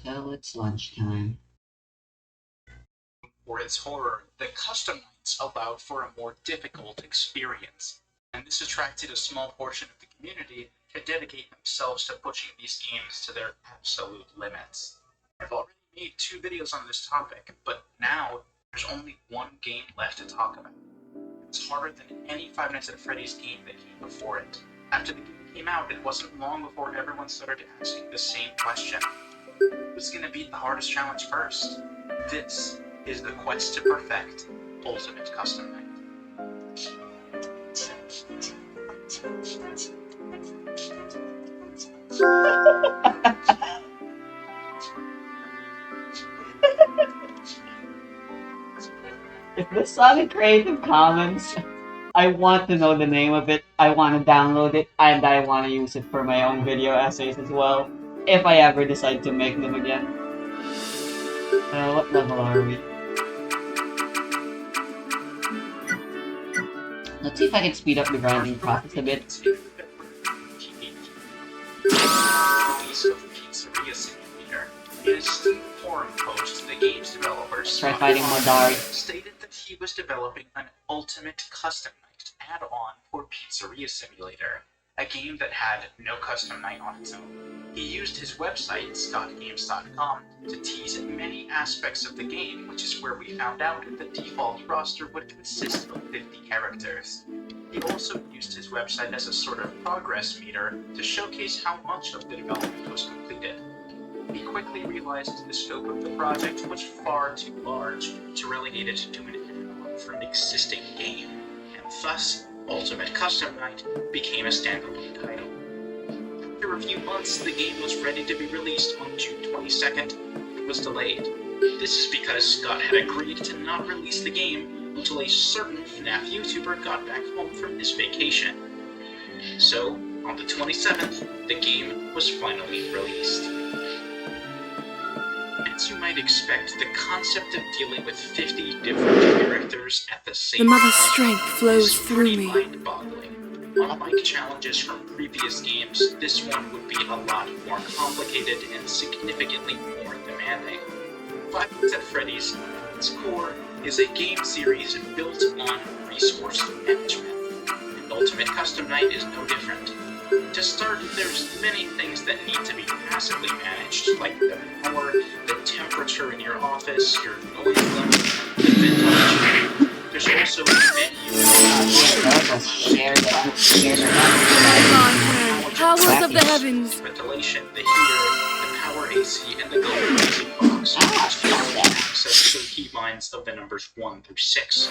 till it's lunchtime. For its horror, the custom nights allowed for a more difficult experience, and this attracted a small portion of the community to dedicate themselves to pushing these games to their absolute limits. I've already made 2 videos on this topic, but now there's only one game left to talk about. It's harder than any Five Nights at Freddy's game that came before it. After the game came out, it wasn't long before everyone started asking the same question. Who's gonna beat the hardest challenge first? This is the quest to perfect Ultimate Custom Night. If this song in Creative Commons, I want to know the name of it, I want to download it, and I want to use it for my own video essays as well, if I ever decide to make them again. What level are we? Let's see if I can speed up the grinding process a bit. Pizzeria Simulator. In a Steam forum post, the game's developers Try fighting Modari. stated that he was developing an Ultimate Custom Night add-on for Pizzeria Simulator, a game that had no custom night on its own. He used his website, scottgames.com, to tease many aspects of the game, which is where we found out that the default roster would consist of 50 characters. He also used his website as a sort of progress meter to showcase how much of the development was completed. He quickly realized the scope of the project was far too large to relegate it to an add-on for an existing game, and thus, Ultimate Custom Night became a standalone title. After a few months, the game was ready to be released on June 22nd. It was delayed. This is because Scott had agreed to not release the game until a certain FNAF YouTuber got back home from his vacation. So, on the 27th, the game was finally released. As you might expect, the concept of dealing with 50 different characters at the same time The mother's strength flows is through pretty me. mind-boggling. Unlike challenges from previous games, this one would be a lot more complicated and significantly more demanding. Five Nights at Freddy's, at its core, is a game series built on resource management, and Ultimate Custom Night is no different. To start, there's many things that need to be passively managed, like the power, the temperature in your office, your noise level, the ventilation. There's also a menu. Powers of the heavens. Ventilation, the heater, the power AC, and the global music box, which can only access the key lines of the numbers 1 through 6.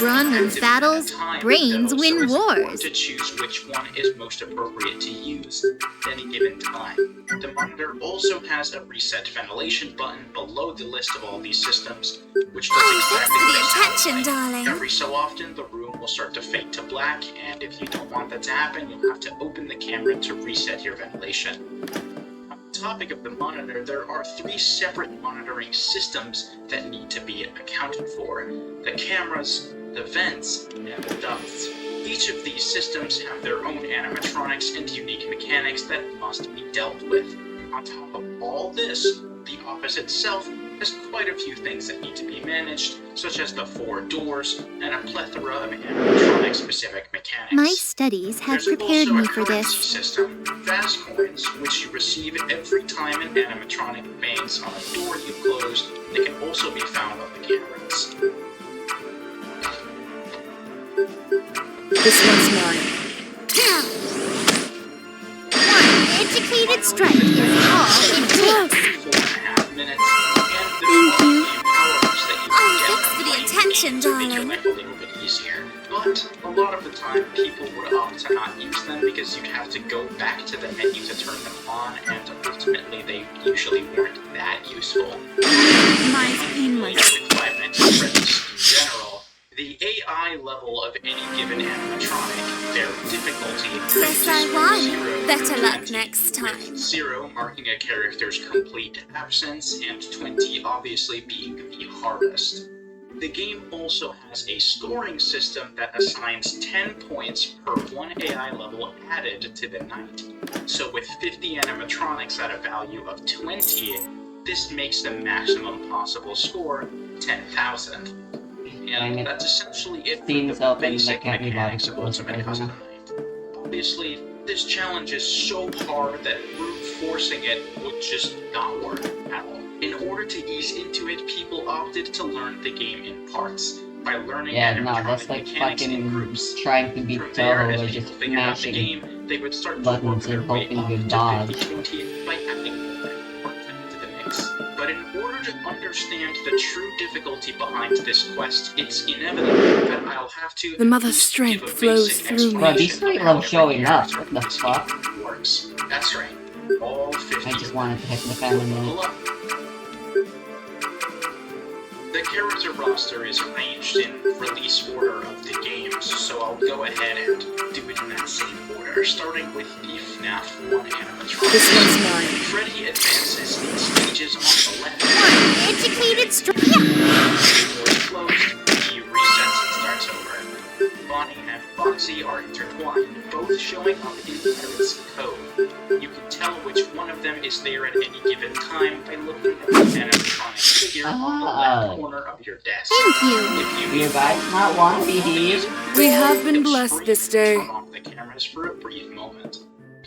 Run in battles, brains win wars. To choose which one is most appropriate to use at any given time. The monitor also has a reset ventilation button below the list of all these systems, which does exactly what it sounds like. Darling. Every so often, the room will start to fade to black, and if you don't want that to happen, you'll have to open the camera to reset your ventilation. On the topic of the monitor, there are 3 separate monitoring systems that need to be accounted for: the cameras, the vents, and the ducts. Each of these systems have their own animatronics and unique mechanics that must be dealt with. On top of all this, the office itself has quite a few things that need to be managed, such as the 4 doors and a plethora of animatronic-specific mechanics. My studies have There's prepared also me a for currency this. system, Fast Coins, which you receive every time an animatronic bangs on a door you close. They can also be found on the cameras. This one's mine. One educated strike is all it takes. 4.5 minutes, and there are a few power-ups that you can get thanks for the by attention, to make your darling. life a little bit easier. But a lot of the time, people would opt to not use them because you'd have to go back to the menu to turn them on, and ultimately they usually weren't that useful. With Five Nights at Freddy's in general, the AI level of any given animatronic, their difficulty, Guess I ranges from won. 0 to Better luck 20, next time. with 0 marking a character's complete absence, and 20 obviously being the hardest. The game also has a scoring system that assigns 10 points per one AI level added to the night. So with 50 animatronics at a value of 20, this makes the maximum possible score 10,000. And that's essentially it for Scenes the open basic like everybody mechanics of supposed Ultimate to, Custom Night. Obviously, this challenge is so hard that brute forcing it would just not work at all. In order to ease into it, people opted to learn the game in parts, by learning animatronic that's like mechanics in fucking groups. trying to beat From there, Toho as by people just figured out the mashing game, they would start to buttons work their and way hoping up you to dodge. 50-20 by adding more content to the mix. But in order to understand the true difficulty behind this quest, it's inevitable that I'll have to The mother's give strength a flows basic through me. Bro, these explanation three of how love showing every up. character What the in this fuck? game works. That's right. All 50 I just of wanted them. to hit the family Level note. up. The character roster is arranged in release order of the games, so I'll go ahead and do it in that same order, starting with the FNAF 1 animatronic. This one's mine. Freddy advances in stages on the left. Uneducated strike. The door is closed, he resets and starts over. Bonnie and Foxy are intertwined, both showing up in Pirate's code. You can tell which one of them is there at any given time by looking at the animatronic figure on the left corner of your desk. Thank you. If You guys not want BDs? We have been blessed this day. Turn off the cameras for a brief moment.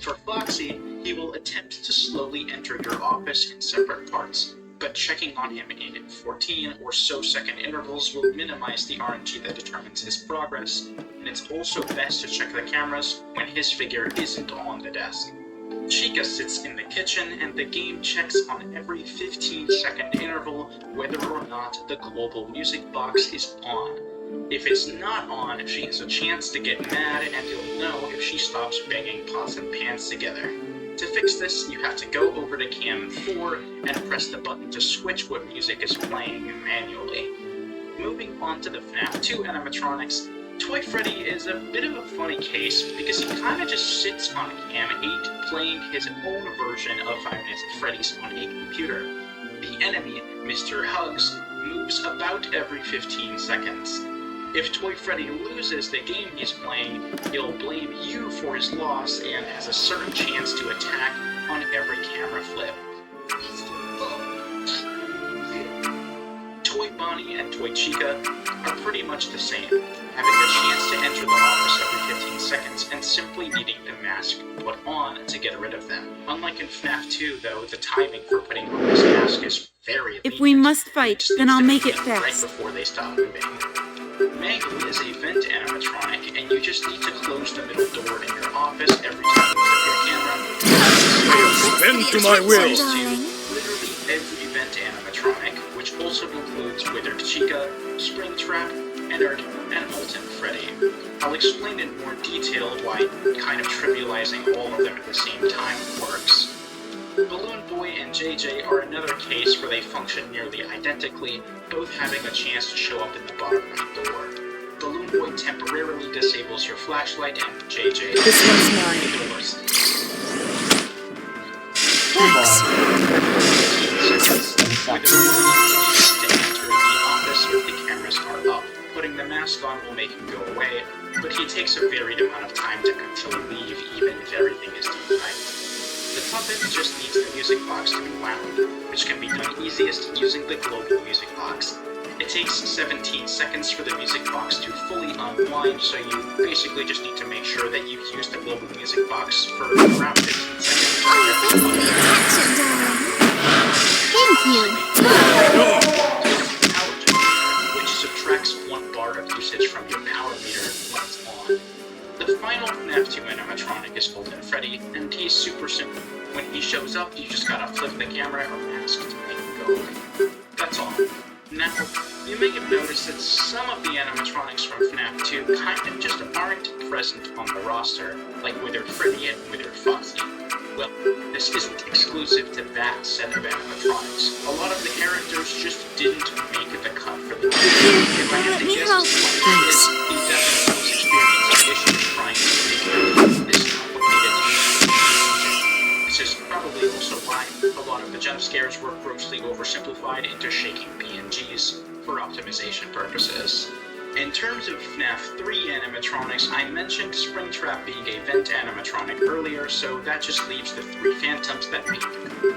For Foxy, he will attempt to slowly enter your office in separate parts, but checking on him in 14 or so second intervals will minimize the RNG that determines his progress, and it's also best to check the cameras when his figure isn't on the desk. Chica sits in the kitchen, and the game checks on every 15-second interval whether or not the global music box is on. If it's not on, she has a chance to get mad, and you'll know if she stops banging pots and pans together. To fix this, you have to go over to Cam 4 and press the button to switch what music is playing manually. Moving on to the FNAF 2 animatronics, Toy Freddy is a bit of a funny case because he kinda just sits on Cam 8 playing his own version of Five Nights at Freddy's on a computer. The enemy, Mr. Hugs, moves about every 15 seconds. If Toy Freddy loses the game he's playing, he'll blame you for his loss and has a certain chance to attack on every camera flip. Toy Bonnie and Toy Chica are pretty much the same, having the chance to enter the office every 15 seconds and simply needing the mask put on to get rid of them. Unlike in FNAF 2, though, the timing for putting on this mask is very If we lenient. must fight, Just then needs I'll to make be it done right fast. before they stop moving. Mangle is a vent animatronic, and you just need to close the middle door in your office every time you flip your camera. Bend to my will. Applies to literally every vent animatronic, which also includes Withered Chica, Springtrap, Ennard, and Molten Freddy. I'll explain in more detail why kind of trivializing all of them at the same time works. Balloon Boy and JJ are another case where they function nearly identically, both having a chance to show up in the bottom right door. Balloon Boy temporarily disables your flashlight, and JJ This one's mine. the doors. Thanks. With the ability to enter the office if the cameras are up. Putting the mask on will make him go away, but he takes a varied amount of time to actually leave, even if everything is done right. The puppet just needs the music box to be wound, which can be done easiest using the global music box. It takes 17 seconds for the music box to fully unwind, so you basically just need to make sure that you've used the global music box for around 15 seconds. Oh, thanks for the attention, darling. Thank you. Power generator, which subtracts 1 bar of usage from your power meter when it's on. The final FNAF 2 animatronic is Molten Freddy, and he's super simple. When he shows up, you just gotta flip the camera or mask to make him go away. That's all. Now, you may have noticed that some of the animatronics from FNAF 2 kind of just aren't present on the roster, like Withered Freddy and Withered Foxy. Well, this isn't exclusive to that set of animatronics. A lot of the characters just didn't make the cut for the game. If I had to guess, Thanks. the definite most experienced addition trying to recreate this complicated engine. This is probably also why a lot of the jump scares were grossly oversimplified into shaking PNGs. for optimization purposes. In terms of FNAF 3 animatronics, I mentioned Springtrap being a vent animatronic earlier, so that just leaves the three phantoms that make it.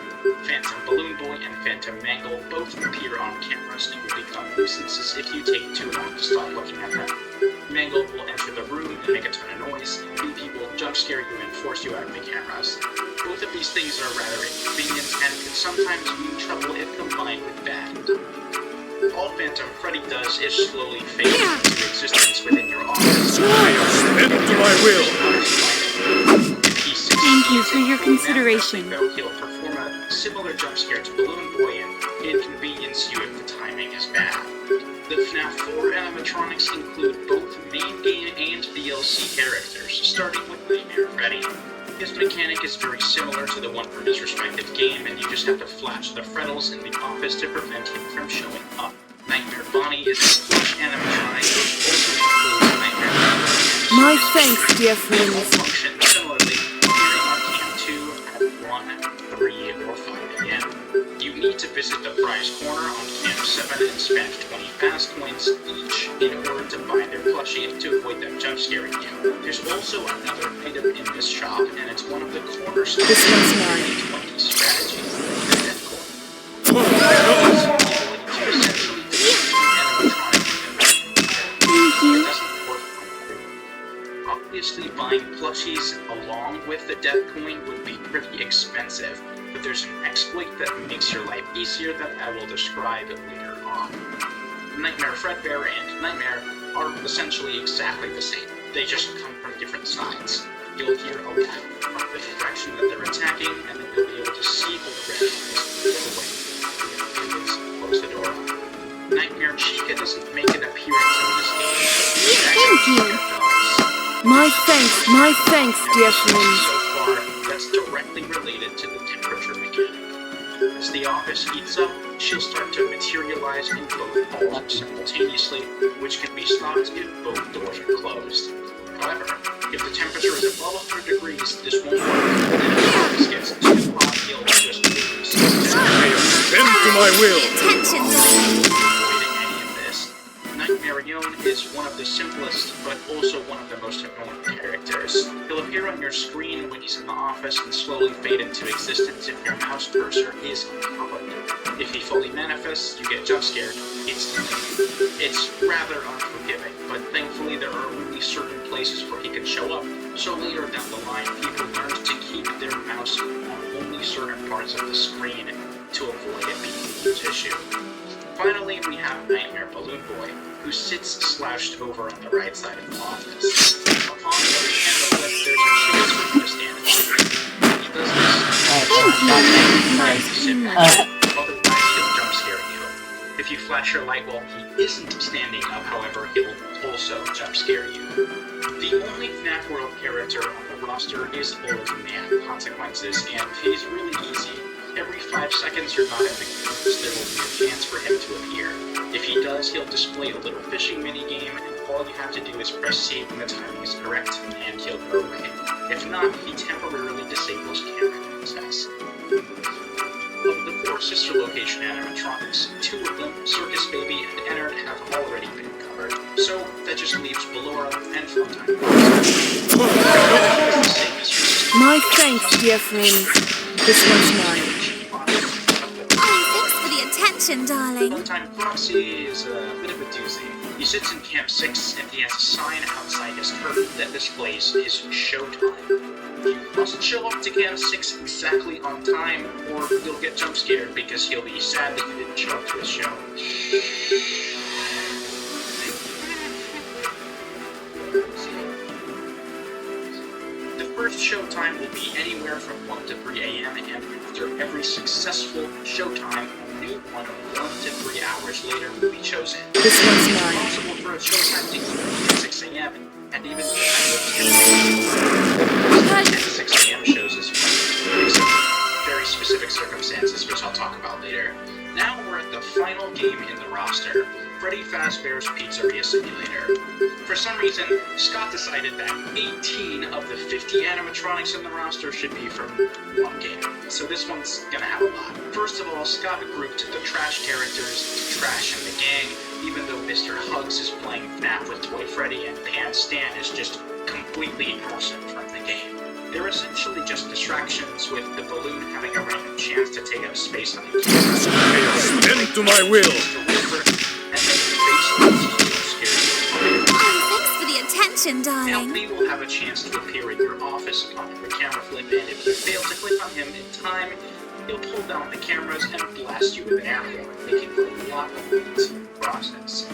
Phantom Balloon Boy and Phantom Mangle both appear on cameras and will become nuisances if you take too long to stop looking at them. Mangle will enter the room and make a ton of noise, and he will jump scare you and force you out of the cameras. Both of these things are rather inconvenient and can sometimes mean trouble if combined with bad. All Phantom Freddy does is slowly fade into existence within your office. Bend to my will. Thank you for your consideration. He'll perform a similar jump scare to Balloon Boy and inconvenience you if the timing is bad. The FNAF 4 animatronics include both main game and DLC characters, starting with Nightmare Freddy. His mechanic is very similar to the one from his respective game, and you just have to flash the Freddles in the office to prevent him from showing up. Nightmare Bonnie is a flush animatronic which also includes Nightmare Bonnie. My thanks, dear friends. Function similarly, appearing on Cam 2 at 1, 3, or 5 again. You need to visit the prize corner on Cam 7 and spend 20 fast coins each in order to buy their plushie to avoid them jump scaring you. There's also another item in this shop, and it's one of the cornerstones This one's of mine. the 20 strategy, the Death Coin. It's the ability to essentially defeat an animatronic Thank you. It doesn't work for everyone. Obviously, buying plushies along with the Death Coin would be pretty expensive, but there's an exploit that makes your life easier that I will describe later on. Nightmare Fredbear and Nightmare are essentially exactly the same. They just come from different sides. You'll hear a laugh from the direction that they're attacking, and then you'll be able to see all the red eyes. Close the door. Nightmare Chica doesn't make an appearance in this game. Thank you. My thanks, dear friends. So far, that's directly related to the temperature mechanic. As the office heats up, she'll start to materialize in both halls simultaneously, which can be stopped if both doors are closed. However, if the temperature is above 100 degrees, this won't work, and if the office gets too hot, you'll just lose. Bend to my will. Attention, darling. Avoiding any of this. Nightmare Yon is one of the simplest, but also one of the most annoying characters. He'll appear on your screen when he's in the office and slowly fade into existence if your mouse cursor is on top of it. If he fully manifests, you get jump scared instantly. It's rather unforgiving, but thankfully there are only certain places where he can show up, so later down the line people learn to keep their mouse on only certain parts of the screen to avoid it being a huge issue. Finally, we have Nightmare Balloon Boy, who sits slouched over on the right side of the office. Upon the other hand of the list, there's a chance for you to stand up. He does this sit back, otherwise he'll jump scare you. If you flash your light while he isn't standing up, however, he'll also jump scare you. The only FNAF World character on the roster is Old Man Consequences, and he's really easy. Every 5 seconds you're not in the groups, there will be a chance for him to appear. If he does, he'll display a little fishing minigame, and all you have to do is press C when the timing is correct, and he'll go away. If not, he temporarily disables camera access. Of the 4 sister location animatronics, 2 of them, Circus Baby and Ennard, have already been covered, so that just leaves Ballora and Funtime. My thanks, dear friends. This one's mine. Oh, thanks for the attention, darling. Funtime Foxy is a bit of a doozy. He sits in Camp 6 and he has a sign outside his curtain that displays his showtime. You must show up to Camp 6 exactly on time, or you'll get jump scared because he'll be sad that you didn't show up to his show. The first showtime will be anywhere from 1 to 3 a.m. and after every successful showtime, a new one 1 to 3 hours later will be chosen. This one's It's mine. possible for a showtime to even at 6 a.m. and even 6 a.m. shows as well, except for very specific circumstances, which I'll talk about later. Now we're at the final game in the roster. Freddy Fazbear's Pizzeria Simulator. For some reason, Scott decided that 18 of the 50 animatronics in the roster should be from one game, so this one's gonna have a lot. First of all, Scott grouped the trash characters, Trash and the Gang, even though Mr. Hugs is playing FNAF with Toy Freddy and Pan Stan is just completely absent from the game. They're essentially just distractions, with the balloon having a random chance to take up space on the camera. Bend to my will. Oh, thanks for the attention, darling. LP will have a chance to appear in your office upon every camera flip, and if you fail to click on him in time, he'll pull down the cameras and blast you with an air horn, making it a lot more easy in the process.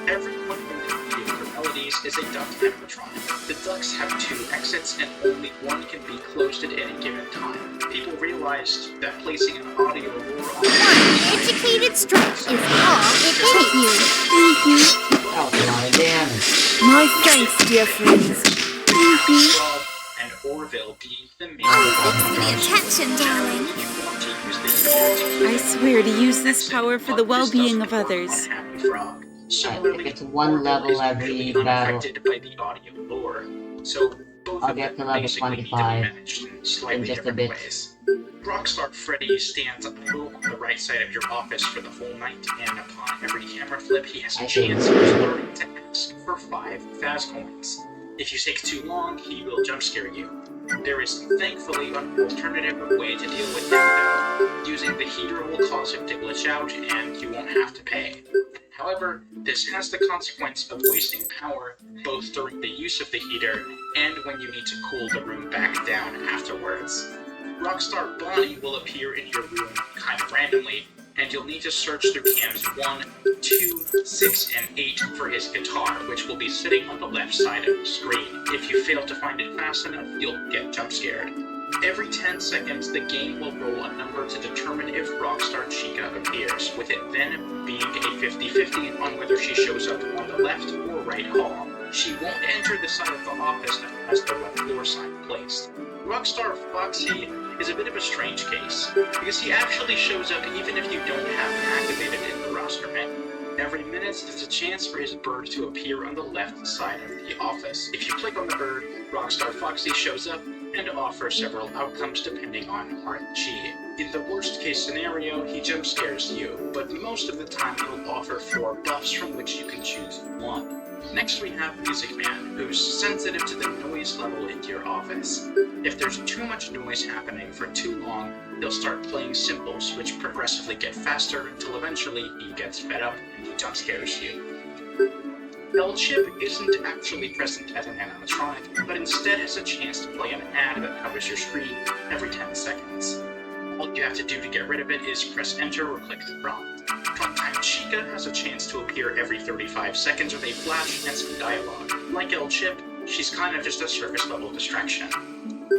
Everyone in competing for melodies is a duck animatronic. The ducks have 2 exits and only one can be closed at any given time. People realized that placing an audio lure on One educated strike is all it hit you. Thank you. That was a lot of damage. My thanks, dear friends. Thank you. and Orville being the main Oh, thanks for the attention, darling. you want to use the I swear to use this power for the well-being of others. Happy Frog. Similarly, it's one level Orville is every usually battle. unaffected by the audio lore, so both I'll of get them to level basically need to be 25 managed in slightly just a different bit. ways. Rockstar Freddy stands idle on the right side of your office for the whole night, and upon every camera flip, he has a I see. chance of learning to ask for 5 Faz coins. If you take too long, he will jump scare you. There is thankfully an alternative way to deal with him, though. Using the heater will cause him to glitch out, and you won't have to pay. However, this has the consequence of wasting power, both during the use of the heater and when you need to cool the room back down afterwards. Rockstar Bonnie will appear in your room kind of randomly, and you'll need to search through cams 1, 2, 6, and 8 for his guitar, which will be sitting on the left side of the screen. If you fail to find it fast enough, you'll get jump scared. Every 10 seconds, the game will roll a number to determine if Rockstar Chica appears, with it then being a 50-50 on whether she shows up on the left or right hall. She won't enter the side of the office that has the left floor sign placed. Rockstar Foxy is a bit of a strange case, because he actually shows up even if you don't have him activated in the roster menu. Every minute, there's a chance for his bird to appear on the left side of the office. If you click on the bird, Rockstar Foxy shows up and offers several outcomes depending on RNG. In the worst case scenario, he jump scares you, but most of the time he'll offer 4 buffs from which you can choose 1. Next we have Music Man, who's sensitive to the noise level in your office. If there's too much noise happening for too long, he'll start playing cymbals, which progressively get faster until eventually he gets fed up and he jump scares you. L-Chip isn't actually present as an animatronic, but instead has a chance to play an ad that covers your screen every 10 seconds. All you have to do to get rid of it is press enter or click the prompt. Funtime Chica has a chance to appear every 35 seconds with a flash and some dialogue. Like L-Chip, she's kind of just a surface level distraction.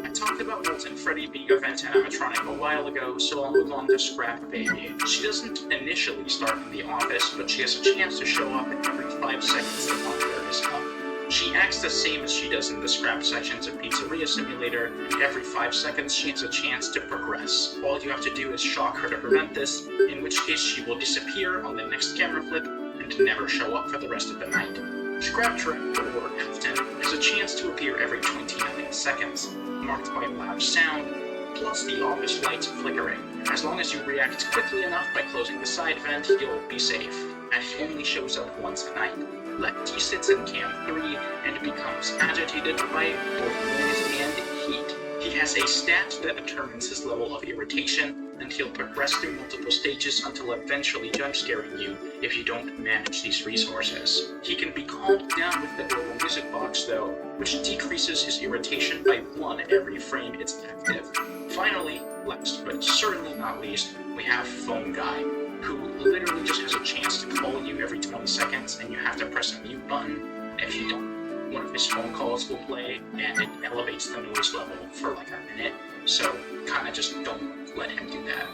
I talked about Molten Freddy being a vent animatronic a while ago, so I'll move on to Scrap Baby. She doesn't initially start in the office, but she has a chance to show up every 5 seconds the monitor is up. She acts the same as she does in the scrap sections of Pizzeria Simulator, and every 5 seconds she has a chance to progress. All you have to do is shock her to prevent this, in which case she will disappear on the next camera flip and never show up for the rest of the night. Scrap Trap, or Afton, has a chance to appear every 29 seconds, marked by loud sound, plus the office lights flickering. As long as you react quickly enough by closing the side vent, you'll be safe, and he only shows up once a night. Lefty sits in cam 3 and becomes agitated by both noise and heat. He has a stat that determines his level of irritation, and he'll progress through multiple stages until eventually jump scaring you if you don't manage these resources. He can be calmed down with the global music box though, which decreases his irritation by 1 every frame it's active. Finally, last but certainly not least, we have Phone Guy, who literally just has a chance to call you every 20 seconds and you have to press a mute button. If you don't, one of his phone calls will play and it elevates the noise level for like a minute, so kinda just don't let him do that.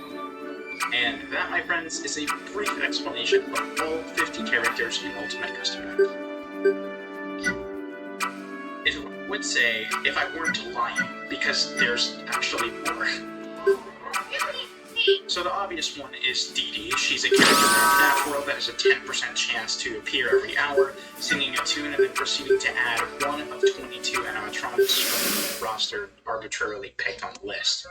And that, my friends, is a brief explanation of all 50 characters in Ultimate Custom Night. It would say if I weren't lying, because there's actually more. So the obvious one is Dee Dee. She's a character from FNAF World that has a 10% chance to appear every hour, singing a tune and then proceeding to add one of 22 animatronics from the roster arbitrarily picked on the list.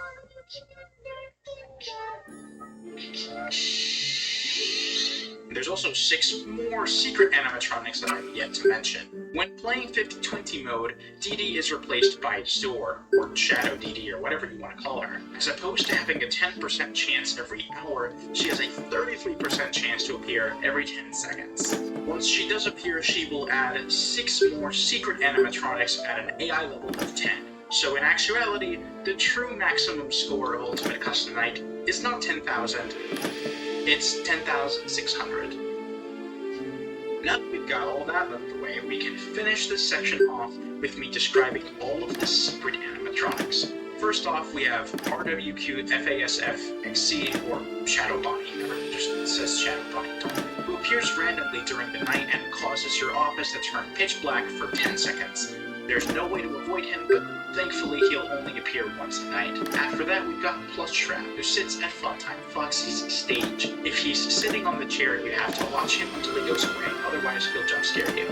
There's also 6 more secret animatronics that I've yet to mention. When playing 50/20 mode, Dee Dee is replaced by Zor, or Shadow Dee Dee, or whatever you want to call her. As opposed to having a 10% chance every hour, she has a 33% chance to appear every 10 seconds. Once she does appear, she will add 6 more secret animatronics at an AI level of 10. So in actuality, the true maximum score of Ultimate Custom Night is not 10,000, it's 10,600. Now that we've got all that out of the way, we can finish this section off with me describing all of the secret animatronics. First off, we have RWQ FASF XC, or Shadow Bonnie, it just says Shadow Bonnie, who appears randomly during the night and causes your office to turn pitch black for 10 seconds. There's no way to avoid him, but thankfully he'll only appear once a night. After that, we've got Plushtrap, who sits at Funtime Foxy's stage. If he's sitting on the chair, you have to watch him until he goes away, otherwise he'll jump scare you.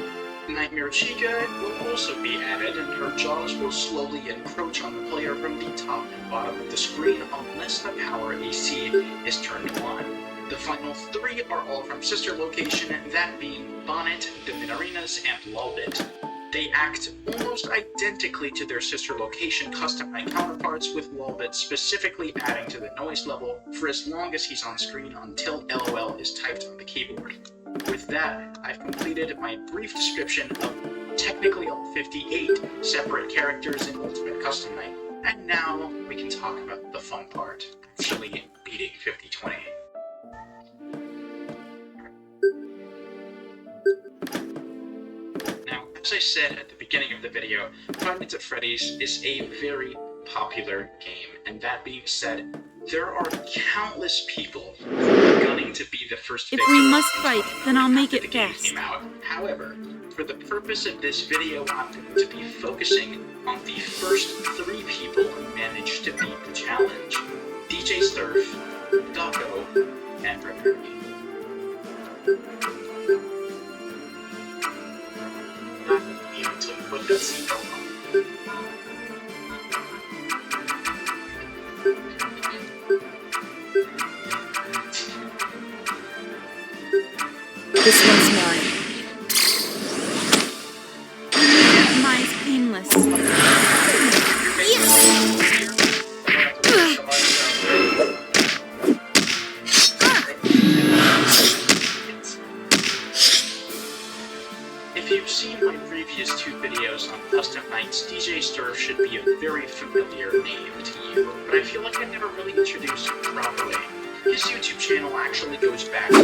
Nightmare Chica will also be added, and her jaws will slowly encroach on the player from the top and bottom of the screen unless the power AC is turned on. The final 3 are all from sister location, that being Bonnet, the Minarinas, and Lolbit. They act almost identically to their sister location Custom Night counterparts, with Lolbit specifically adding to the noise level for as long as he's on screen until LOL is typed on the keyboard. With that, I've completed my brief description of technically all 58 separate characters in Ultimate Custom Night, and now we can talk about the fun part, actually beating 50/20. As I said at the beginning of the video, Five Nights at Freddy's is a very popular game, and that being said, there are countless people gunning to be the first If victim we must of fight, Custom then I'll Night make after it the game fast. came out. However, for the purpose of this video, I'm going to be focusing on the first 3 people who managed to beat the challenge: DJ Sturf, Dawko, and Ripperby. Until you put that seatbelt on. This one's mine. Mine's painless. If you've seen my previous 2 videos on Custom Nights, DJ Sturf should be a very familiar name to you, but I feel like I never really introduced him properly. His YouTube channel actually goes back to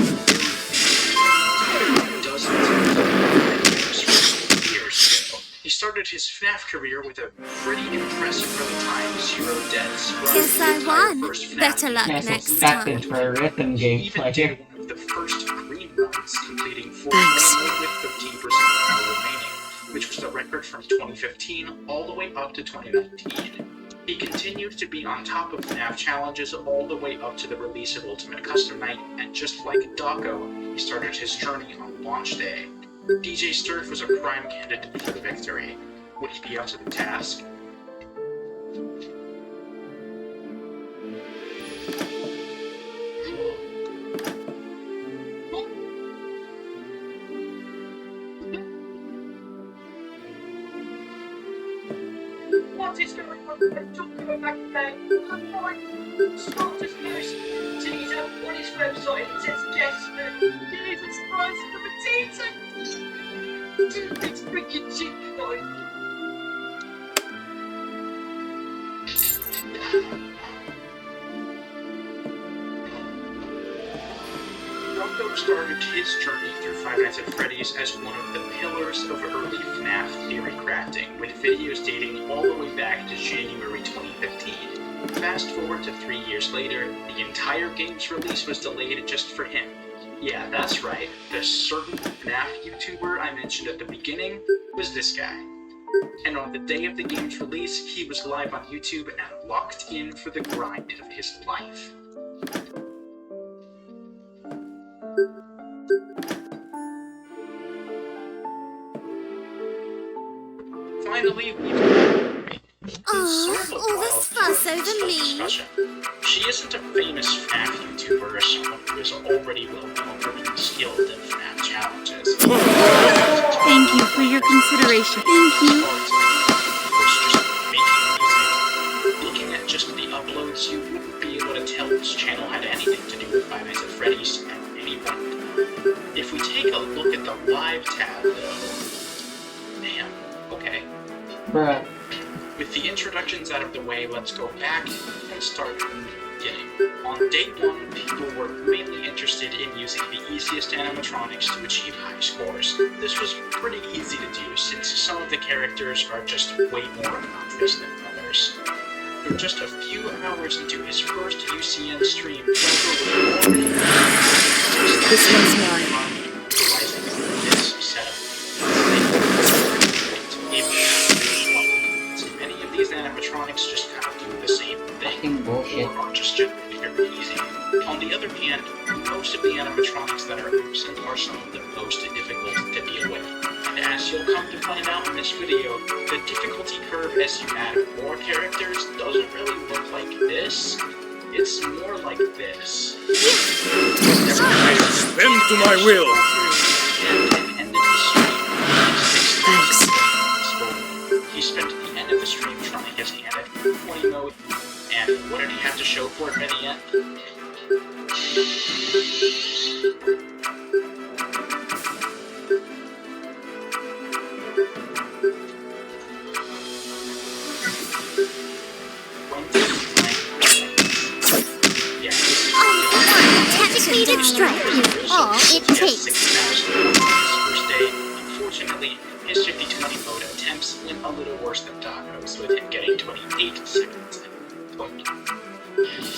dozens of years ago. He started his FNAF career with a pretty impressive early time, 0 deaths. Guess I won. Better luck Yes, next expected time. for a rhythm He even gameplay. did one of the first green runs, completing 4 Thanks. with 13% power remaining, which was the record from 2015 all the way up to 2019. He continued to be on top of FNAF challenges all the way up to the release of Ultimate Custom Night, and just like Dawko, he started his journey on launch day. DJ Sturf was a prime candidate for the victory. Would he be up to the task? What is going on? I'm talking back there. I'm fine. Scott just used Teaser on his website and it says guess me. Jesus Christ, I'm a teaser. Dude, it's freaking cheap, boy. Dawko started his journey through Five Nights at Freddy's as one of the pillars of early FNAF theory crafting, with videos dating all the way back to January 2015. Fast forward to 3 years later, the entire game's release was delayed just for him. Yeah, that's right, the certain FNAF YouTuber I mentioned at the beginning was this guy. And on the day of the game's release, he was live on YouTube and locked in for the grind of his life. Finally, All this fuss over me. She isn't a famous FNAF YouTuber or someone who is already well known for being skilled in FNAF challenges. Thank you for your consideration. Thank you. Looking at just the uploads, you wouldn't be able to tell this channel had anything to do with Five Nights at Freddy's at any point. If we take a look at the live tab, though, damn, okay. Bruh. With the introductions out of the way, let's go back and start from the beginning. On day 1, people were mainly interested in using the easiest animatronics to achieve high scores. This was pretty easy to do since some of the characters are just way more obnoxious than others. For just a few hours into his first UCN stream, This one's mine. This setup. Many of these animatronics just kind of do the same thing, Fucking bullshit. or are just generally very easy. On the other hand, most of the animatronics that are absent are some of the most difficult to deal with. And as you'll come to find out in this video, the difficulty curve as you add more characters doesn't really look like this. It's more like this. Bend to my will. Thanks. He spent the end of the stream trying his hand at 20 mode, and what did he have to show for it by the end? Dedicated strike is all it takes. 6,000 on his first day. Unfortunately, his 50-20 mode attempts went a little worse than Taco's, with him getting 28 seconds in total.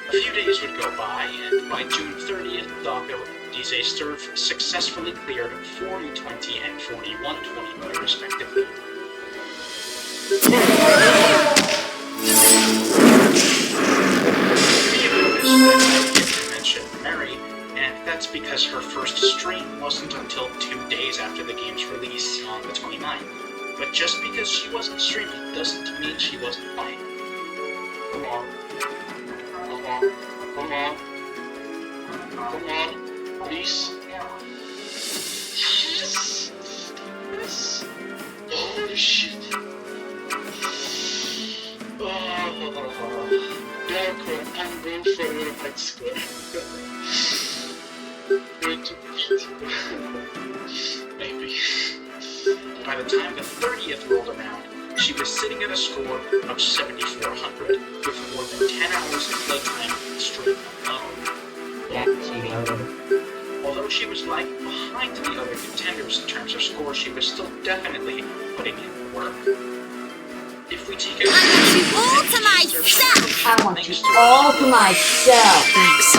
A few days would go by, and by June 30th, Taco and DJ Sturf successfully cleared 40-20 and 41-20 mode respectively. Mentioned Mary, and that's because her first stream wasn't until 2 days after the game's release on the 29th. But just because she wasn't streaming doesn't mean she wasn't playing. Come on. Come on. Come on. Come on. Please. Yes. Yes. Holy shit. Darko, I'm going for a high score. Maybe. By the time the 30th rolled around, she was sitting at a score of 7,400, with more than 10 hours of playtime stream alone. Yeah, she loaded. Although she was lagging behind the other contenders in terms of score, she was still definitely putting in the work. If we take a I want you all to myself. I want you all to myself. Thanks.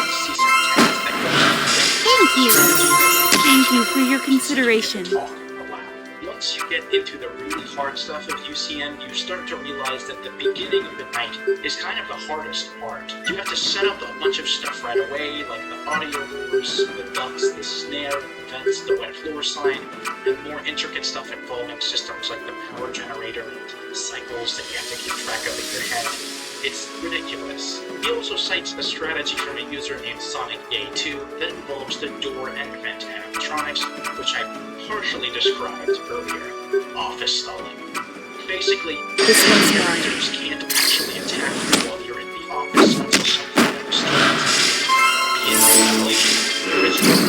Thank you. Thank you for your consideration. Once you get into the really hard stuff of UCN, you start to realize that the beginning of the night is kind of the hardest part. You have to set up a bunch of stuff right away, like the audio lures, the ducks, the snare, the vents, the wet floor sign, and more intricate stuff involving systems like the power generator and cycles that you have to keep track of in your head. It's ridiculous. He also cites a strategy from a user named SonicYay2 that involves the door and vent animatronics, which I partially described earlier. Office stalling. Basically, This one's mine. characters can't actually attack you while you're in the office until something starts. Be it ventilation, original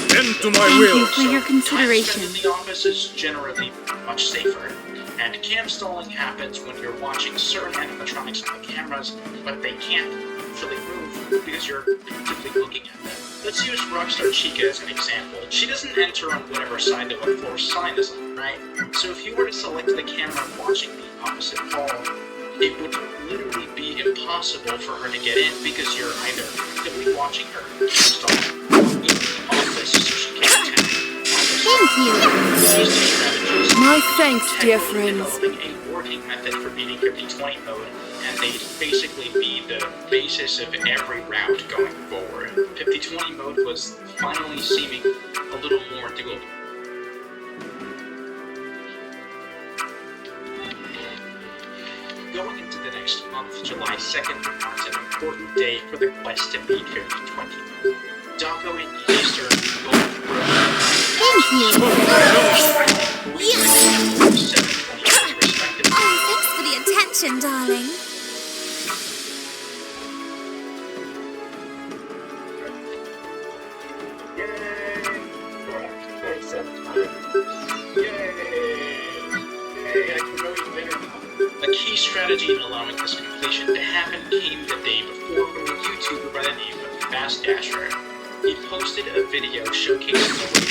Bend to my Thank will. you for your time consideration. spent in the office is generally much safer, and cam stalling happens when you're watching certain animatronics on the cameras, but they can't actually move because you're actively looking at them. Let's use Rockstar Chica as an example. She doesn't enter on whatever side the wet floor sign is on, right? So if you were to select the camera watching the opposite wall, it would literally be impossible for her to get in because you're either actively watching her or stalling. you. These strategies My thanks, dear technically friends. developing a working method for beating 50-20 mode, and they'd basically be the basis of every round going forward. 50-20 mode was finally seeming a little more doable. Going into the next month, July 2nd marks an important day for the quest to beat 50-20. Dako and Easter both broke Thank you. 720 respectively. Oh, thanks for the attention, darling. A key strategy in allowing this completion to happen came the day before from a YouTuber by the name of Fast Dasher. He posted a video showcasing the way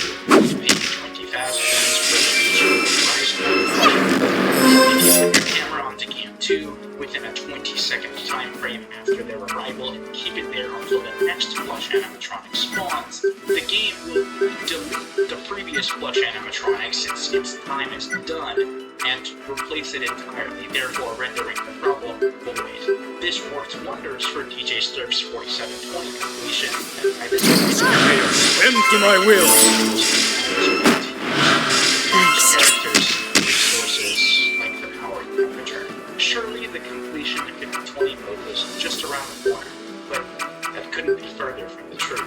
to pay 20,000 for each prize if you put your camera onto Cam 2 within a 20-second time frame after their arrival and keep it there until the next plush animatronic spawns, the game will delete the previous plush animatronic since its time is done and replace it entirely, therefore rendering the problem void. This worked wonders for DJ Sturf's 4720 completion, and I Bend to my will. Thanks. characters, resources, length of power, and temperature. Surely the completion of 50-20 mode was just around the corner, but that couldn't be further from the truth.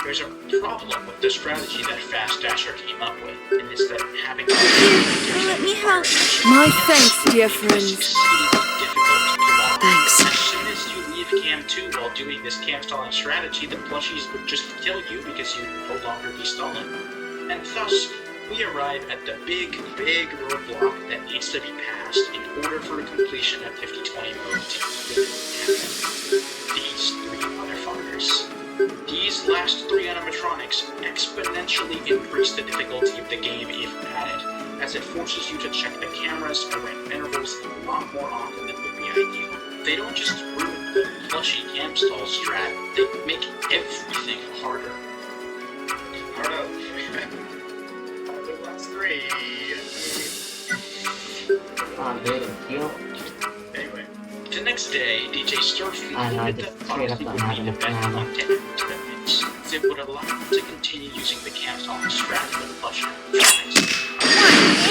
There's a problem with the strategy that Fast Dasher came up with, and it's that having Let me help. My thanks, dear friends. Thanks. As soon as you leave Cam 2 while doing this cam stalling strategy, the plushies would just kill you because you'd no longer be stalling. And thus, we arrive at the big roadblock that needs to be passed in order for the completion of 50-20 mode to even happen. These three motherfuckers. These last three animatronics exponentially increase the difficulty of the game if added, as it forces you to check the cameras at random intervals a lot more often than would be ideal. They don't just ruin the plushy cam stall strat, they make everything harder. The last three. Anyway, the next day, DJ Sturf concluded that Foxy would be the best content to the mix, as it would allow him to continue using the cam stalling strat for the plush animatronics.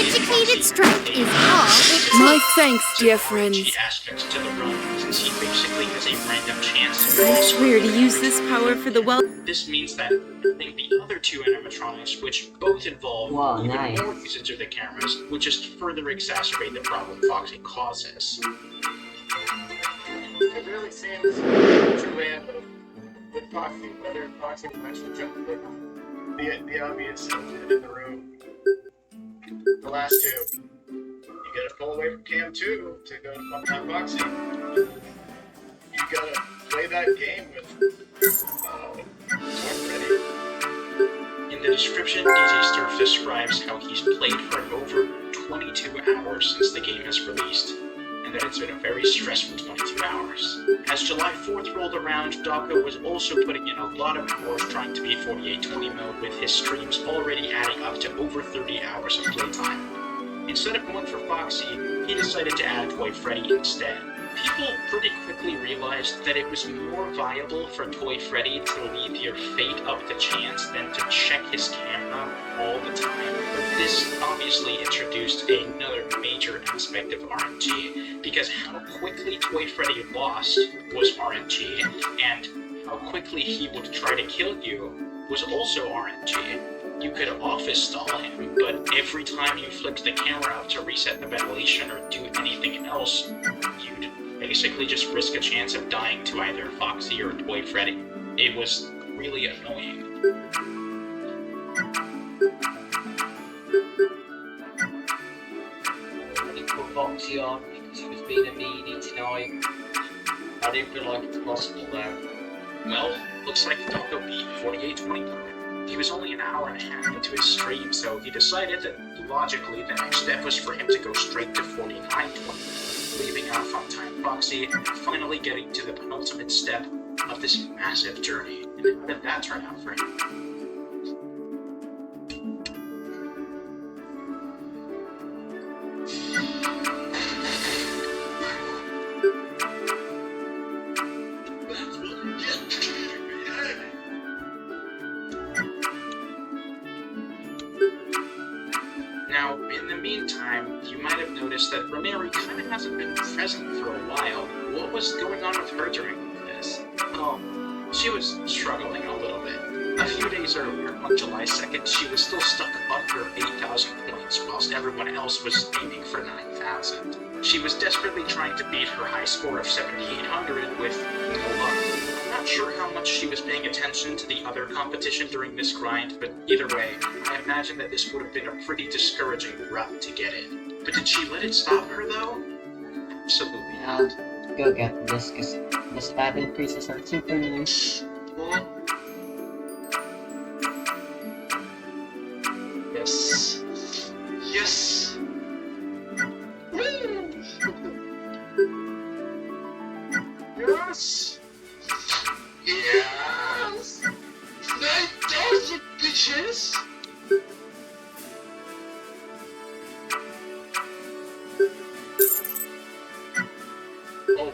Educated strike is all it My takes. thanks, dear Key friends. aspects to the run, since he basically has a random chance I swear to use this power for the well. This means that I think the other two animatronics, which both involve Wow, even nice. more usage of the cameras, would just further exacerbate the problem Foxy causes. It really seems to land with Foxy, whether Foxy will actually jump the obvious elephant in the room. The last two. You gotta pull away from Cam 2 to go to Funtime Foxy. You gotta play that game with Freddy. In the description, DJ Sturf describes how he's played for over 22 hours since the game has released, and that it's been a very stressful 22 hours. As July 4th rolled around, Dako was also putting in a lot of hours trying to beat 48-20 mode, with his streams already adding up to over 30 hours of playtime. Instead of going for Foxy, he decided to add Toy Freddy instead. People pretty quickly realized that it was more viable for Toy Freddy to leave your fate up to chance than to check his camera all the time. But this obviously introduced another major aspect of RNG, because how quickly Toy Freddy lost was RNG, and how quickly he would try to kill you was also RNG. You could office stall him, but every time you flipped the camera out to reset the ventilation or do anything else, you'd basically just risk a chance of dying to either Foxy or Toy Freddy. It was really annoying. I didn't put Foxy on because he was being a meanie tonight. I didn't feel like it's possible though. Well, looks like Dako beat 48-20. He was only an hour and a half into his stream, so he decided that logically the next step was for him to go straight to 49-20, leaving out Funtime Foxy and finally getting to the penultimate step of this massive journey. And how did that turn out for him? meantime, you might have noticed that Romeri kind of hasn't been present for a while. What was going on with her during this? Oh, she was struggling a little bit. A few days earlier, on July 2nd, she was still stuck under 8,000 points, whilst everyone else was aiming for 9,000. She was desperately trying to beat her high score of 7,800 with no luck. I'm not sure how much she was paying attention to the other competition during this grind, but either way, I imagine that this would have been a pretty discouraging rut to get in. But did she let it stop her, though? Absolutely not. Go get this, because the stat increases are super nice. What? Yes. Yes! Woo! Yes! Yes! 9,000 bitches! Oh.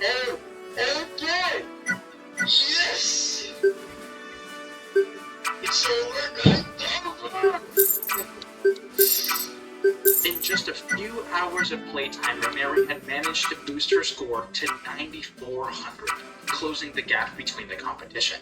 Oh! Okay! Yes! It's over 9,000! In just a few hours of playtime, Romeri had managed to boost her score to 9,400, closing the gap between the competition.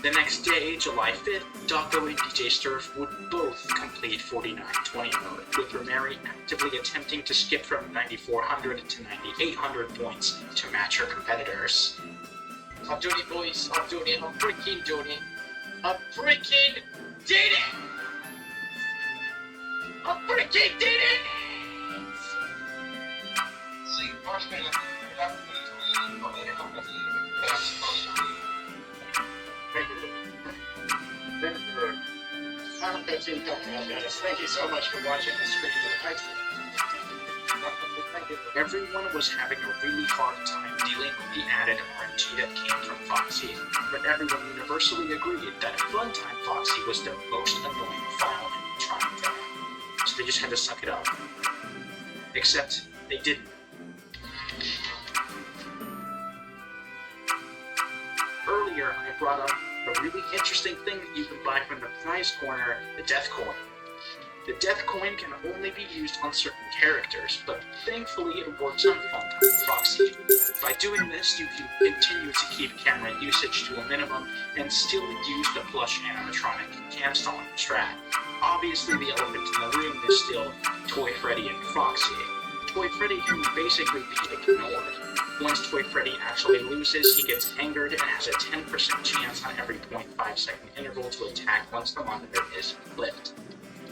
The next day, July 5th, Dawko and DJ Sturf would both complete 49-20 mode, with Romeri actively attempting to skip from 9,400 to 9,800 points to match her competitors. I'm doing it, boys. I'm doing it. I'm freaking doing it. I'm freaking did it! I freaking did it! Thank you so much for watching the stream. Everyone was having a really hard time dealing with the added RNG that came from Foxy, but everyone universally agreed that Funtime Foxy was the most annoying file in the trying thing. So they just had to suck it up. Except they didn't. Earlier, I brought up a really interesting thing that you can buy from the prize corner, the Death Coin. The Death Coin can only be used on certain characters, but thankfully it works on Funtime Foxy. By doing this, you can continue to keep camera usage to a minimum and still use the plush animatronic Camstalk strat. Obviously, the elephant in the room is still Toy Freddy and Foxy. Toy Freddy can basically be ignored. Once Toy Freddy actually loses, he gets angered and has a 10% chance on every 0.5-second interval to attack once the monitor is flipped.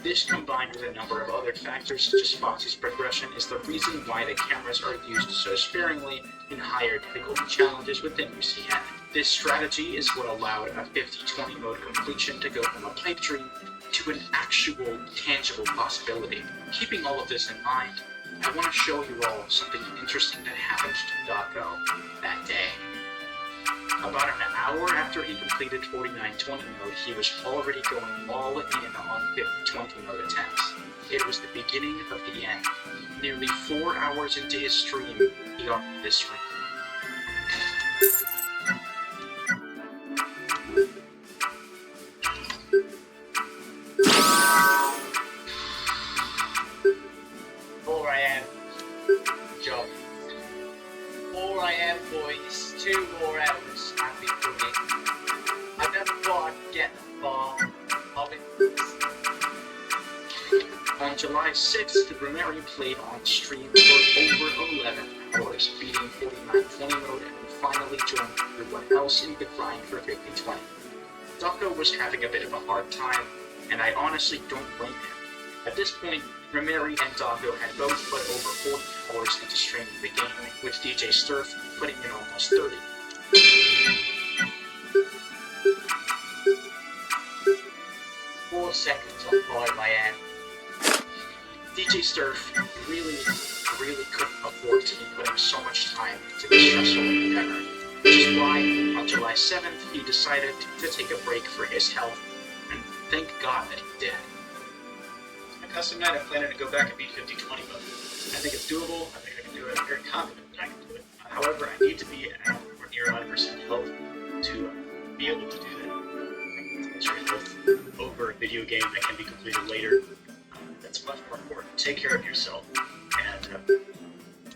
This, combined with a number of other factors such as Foxy's progression, is the reason why the cameras are used so sparingly in higher difficulty challenges within UCN. This strategy is what allowed a 50-20 mode completion to go from a pipe dream to an actual, tangible possibility. Keeping all of this in mind, I want to show you all something interesting that happened to Dawko that day. About an hour after he completed 49-20 mode, he was already going all in on 50-20 mode attempts. It was the beginning of the end. Nearly 4 hours into his stream, he got this ring. Four AM. Job. 4 AM, boys. 2 more hours. I've been doing it. I never thought I'd get that far. I've been... On July 6th, Romeri played on stream for over 11 hours, beating 49-20 mode and finally joined everyone else in the grind for 50-20. Dawko was having a bit of a hard time, and I honestly don't blame him. At this point, Romeri and Dawko had both put over 40 hours into streaming the game, with DJ Sturf putting in almost 30. Seconds on 5 AM. DJ Sturf really couldn't afford to be putting so much time into this stressful endeavor, which is why, on July 7th, he decided to take a break for his health, and thank God that he did. A custom night, I'm planning to go back and beat 50-20, but I think it's doable. I think I can do it. I'm very confident that I can do it. However, I need to be at or near 100% health to be able to do that. It's your health over a video game that can be completed later. That's why take care of yourself. And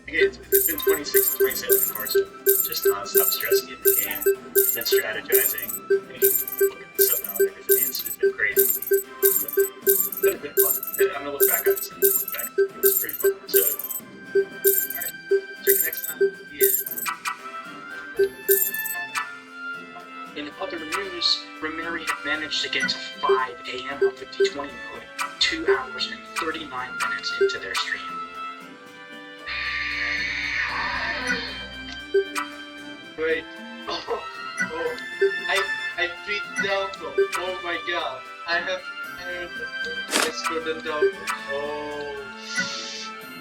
again, it's been 26 and 27 hours of just non-stop stressing in the game, and then strategizing, and looking at stuff out and everything. It's been crazy. But it's been fun. And I'm gonna look back on this and look back. It was pretty fun. So, alright, check you next time. In other news, Rameri had managed to get to 5 a.m. on 50/20 mode, 2 hours and 39 minutes into their stream. Wait. Oh, I beat Delco. Oh my god. I have let's go to Delco. Oh.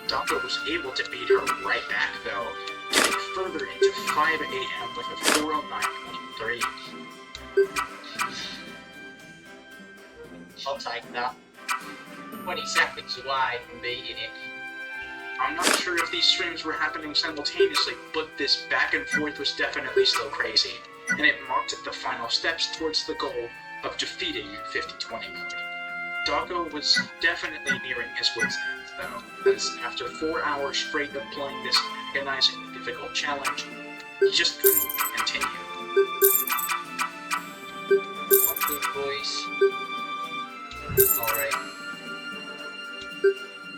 Delco was able to beat her right back, though, getting further into 5 a.m. with a 409.3. I'll take that. 20 seconds away from beating it. I'm not sure if these streams were happening simultaneously, but this back and forth was definitely still crazy, and it marked the final steps towards the goal of defeating 50/20 mode. Doggo was definitely nearing his wits' end, though, as after 4 hours straight of playing this agonizingly difficult challenge, he just couldn't continue. Good boys. Sorry.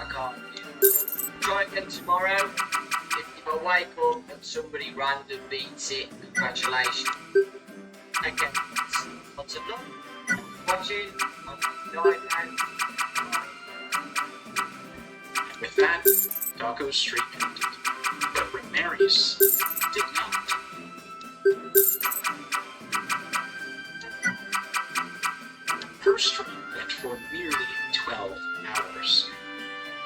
I can't. Try again tomorrow. If I wake up and somebody random beats it, congratulations. Okay. Lots of luck. Watching. Night and With that, Doggo's streak ended, but Rameri's did not. Her streak went for nearly 12 hours.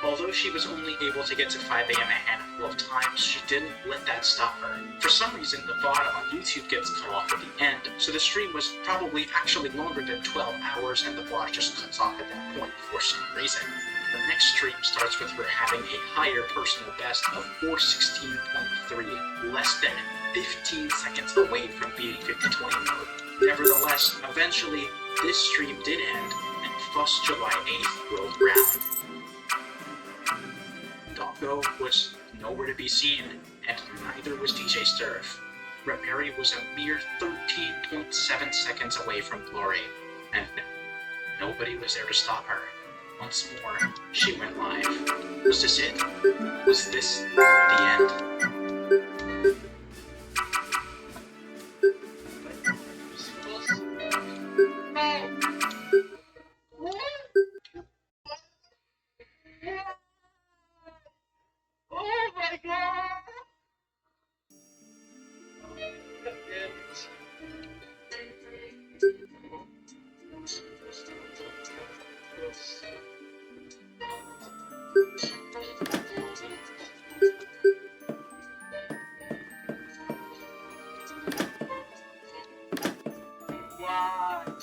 Although she was only able to get to 5 a.m. a handful of times, she didn't let that stop her. For some reason, the VOD on YouTube gets cut off at the end, so the stream was probably actually longer than 12 hours and the VOD just cuts off at that point for some reason. The next stream starts with her having a higher personal best of 416.3, less than 15 seconds away from beating 50/20 mode. Nevertheless, eventually, this stream did end, and FUS July 8th rolled round. Doggo was nowhere to be seen, and neither was DJ Sturf. Rameri was a mere 13.7 seconds away from glory, and nobody was there to stop her. Once more, she went live. Was this it? Was this the end? Oh my god! What?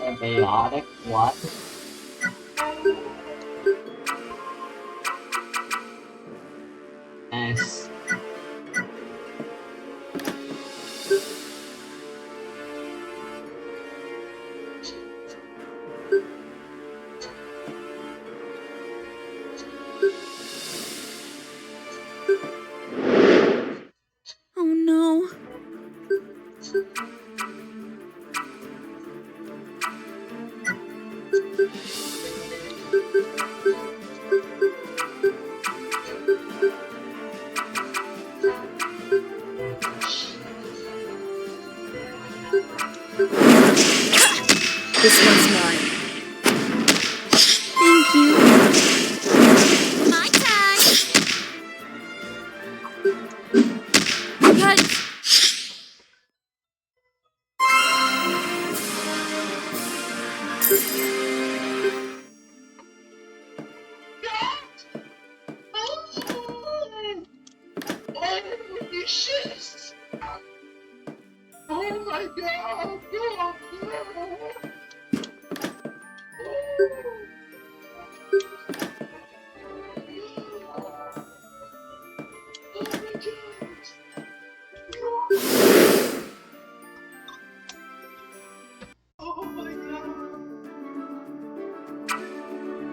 Antibiotic? What? Nice. Oh no. This one's mine. Thank you. My turn. Cut.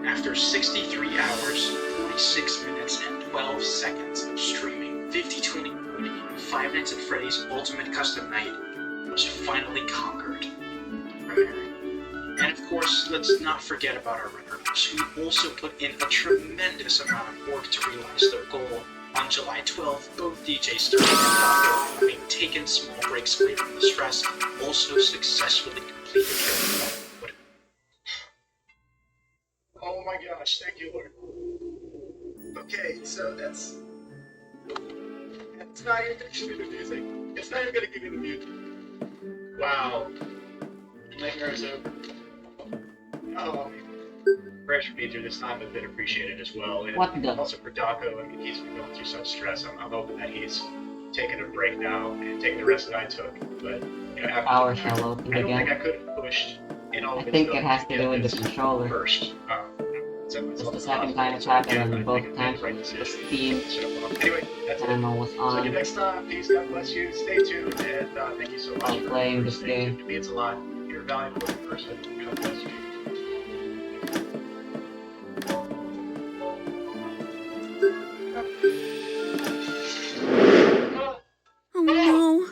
After 63 hours, 46 minutes, and 12 seconds of streaming, 5020 Five Nights at Freddy's Ultimate Custom Night was finally conquered. And of course, let's not forget about our runners, who also put in a tremendous amount of work to realize their goal. On July 12th, both DJ Sterling and Taco, having taken small breaks away from the stress, also successfully completed their goal. Oh my gosh, thank you, Lord. Okay, so that's not even gonna give you the music. It's not even gonna give you the music. Wow. Nightmare is over. Oh, pressure feature this time has been appreciated as well. And What the? also for Daco, I mean, he's been going through some stress. I'm hoping that he's taking a break now and taking the rest that I took. But you know, after Power taking that, shell opened I don't think I again. could have pushed in all I of its think it stuff has to get do with the this controller. first. It's the second time it's happened, and both times the Steam Anyway, that's it. channel was So you on. next time. Peace. God bless you. Stay tuned, and thank you so much While for playing this staying game. tuned. It means a lot. You're a valuable person. God bless you. Oh no.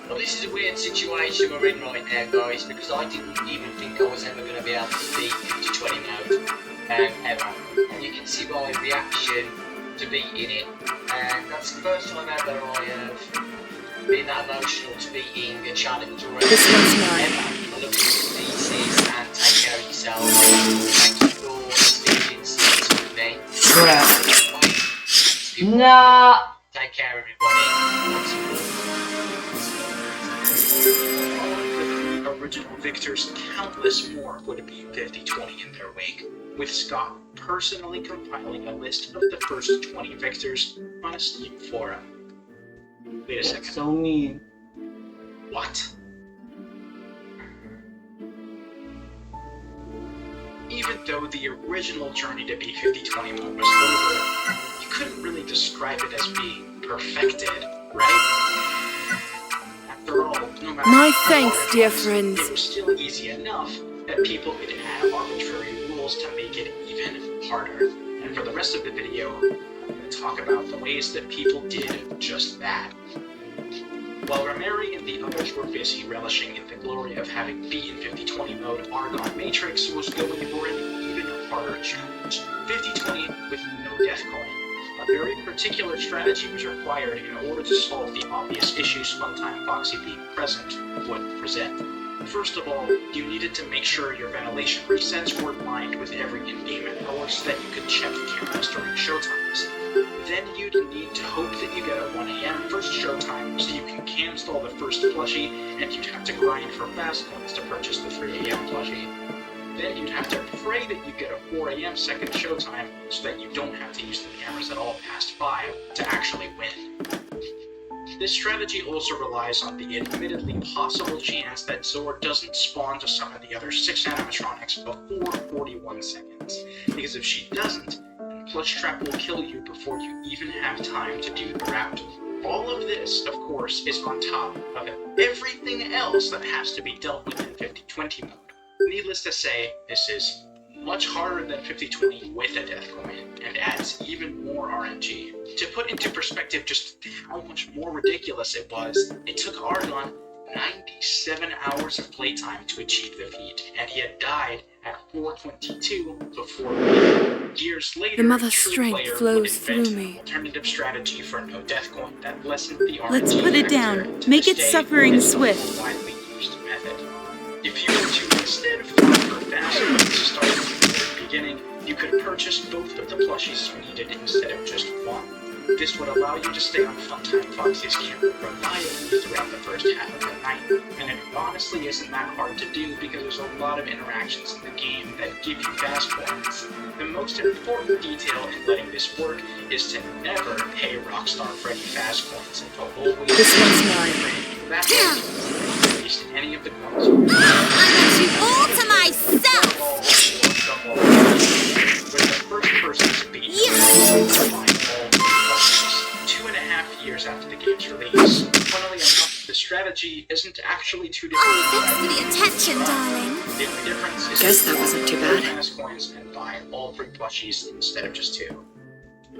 Well, this is a weird situation we're in right now, guys, because I didn't even think I was ever going to be able to beat 50-20 mode, ever. And you can see my reaction to beating it, and that's the first time ever I have been that emotional to beating a challenge already. This one's mine. Ever. I look at the pieces and take care of yourself. Thank you for sticking with me. Bruh. Nah. Take care, everybody. Lots of All of the original victors, countless more would be 50-20 in their wake, with Scott personally compiling a list of the first 20 victors on a Steam forum. Wait a second. So mean. What? Even though the original journey to beat 50-20 mode was over, you couldn't really describe it as being perfected, right? After all, no matter My how thanks, hard it dear was, friends. it was still easy enough that people could add arbitrary rules to make it even harder. And for the rest of the video, I'm going to talk about the ways that people did just that. While Rameri and the others were busy relishing in the glory of having beaten 50-20 mode, Argon Matrix was going for an even harder challenge, 50-20 with no death coin. A very particular strategy was required in order to solve the obvious issues Funtime Foxy being present would present. First of all, you needed to make sure your ventilation resets were aligned with every in-game hour so that you could check cameras during showtimes. Then you'd need to hope that you get a 1 AM first showtime so you can cancel the first plushie, and you'd have to grind for fast coins to purchase the 3 AM plushie. Then you'd have to pray that you get a 4 AM second showtime so that you don't have to use the cameras at all past 5 to actually win. This strategy also relies on the admittedly possible chance that Zord doesn't spawn to some of the other 6 animatronics before 41 seconds, because if she doesn't, then Plush Trap will kill you before you even have time to do the route. All of this, of course, is on top of everything else that has to be dealt with in 50-20 mode. Needless to say, this is much harder than 50-20 with a death coin, and adds even more RNG. To put into perspective just how much more ridiculous it was, it took Argon 97 hours of playtime to achieve the feat, and he had died at 4:22 before winning. Years later, The mother's a true strength player flows would invent through an me. alternative strategy for no death coin that lessened the RNG Let's put it down. factor. To Make this it day, suffering it's the more swift. widely used method. If you were to instead of going for fast coins to start from the very beginning, you could purchase both of the plushies you needed instead of just one. This would allow you to stay on Funtime Foxy's camera reliably throughout the first half of the night, and it honestly isn't that hard to do because there's a lot of interactions in the game that give you fast coins. The most important detail in letting this work is to never pay Rockstar Freddy fast coins until always This one's mine. that way, at least any of the coins I want you all to myself! with the strategy isn't actually too different. Oh, thanks for the attention, darling. The only difference is Guess that wasn't too bad. tennis coins and buy all 3 plushies instead of just 2.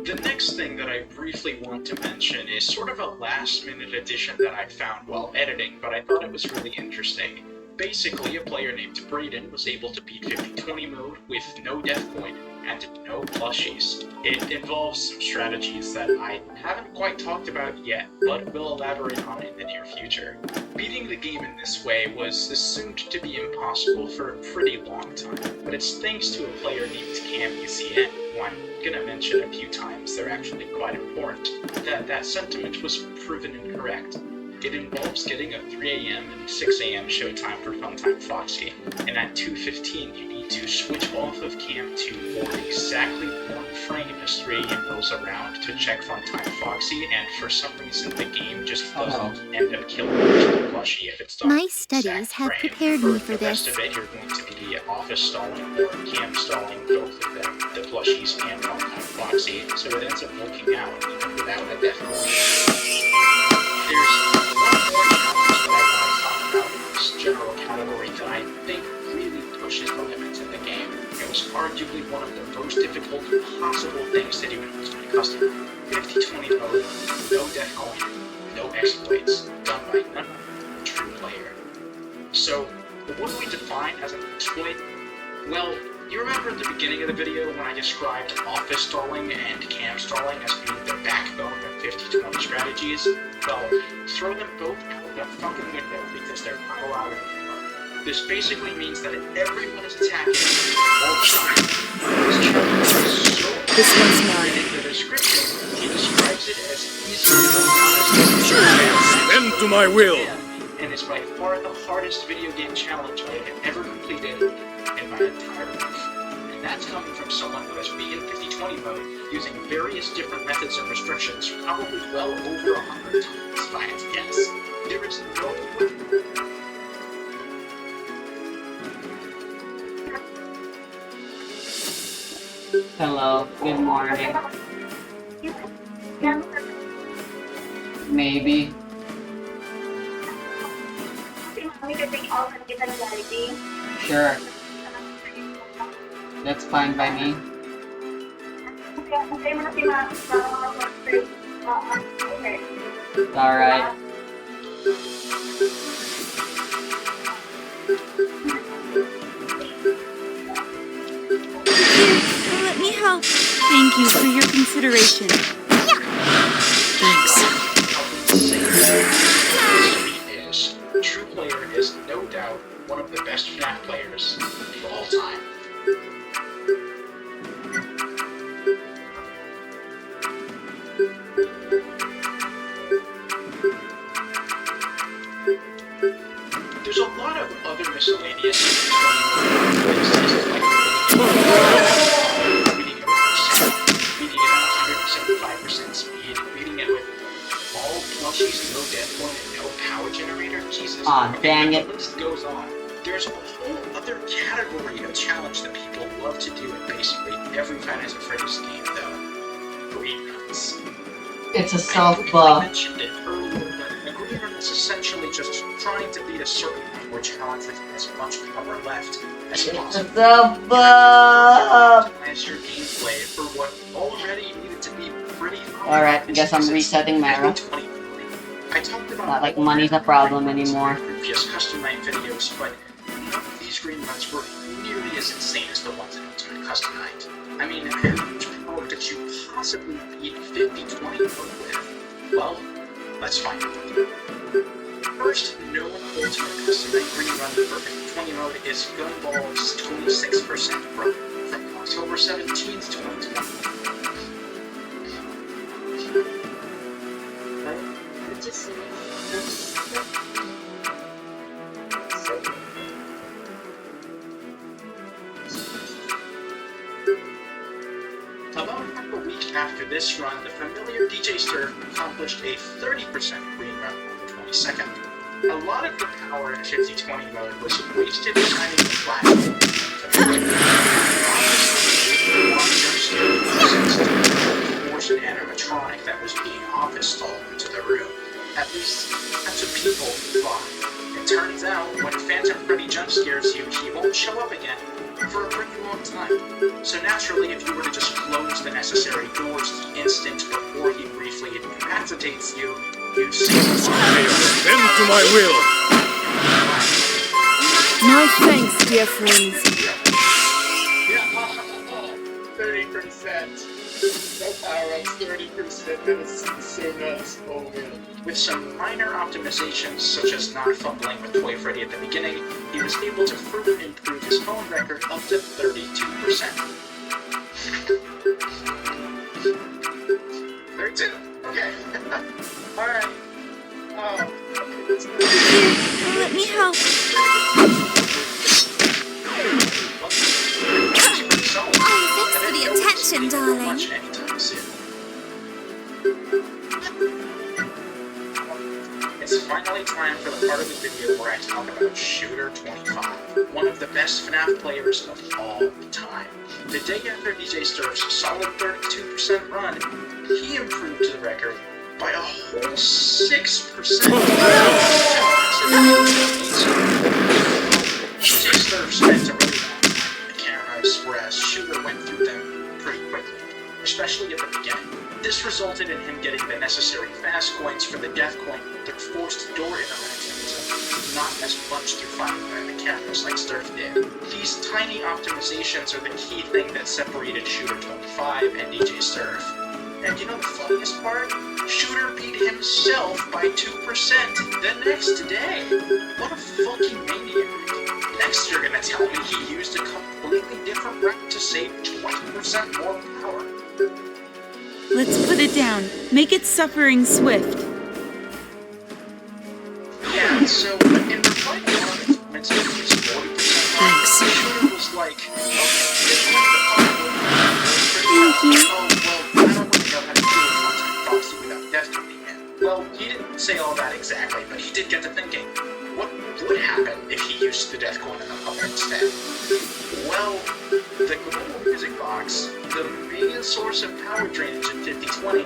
The next thing that I briefly want to mention is sort of a last-minute addition that I found while editing, but I thought it was really interesting. Basically, a player named Brayden was able to beat 50-20 mode with no death coin and no plushies. It involves some strategies that I haven't quite talked about yet, but will elaborate on in the near future. Beating the game in this way was assumed to be impossible for a pretty long time, but it's thanks to a player named CamUCN, who I'm gonna mention a few times. They're actually quite important. That sentiment was proven incorrect. It involves getting a 3 AM and 6 AM showtime for Funtime Foxy, and at 2:15 you need to switch off of Cam 2 for exactly 1 frame as 3 AM rolls around to check Funtime Foxy, and for some reason the game just doesn't end up killing the plushie if it's done. My studies have prepared me for the rest this. of it, you're going to be office stalling or Cam stalling both of them, the plushies and Funtime Foxy, so it ends up working out even without a death roll. There's one more challenge that I want to talk about in this general category that I think really pushes the limits in the game. It was arguably one of the most difficult possible things to do in Ultimate Custom. 50-20 mode, no death coin, no exploits, done by none other than a true player. So, what do we define as an exploit? Well, you remember at the beginning of the video when I described office stalling and cam stalling as being the backbone of 50-20 strategies? Well, throw them both out the fucking window because they're not allowed anymore. This basically means that everyone is attacking all the time. This one's mine. In the description, he describes it as easily Bend to my will. and is by far the hardest video game challenge I have ever completed in my entire life. And that's coming from someone who has beaten 50-20 mode using various different methods and restrictions probably well over 100 times, if I had to guess. There is no way. Hello, good morning. Maybe. Sure. That's fine by me. Alright. Let me help. Thank you for your consideration. Thanks. Is True Player is no doubt one of the best FNAF players of all time. There's a lot of other miscellaneous things like beating it with beating it at 175% speed, beating it with all plushies, no death point, and no power generator. Jesus. Aw, dang it. The list goes on. There's a whole other category of challenge that people love to do in basically every Five Nights at Freddy's game, though. Green runs. It's a I self-buff. mentioned it earlier, but a green run is essentially just trying to beat a certain number challenge with as much power left as It's a possible. self-buff! Optimize your gameplay for what already needed to be pretty Alright, I guess I'm resetting Mara. I talked about Not like money's a problem anymore. previous custom night videos, but none of these green runs were nearly as insane as the ones in Ultimate Custom Night. I mean, how much power did you possibly beat 50-20 mode with? Well, let's find out. First known Ultimate Custom Night green run for 50-20 mode is Gunball's 26% run from October 17th, 2020. About half a week after this run, the familiar DJ Stir accomplished a 30% green run on the 22nd. A lot of the power in 50-20 mode was wasted shining the flash. Motion animatronic that was being office stalled into the room. At least, that's what people fly. It turns out, when Phantom Freddy jump scares you, he won't show up again for a pretty long time. So naturally, if you were to just close the necessary doors the instant before he briefly incapacitates you, you'd see what's Bend to my will. My thanks, dear friends. Yeah, 30%. No power-ups, 30%. That is so nuts. Oh, man. With some minor optimizations, such as not fumbling with Toy Freddy at the beginning, he was able to further improve his own record up to 32%. 32. Okay. Alright. Oh. Let me help. Oh, thanks for the attention, darling. Much anytime soon. It's finally time for the part of the video where I talk about Shooter 25, one of the best FNAF players of all time. The day after DJ Sturf's solid 32% run, he improved the record by a whole 6%. DJ Sturf spent a really long time in the cameras, whereas Shooter went through them pretty quickly, especially at the beginning. This resulted in him getting the necessary fast coins for the death coin through forced door interactions, not as much through finding them in the cameras like Sturf did. These tiny optimizations are the key thing that separated Shooter 25 and DJ Sturf. And you know the funniest part? Shooter beat himself by 2% the next day. What a fucking maniac. Next you're gonna tell me he used a completely different route to save 20% more power. Let's put it down. Make it suffering swift. Yeah, so in reply to one of the comments that was 40%, Thanks. Shooter was like, okay, this might be Thank you. Oh, well, I don't really know how to deal with Funtime Foxy without death coming in. Well, he didn't say all that exactly, but he did get to thinking, what would happen if he used the death coin in the puppet instead? Well, the global music box, the main source of power drainage in 5020,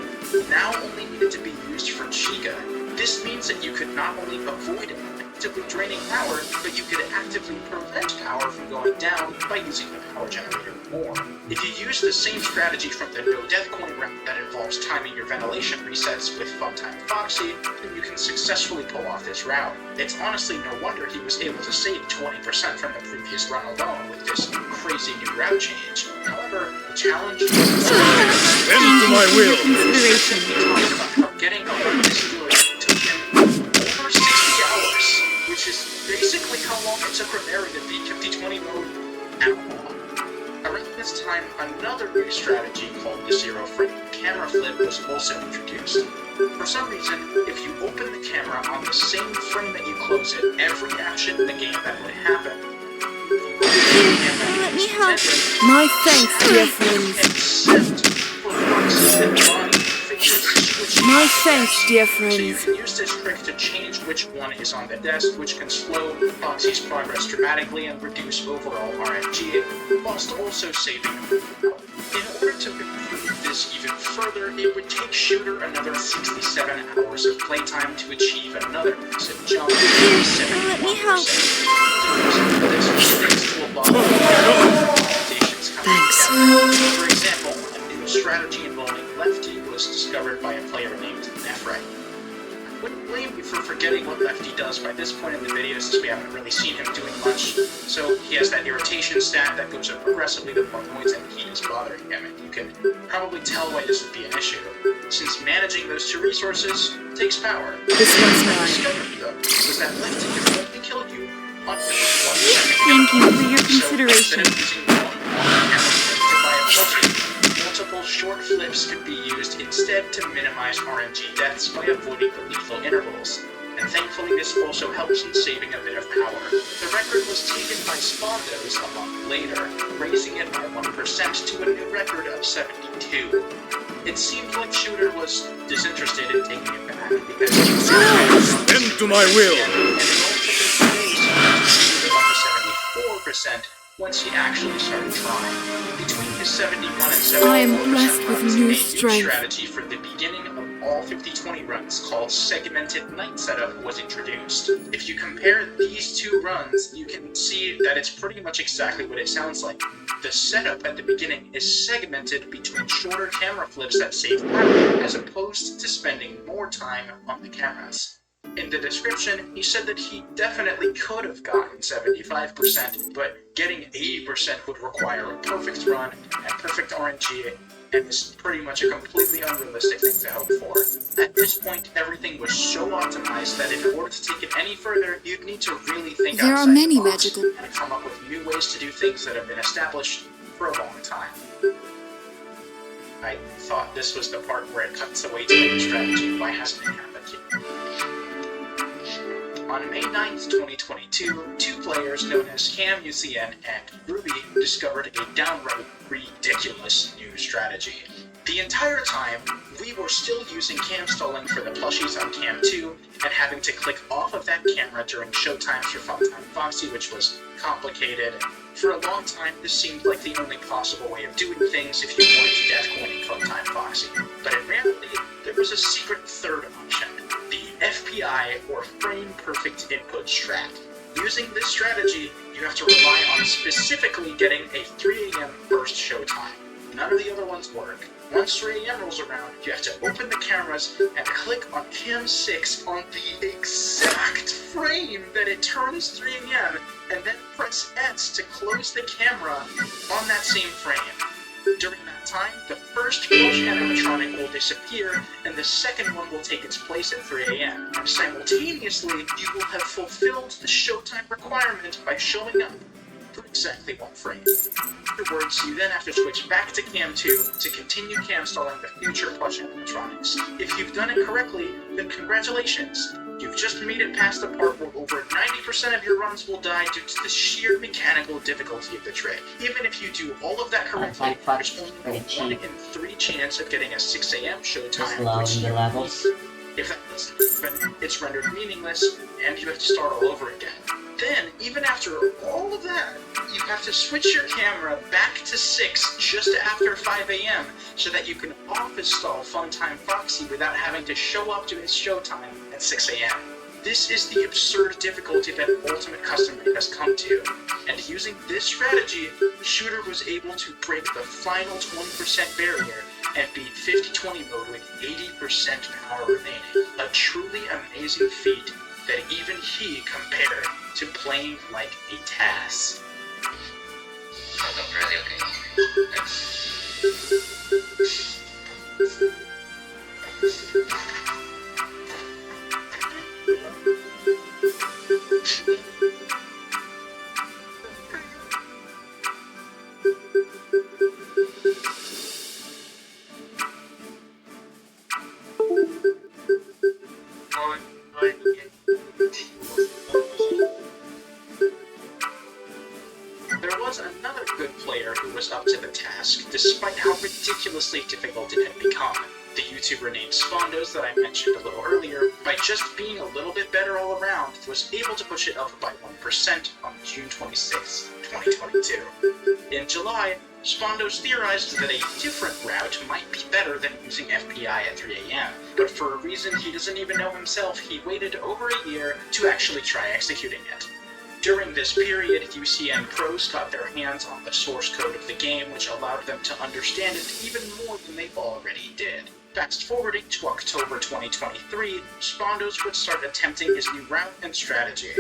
now only needed to be used for Chica. This means that you could not only avoid actively draining power, but you could actively prevent power from going down by using the power generator more. If you use the same strategy from the no death coin route that involves timing your ventilation resets with Funtime Foxy, then you can successfully pull off this route. It's honestly no wonder he was able to save 20% from the previous run alone with this crazy new route change. However, the challenge Bend to my will. Consideration. getting over this ability took him over 60 hours, which is basically how long it took Rivera to beat 5020 mode at all. Around this time, another new strategy called the Zero Frame Camera Flip was also introduced. For some reason, if you open the camera on the same frame that you close it, every action in the game that would happen. Let me help. My thanks, dear friends. Except for Foxy and Bonnie figures switching. My thanks, dear So you friends. can use this trick to change which one is on the desk, which can slow Foxy's progress dramatically and reduce overall RNG, whilst also saving him. In order to improve this even further, it would take Shooter another 67 hours of playtime to achieve another massive jump to 71%. Let me help. This was thanks to a lot of optimizations coming together. For example, a new strategy involving Lefty was discovered by a player named Nefray. I wouldn't blame you for forgetting what Lefty does by this point in the video, since we haven't really seen him doing much. So he has that irritation stat that goes up progressively the more points and heat is bothering him, and you can probably tell why this would be an issue, since managing those two resources takes power. This one's What I mine. discovered, though, was that Lefty can only kill you on 1 second. Thank you for your So consideration. instead of using one camera flip to buy a budget, multiple short flips could be used instead to minimize RNG deaths by avoiding the lethal intervals. And thankfully this also helps in saving a bit of power. The record was taken by Spondos a month later, raising it by 1% to a new record of 72. It seemed like Shooter was disinterested in taking it back because he was Bend to my will. and it only took him 2 days to reach a 74%, once he actually started trying. Between his 71 and 74% I am blessed with runs, new a strength. strategy for the beginning of all 50-20 runs called Segmented Night Setup was introduced. If you compare these two runs, you can see that it's pretty much exactly what it sounds like. The setup at the beginning is segmented between shorter camera flips that save power, as opposed to spending more time on the cameras. In the description, he said that he definitely could have gotten 75%, but getting 80% would require a perfect run and perfect RNG, and is pretty much a completely unrealistic thing to hope for. At this point, everything was so optimized that in order to take it any further, you'd need to really think There are outside many the box magical- and come up with new ways to do things that have been established for a long time. I thought this was the part where it cuts away to the strategy. Why hasn't it happened yet? On May 9th, 2022, two players known as Cam UCN and Ruby discovered a downright ridiculous new strategy. The entire time, we were still using cam stalling for the plushies on Cam 2 and having to click off of that camera during showtimes for Funtime Foxy, which was complicated. For a long time, this seemed like the only possible way of doing things if you wanted to death coin Funtime Foxy. But in reality, there was a secret third option, the FPI, or Frame Perfect Input Strat. Using this strategy, you have to rely on specifically getting a 3 AM first showtime. None of the other ones work. Once 3 AM rolls around, you have to open the cameras and click on Cam 6 on the exact frame that it turns 3 AM, and then press S to close the camera on that same frame. During that time, the first flush animatronic will disappear, and the second one will take its place at 3 AM. And simultaneously, you will have fulfilled the showtime requirement by showing up for exactly one frame. Afterwards, you then have to switch back to Cam 2 to continue cam stalling the future plush animatronics. If you've done it correctly, then congratulations! You've just made it past the part where over 90% of your runs will die due to the sheer mechanical difficulty of the trick. Even if you do all of that correctly, there's only a 1 in 3 chance of getting a 6 AM showtime, low which in the you levels. if that doesn't happen, it's rendered meaningless, and you have to start all over again. Then, even after all of that, you have to switch your camera back to 6 just after 5 AM so that you can office stall Funtime Foxy without having to show up to his showtime at 6 AM. This is the absurd difficulty that Ultimate Custom Night has come to, and using this strategy, Shooter was able to break the final 20% barrier and beat 50-20 mode with 80% power remaining. A truly amazing feat that even he compared to playing like a task. There was another good player who was up to the task, despite how ridiculously difficult it had become. The YouTuber named Spondos that I mentioned a little earlier, by just being a little bit better all around, was able to push it up by 1% on June 26, 2022. In July, Spondos theorized that a different route might be better than using FPI at 3 AM, but for a reason he doesn't even know himself, he waited over a year to actually try executing it. During this period, UCN pros got their hands on the source code of the game, which allowed them to understand it even more than they already did. Fast forwarding to October 2023, Spondos would start attempting his new route and strategy.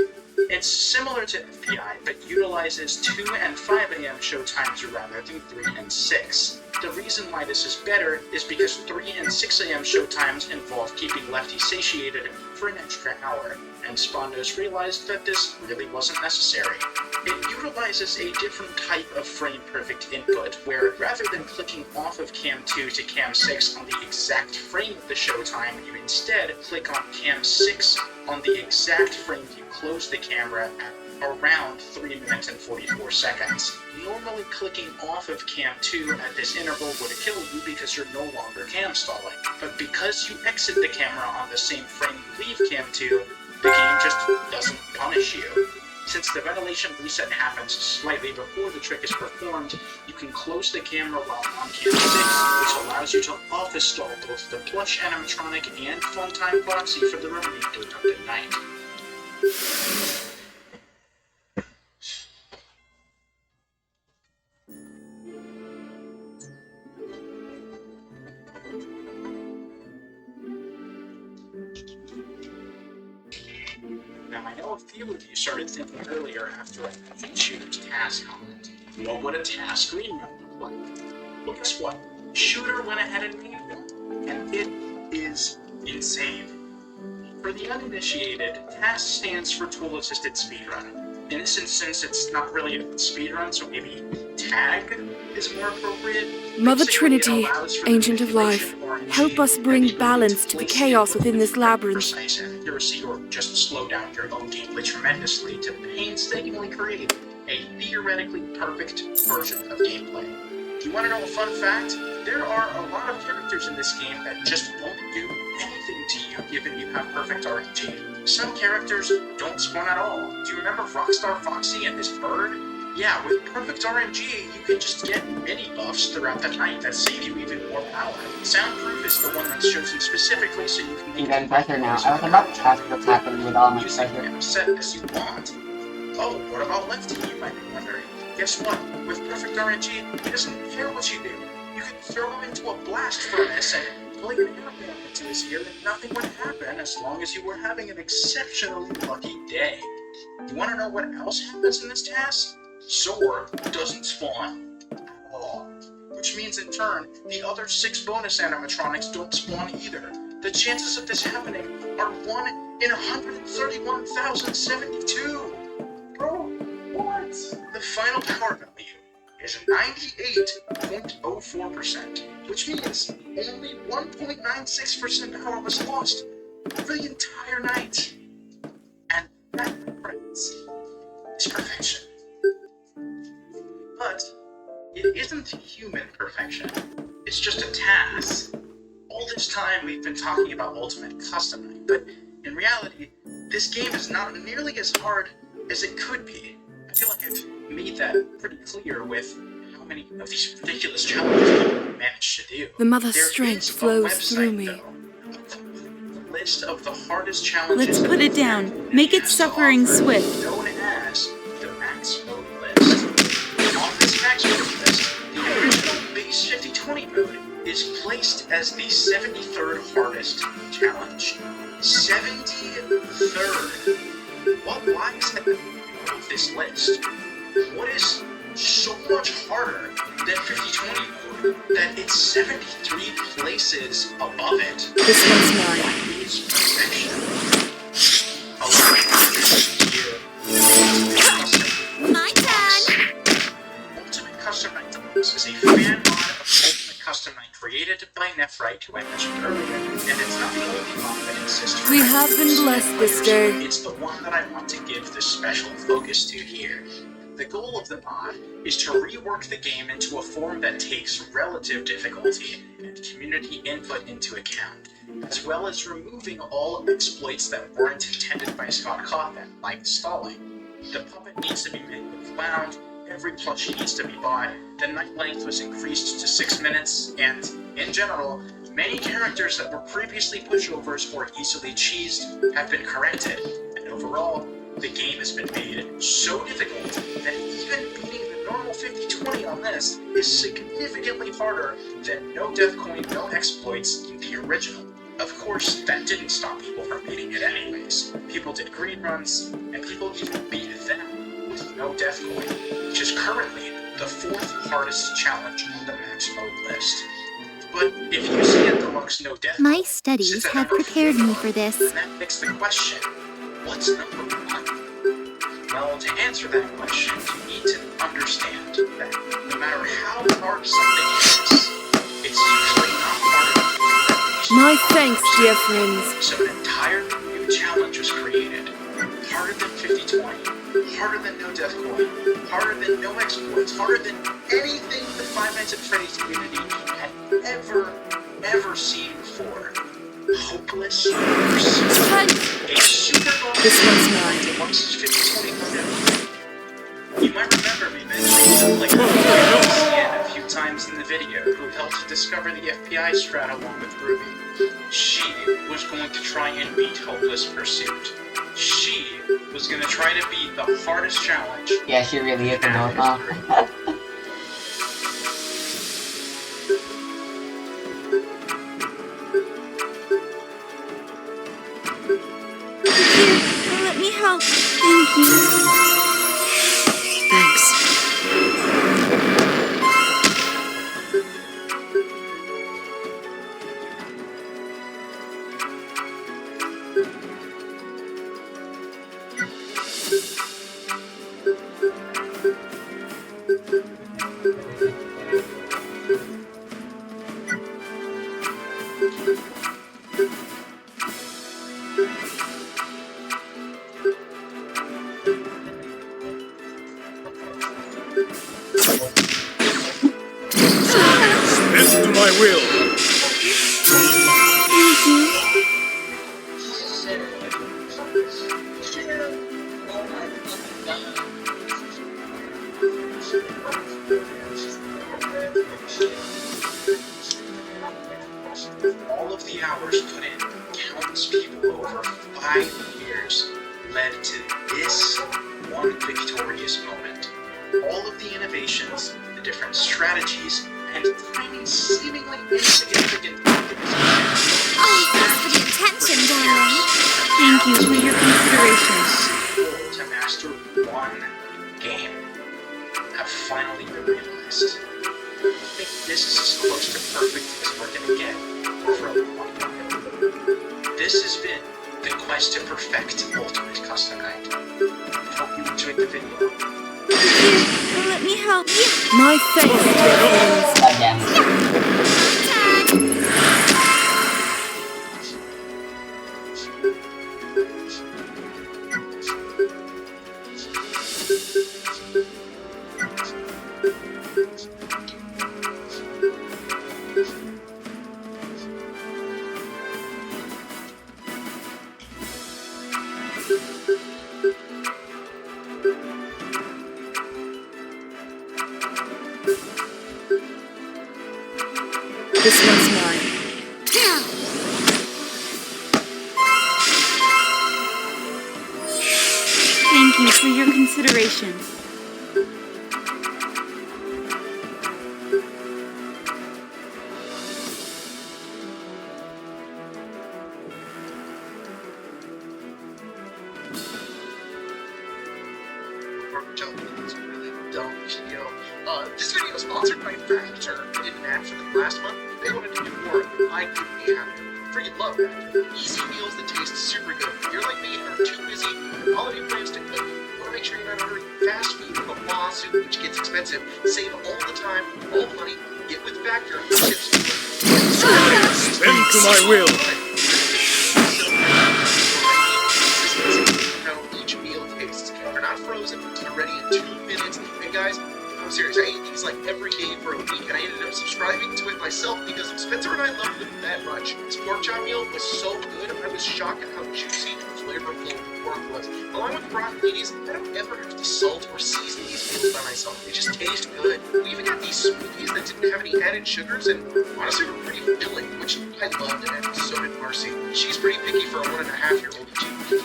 It's similar to FPI, but utilizes 2 and 5 AM showtimes rather than 3 and 6. The reason why this is better is because 3 and 6 AM showtimes involve keeping Lefty satiated for an extra hour, and Spondos realized that this really wasn't necessary. It utilizes a different type of frame-perfect input, where rather than clicking off of Cam 2 to Cam 6 on the exact frame of the showtime, you instead click on Cam 6 on the exact frame you close the camera at around 3 minutes and 44 seconds. Normally clicking off of Cam 2 at this interval would kill you because you're no longer cam stalling, but because you exit the camera on the same frame you leave Cam 2, the game just doesn't punish you. Since the ventilation reset happens slightly before the trick is performed, you can close the camera while on camera 6, which allows you to office stall both the plush animatronic and Funtime Foxy for the remainder of the night. Now, I know a few of you started thinking earlier after I mentioned Shooter's task comment. What would a task screen look like? Well, guess what? Shooter went ahead and made one, and it is insane. For the uninitiated, task stands for Tool Assisted Speedrun. In this instance, it's not really a speedrun, so maybe tag is more appropriate. Mother Basically, it Trinity, allows for the Ancient of Life, manipulation of RNG help us bring and balance to the placing chaos within this with labyrinth. Precise accuracy, or just slow down your own gameplay tremendously to painstakingly create a theoretically perfect version of gameplay. Do you want to know a fun fact? There are a lot of characters in this game that just won't do anything to you given you have perfect RNG. Some characters don't spawn at all. Do you remember Rockstar Foxy and his bird? Yeah, with perfect RNG, you can just get mini buffs throughout the night that save you even more power. Soundproof is the one that's chosen specifically so you can I'm getting pressure now. I was about to ask what's happening with all my music pressure. and set as you want. Oh, what about Lefty, you might be wondering? Guess what? With perfect RNG, he doesn't care what you do. You can throw him into a blast furnace and plug an airgun into his ear and nothing would happen as long as you were having an exceptionally lucky day. You want to know what else happens in this task? Zor doesn't spawn at all. Which means in turn, the other 6 bonus animatronics don't spawn either. The chances of this happening are 1 in 131,072! Bro, what? The final power value is 98.04%, which means only 1.96% power was lost for the entire night. And that, friends, is perfection. But it isn't human perfection. It's just a task. All this time we've been talking about Ultimate Custom Night, but in reality, this game is not nearly as hard as it could be. I feel like I've made that pretty clear with how many of these ridiculous challenges we've managed to do. The Mother's There strength is a flows website, through me. though, a list of the hardest challenges. Let's put it down. Make it suffering swift. Known as the Max Mode list. On this Max Mode list, the original base 5020 mode is placed as the 73rd hardest challenge. 73rd. What lies at the middle of this list? What is so much harder than 5020 mode that it's 73 places above it? This one's mine. What is perfection? Allow me to My turn! Ultimate Custom Night Deluxe is a fan mod of Ultimate Custom Night created by Nephrite, who I mentioned earlier, and it's not the only mod that exists. We have been blessed this day. It's the one that I want to give this special focus to here. The goal of the mod is to rework the game into a form that takes relative difficulty and community input into account, as well as removing all exploits that weren't intended by Scott Cawthon, like stalling. The puppet needs to be manually wound, every plushie needs to be bought, the night length was increased to 6 minutes, and, in general, many characters that were previously pushovers or easily cheesed have been corrected, and overall, the game has been made so difficult that even beating the normal 50-20 on this is significantly harder than No Death Coin, No Exploits in the original. Of course, that didn't stop people from beating it anyways. People did green runs, and people even beat them with No Death Coin, which is currently the 4th hardest challenge on the Max Mode list. But if you see a deluxe No Death My Coin, studies sits at have number prepared me 4, for this. then that begs the question, what's number 1? Well, to answer that question, you need to understand that no matter how hard something is, it's usually not hard enough for at least My one thanks, person. dear friends. So an entirely new challenge was created. Harder than 50-20, harder than No Death Coin, harder than No Exploits, harder than anything the Five Nights at Freddy's community had ever seen before. Hopeless Pursuit. A super This one's mine. amongst 50-20 You might remember me mentioning like Lucian a few times in the video, who helped discover the FBI strat along with Ruby. She was going to try and beat Hopeless Pursuit. She was going to try to beat the hardest challenge. Yeah, she really is a in dog. history. Here, let me help. Thank you. Thanks. Bend to my will. Thank you. All of the hours put in, countless people over 5 years, led to this one victorious moment. All of the innovations, the different strategies, and tiny, seemingly insignificant tactics Oh, thanks for the attention, darling. Thank you for your consideration. to master one game have finally been realized. I think this is as close to perfect as we're gonna get for a long time. This has been the quest to perfect Ultimate Custom Night. I hope you enjoyed the video. Here, let me help you. My faith, dear friends. God damn it. This one's mine. Thank you for your consideration. It's really dumb video. This video is sponsored by Factor. They did an ad for them last month. They wanted to do more. I couldn't be happier. Freaking love that. Easy meals that taste super good. If you're like me and are too busy with holiday plans to cook, you want to make sure you're not ordering fast food from a lawsuit, which gets expensive. Save all the time, all the money. Get with Factor. Bend to my will. How each meal tastes. They're not frozen. They're ready in 2 minutes. And guys, I'm serious. I ate these like every day for a week, and I ended up subscribing to it myself because Spencer and I loved them that much. This pork chop meal was so good. I was shocked at how juicy and flavorful the pork was. Along with broccolis, I don't ever have to salt or season these meals by myself. They just taste good. We even got these smoothies that didn't have any added sugars, and honestly were pretty filling, which I loved, and so did Marcy. She's pretty picky for a 1.5-year-old.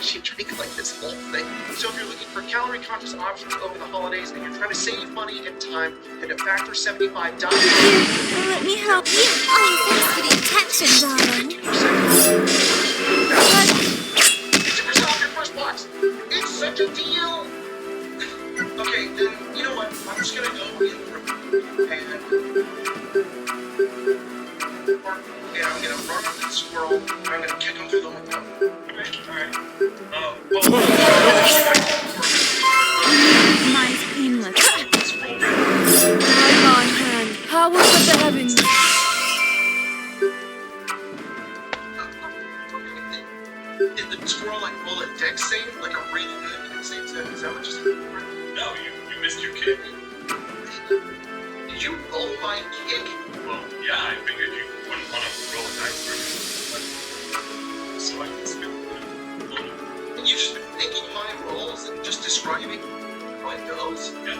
She drank like this whole thing. So if you're looking for calorie-conscious options over the holidays and you're trying to save money and time, head to Factor75.com. Here, let me help you. Oh, thanks for the attention, darling. 50% off your first box. It's such a deal. Okay, then you know what? I'm just gonna go in and I'm gonna run up that squirrel. And I'm gonna kick him through the window. Alright. Mine's painless. Time on hand. Powers of the heavens. Did the squirrel like roll a dex save? Like a really good dex save? Is that what just happened? No, you missed your kick. Did you roll my kick? Well, yeah, I figured you wouldn't want to roll a dice for me. So I can spend, And you've just been making my rolls and just describing my goes? yeah.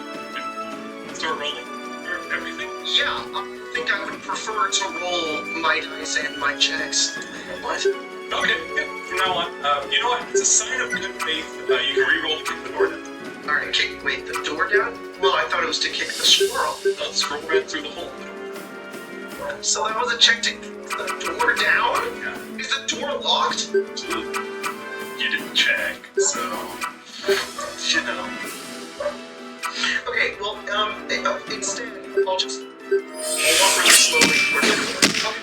Start rolling for everything. Yeah, I think I would prefer to roll my dice and my checks. What? Okay, yeah. From now on, you know what? It's a sign of good faith. You can re-roll to kick the door down. Alright, wait, the door down? Well, I thought it was to kick the squirrel. Scroll right through the hole. So that was a check to kick the door down? Yeah. Is the door locked? Absolutely. You didn't check, so you know. Okay, well, instead, I'll walk really slowly towards the door.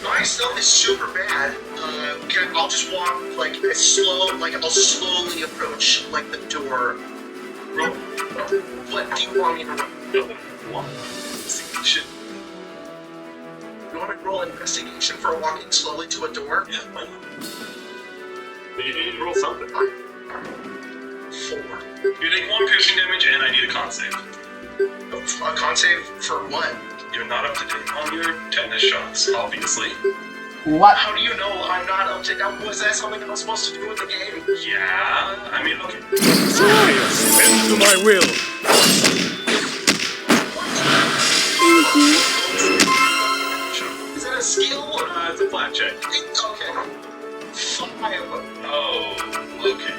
My stealth is super bad. I'll just walk like as slow, like I'll slowly approach like the door. Roll. What do you want me to roll? No. Investigation. You want me to roll investigation for walking slowly to a door? Yeah, why not? But you need to roll something. 4. You take 1 piercing damage, and I need a con save. A con save for what? You're not up to date on your tetanus shots, obviously. What? How do you know I'm not up to date? Was that something I was supposed to do with the game? Yeah, I mean, okay. Bend to my will. Thank you. Is that a skill? It's a flat check. Okay. 5. Oh, okay.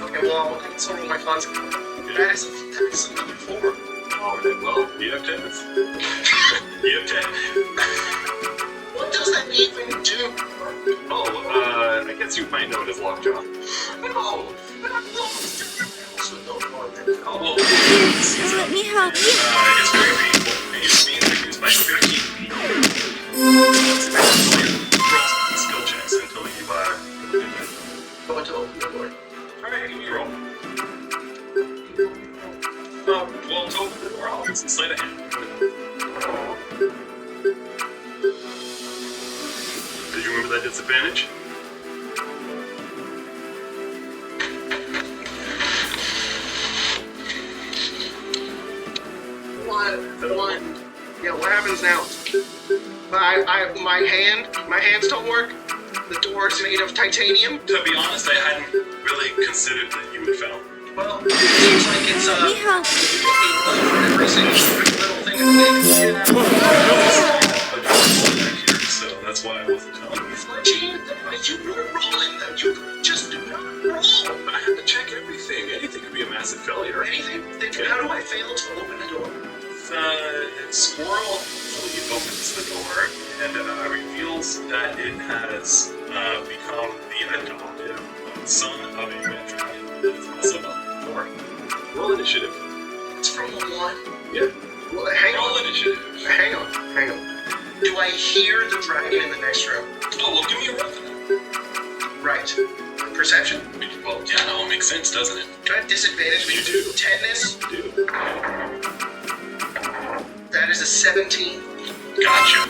Okay, well, I can still roll my con save. That is another 4. Alright, well, you have tetanus. You have tetanus. What does that even do? Oh, I guess you might know it as lockjaw. No, but I'm lost. I also don't know that. Oh, well, Here, let me help you. it's very painful. And it's being reduced by sugar key. Roll skill checks until you, Go into open the door. Alright, give me a roll. Well, to open the door, I'll get some sleight of hand. Did you remember that disadvantage? One. Yeah, what happens now? My hands don't work. The door's made of titanium. To be honest, I hadn't really considered that you would fail. Well, it seems like it's Let me help. every single little thing in the game. So that's why I wasn't telling you. Fletching, you were rolling them. You just do not roll. But I had to check everything. Anything could be a massive failure. Anything. Then how do I fail to open the door? Squirrel opens the door and reveals that it has become the adoptive son of a red dragon that is also on the door. Roll initiative. It's from the one. Yeah. Well, hang Roll on. initiative. Hang on. Do I hear the dragon in the next room? Oh, well, give me a roll. Right. Perception? Well, yeah, no, it makes sense, doesn't it? Do I have disadvantage when you do tetanus? You do. That is a 17. Gotcha.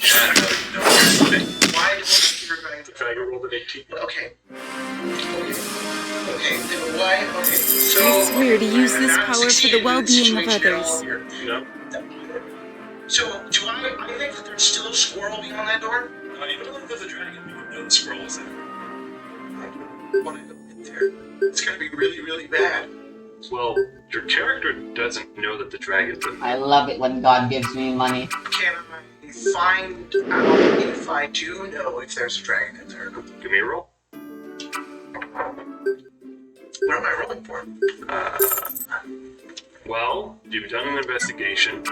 Yeah, I know everything. Why do I hear a dragon? The dragon rolled an 18. Okay, then why? Okay, so... I swear to use this I'm power for the succeeding in well-being of this situation others. at all here. You know? So, do I think that there's still a squirrel beyond that door? You don't think there's a dragon, but you know the squirrel is there. When I go in there, it's gonna be really, really bad. Well, your character doesn't know that the dragon's in I love it when God gives me money. Can I find out if I do know if there's a dragon in there? Give me a roll. What am I rolling for? Well, you've done an investigation.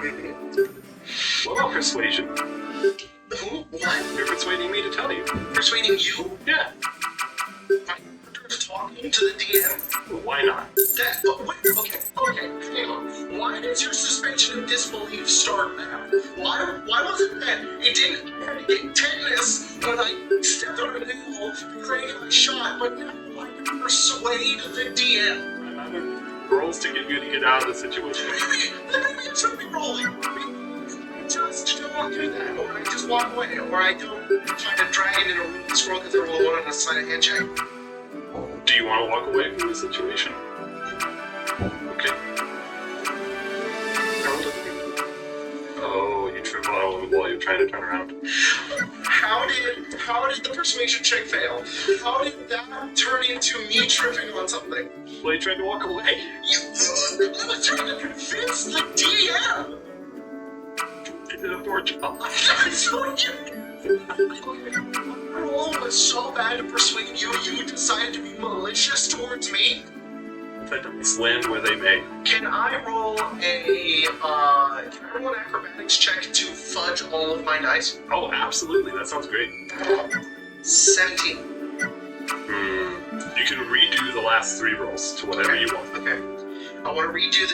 What about persuasion? Who? What? You're persuading me to tell you. Persuading you? Yeah. My character's talking to the DM. Well, why not? Okay, hang on. Why does your suspension of disbelief start now? Why wasn't that? It didn't I had to get tetanus when I stepped on a nail because I got shot, but now I can persuade the DM. I'm out of rolls to give you to get out of the situation. It should be rolling. I just don't do that, or I just walk away, or I don't find a dragon in a room squirrel because they're all on a side of handshake. Do you want to walk away from the situation? Okay. while you're trying to turn around. How did the persuasion check fail? How did that turn into me tripping on something? Well, you tried to walk away. I was trying to convince the DM! You did a poor job. My role was so bad to persuade you, you decided to be malicious towards me? Let them land where they may. Can I roll an acrobatics check to fudge all of my dice? Oh, absolutely. That sounds great. 17. You can redo the last 3 rolls to whatever you want. Okay. I want to redo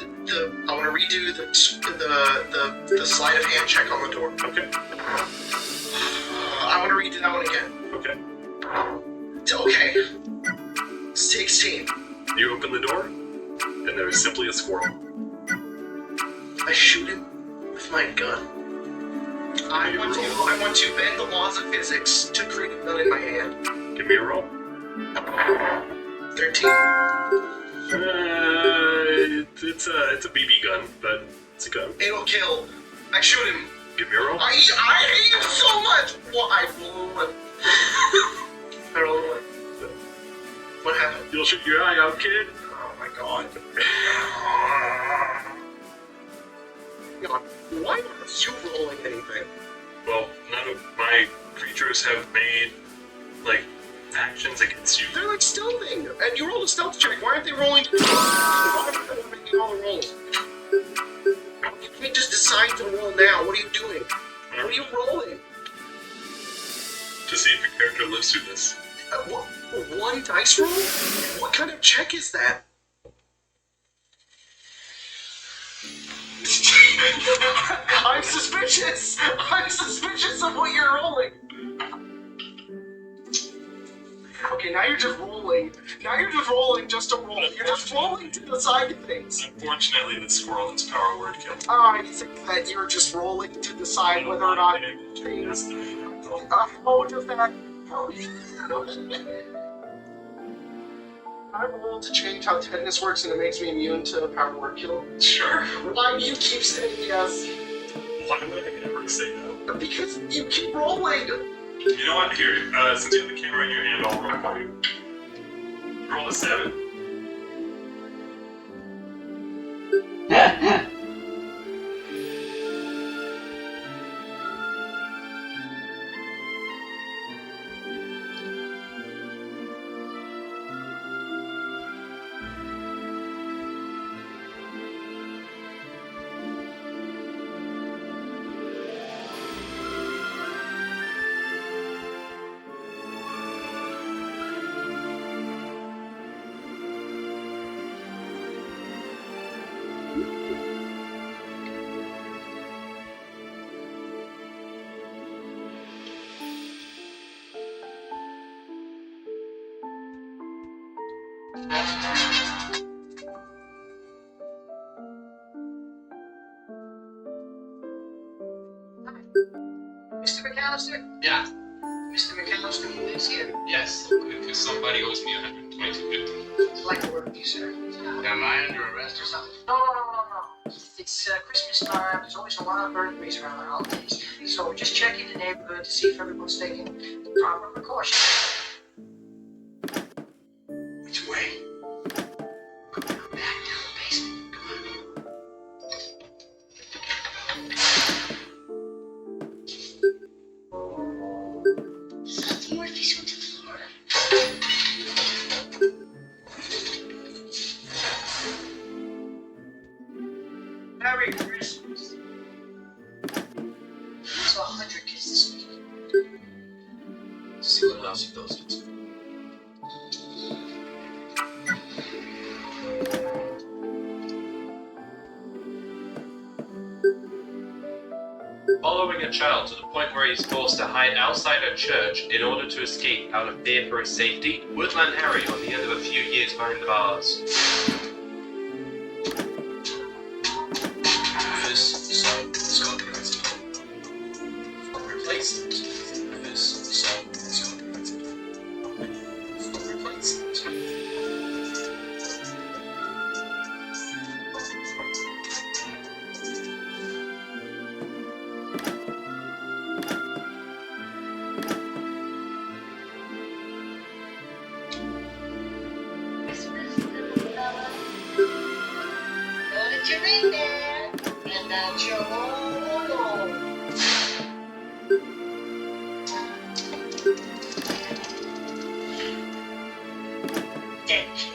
the sleight of hand check on the door. Okay. I want to redo that one again. Okay. Okay. 16. You open the door, and there is simply a squirrel. I shoot him with my gun. I want to bend the laws of physics to create a gun in my hand. Give me a roll. 13. It's a BB gun, but it's a gun. It'll kill. I shoot him. Give me a roll. I hate him so much. Well, I roll it. I roll it. What happened? You'll shoot your eye out, kid. Oh my god. God, why aren't you rolling anything? Well, none of my creatures have made, like, actions against you. They're like stealthing, and you rolled a stealth check. Why aren't they rolling? Why are they making all the rolls? You can't just decide to roll now. What are you doing? What are you rolling? To see if your character lives through this. What? One dice roll? What kind of check is that? I'm suspicious! I'm suspicious of what you're rolling! Okay, now you're just rolling. Now you're just rolling just to roll. You're just rolling to decide things. Unfortunately, the squirrel is power word kill. I think that you're just rolling to decide whether or not things... How does that... I roll to change how tetanus works and it makes me immune to power word kill? Sure. Why do you keep saying yes? Why would I ever say no? Because you keep rolling! You know what? Here, since you have the camera in your hand, I'll roll for you. Roll a 7. Mr. McAllister? Yeah. Mr. McAllister, who lives here? Yes, because somebody owes me 122.50. I'd like to work with you, sir. Am I under arrest or something? No. It's Christmas time. There's always a lot of burglaries around the holidays. So we're just checking the neighborhood to see if everyone's taking the proper precautions. Which way? Go down back down the basement. Come on. Morpheus went to Florida. Merry Christmas. It's 100 kids this week. See what else he goes into. Following a child to the point where he's forced to hide outside a church in order to escape out of fear for his safety, Woodland Harry on the end of a few years behind the bars. This song is copyrighted. Replace it. This song is copyrighted. Replace it. in there, and that's your own. Dead kid.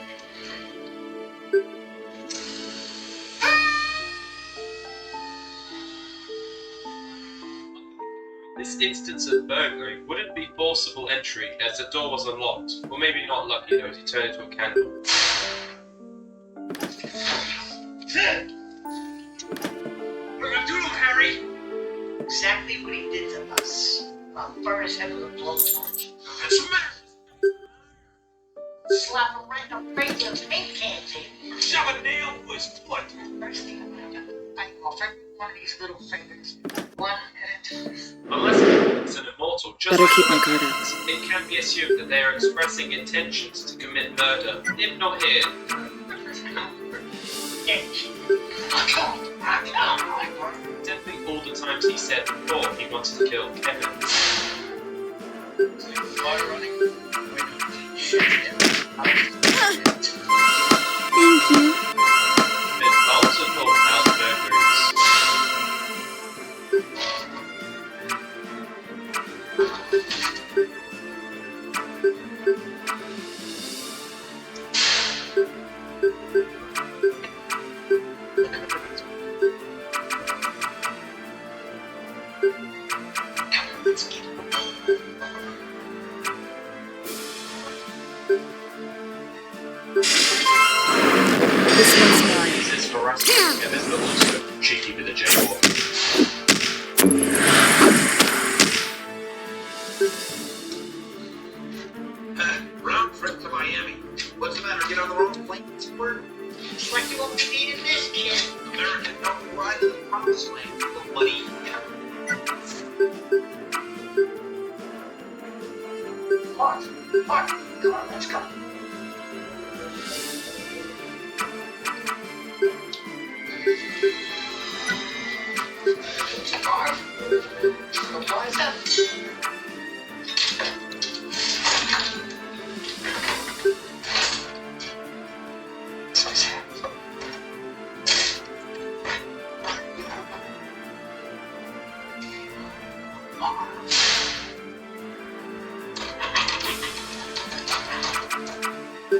This instance of burglary wouldn't be forcible entry as the door was unlocked, or maybe not lucky though as he turned into a candle. What are you gonna do to him, Harry? Exactly what he did to us. I'll burn his head with a blowtorch. What's the matter? Slap him right in the face with a paint can, baby. Shove a nail through his foot. First thing I'm gonna do, bite off every one of these little fingers, one at a time. Unless it's an immortal, just Better like keep my guard up. it can be assumed that they are expressing intentions to commit murder. If not here, definitely all the times he said before he wanted to kill Kevin. Thank you. There's multiple house burglaries. This one's mine. This is harassment Kevin, but also cheeky with a jaywalk. Round trip to Miami. What's the matter? Get on the wrong plane somewhere? It's like you won't be needing this, kid. American don't ride to the promised land. The money. Mark, come on, let's go. Mark, come on, up.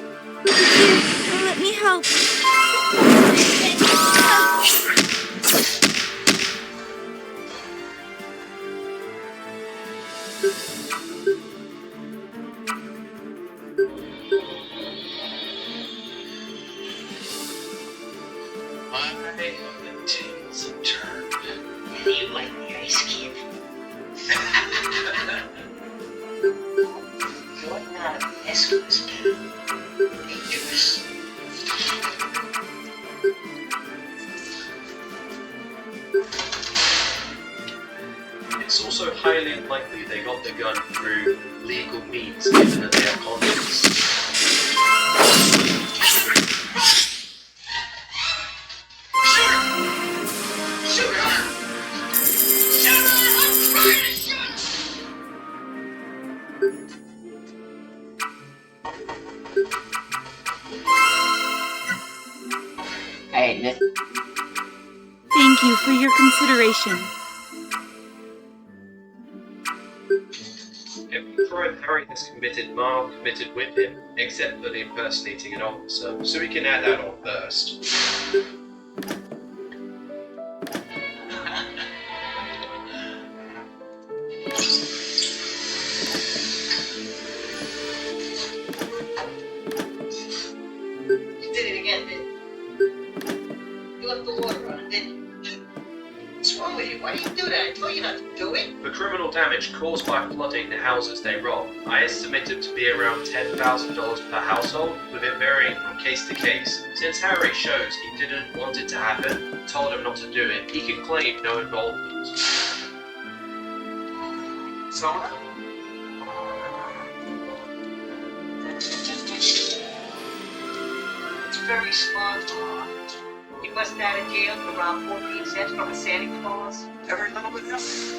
Here, let me help. My tails have turned. You like the ice, kid? You're not an Eskimos, kid. Dangerous. It's also highly unlikely they got the gun through legal means, given that they are convicts. Hey, this. Thank you for your consideration. Every crime Harry has committed, Marl committed with him, except for the impersonating an officer, so we can add that on first. You did it again, didn't you? You left the water on, didn't you? What's wrong with you? Why do you do that? I told you not to do it. For criminal damage caused by flooding the houses they robbed, I estimate it to be around $10,000 per household, with it varying from case to case. Since Harry shows he didn't want it to happen, told him not to do it, he can claim no involvement. Someone? It's very smart, Mom. He busted out of jail for around 14 cents from a Santa Claus. Every little bit helps.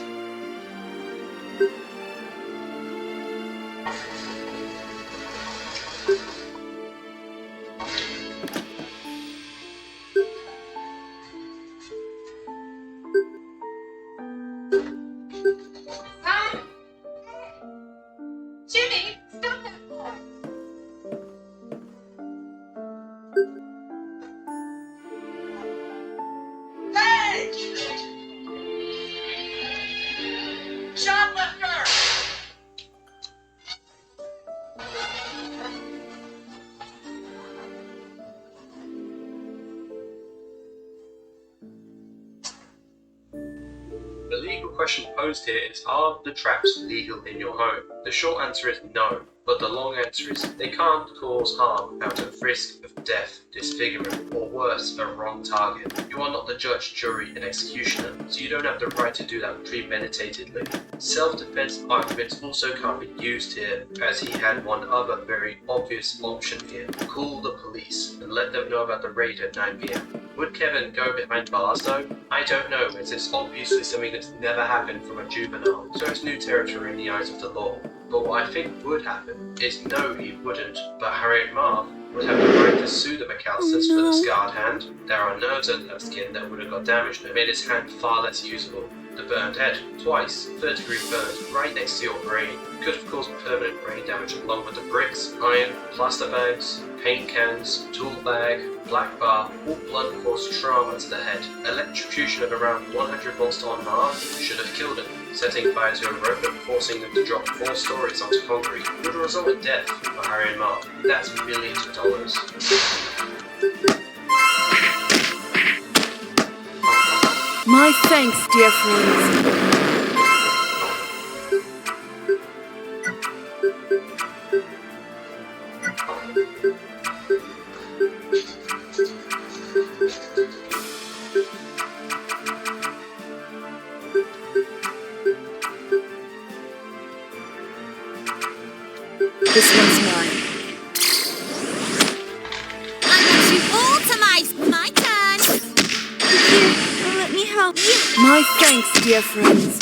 question posed here is, are the traps legal in your home? The short answer is no, but the long answer is they can't cause harm without a risk of death, disfigurement, or worse, a wrong target. You are not the judge, jury, and executioner, so you don't have the right to do that premeditatedly. Self-defense arguments also can't be used here, as he had one other very obvious option here. Call the police and let them know about the raid at 9 PM. Would Kevin go behind bars though? I don't know, as it's obviously something that's never happened from a juvenile, so it's new territory in the eyes of the law. But what I think would happen is no, he wouldn't, but Harriet Marv would have the right to sue the McAllisters for the scarred hand. There are nerves under that skin that would have got damaged and made his hand far less usable. The burned head, twice, 30-degree burns right next to your brain, could have caused permanent brain damage along with the bricks, iron, plaster bags, paint cans, tool bag, black bar, all blood caused trauma to the head. Electrocution of around 100 volts on Marv should have killed him, setting fire to a rope and forcing them to drop 4 stories onto concrete would result in death for Harry and Marv. That's millions of dollars. My thanks, dear friends. This one's mine. I want you all to my turn. Here, let me help you. My thanks, dear friends.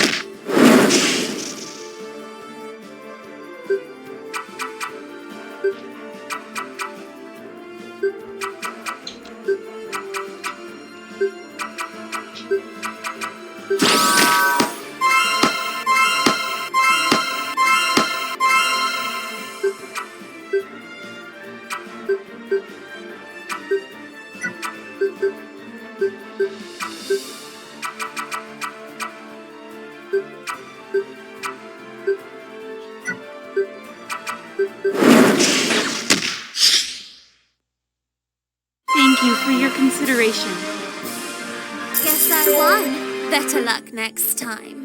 Thank you for your consideration. Guess I won. Better luck next time.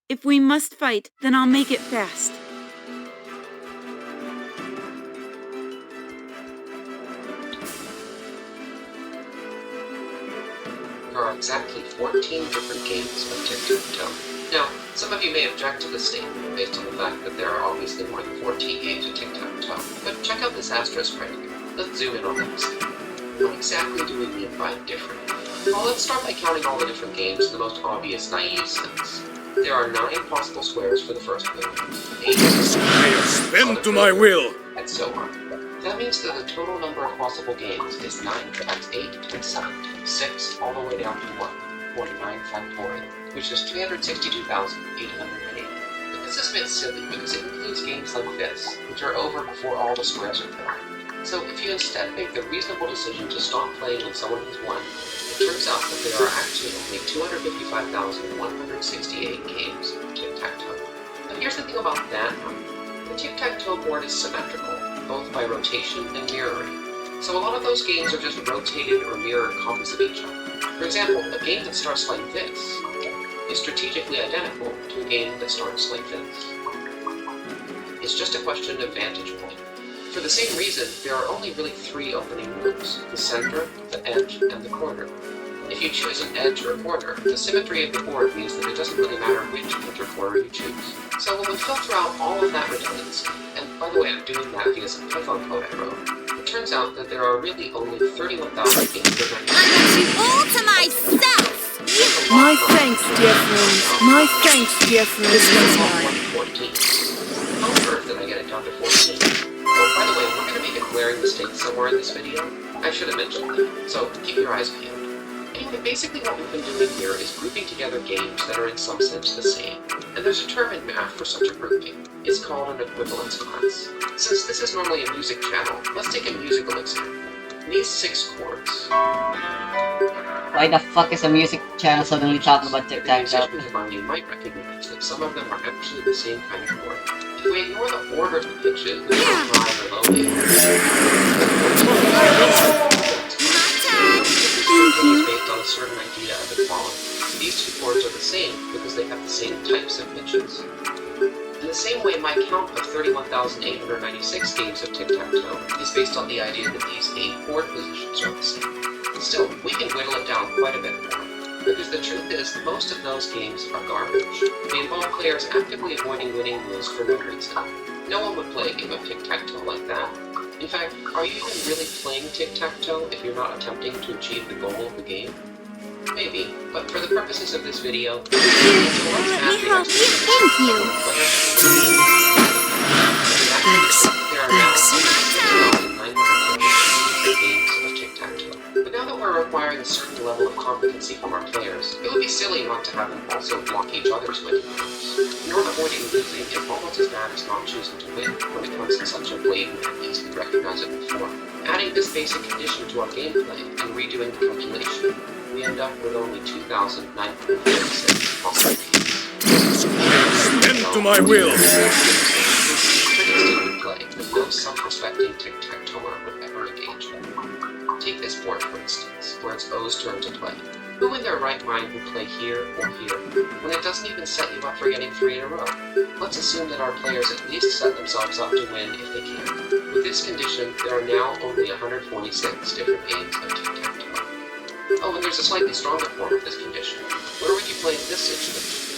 If we must fight, then I'll make it fast. There are exactly 14 different games of tic-tac-toe. Now, some of you may object to this statement based on the fact that there are obviously more than 14 games of tic-tac-toe, but check out this asterisk right here. Let's zoom in on this. What exactly do we mean by different? Well, let's start by counting all the different games in the most obvious, naive sense. There are 9 possible squares for the first building, 8 Bend to my will, and so on. That means that the total number of possible games is 9 times 8 times 7 times 6, all the way down to 1, 49 factorial, which is 362,880. But this is a bit silly because it includes games like this, which are over before all the squares are filled. So if you instead make the reasonable decision to stop playing when someone has won, it turns out that there are actually only 255,168 games of tic-tac-toe. Now here's the thing about that number. The tic-tac-toe board is symmetrical, both by rotation and mirroring. So a lot of those games are just rotated or mirrored copies of each other. For example, a game that starts like this is strategically identical to a game that starts like this. It's just a question of vantage point. For the same reason, there are only really 3 opening moves: the center, the edge, and the corner. If you choose an edge or a corner, the symmetry of the board means that it doesn't really matter which edge or corner you choose. So when we filter out all of that redundancy, and by the way, I'm doing that via some Python code I wrote, it turns out that there are really only 31,000 games that I want you all to myself! My thanks, dear friends. My thanks, dear friends. This one's mine. 14. How on earth did I get it down to 14? Oh, by the way, we're going to make a glaring mistake somewhere in this video. I should have mentioned that, so keep your eyes peeled. Anyway, basically what we've been doing here is grouping together games that are in some sense the same. And there's a term in math for such a grouping. It's called an equivalence class. Since this is normally a music channel, let's take a musical example. These 6 chords. Why the fuck is a music channel suddenly talking about tic-tac-toe? You might recognize that some of them are actually the same kind of chord. If we ignore the order of the pitches, which are high or low, based on a certain idea of equality. These 2 chords are the same because they have the same types of pitches. In the same way, my count of 31,896 games of tic-tac-toe is based on the idea that these 8 chord positions are the same. Still, we can whittle it down quite a bit more, because the truth is most of those games are garbage. They involve players actively avoiding winning moves for no reason. No one would play a game of tic-tac-toe like that. In fact, are you even really playing tic-tac-toe if you're not attempting to achieve the goal of the game? Maybe, but for the purposes of this video, Let me help you. Thank you. There are now 2,928 games of tic-tac-toe. But now that we're requiring a certain level of competency from our players, it would be silly not to have them also block each other's winning moves. Not avoiding losing is almost as bad as not choosing to win when it comes to such a blatant and easily recognizable form. Adding this basic condition to our gameplay and redoing the calculation, we end up with only 2,936 possible games. Bend to my will! Play that no self-respecting tic-tac-toer would ever engage in. Take this board, for instance, where it's O's turn to play. Who in their right mind would play here or here, when it doesn't even set you up for getting 3 in a row? Let's assume that our players at least set themselves up to win if they can. With this condition, there are now only 146 different games of tic-tac-toe. Oh, and there's a slightly stronger form of this condition. Where would you play in this situation?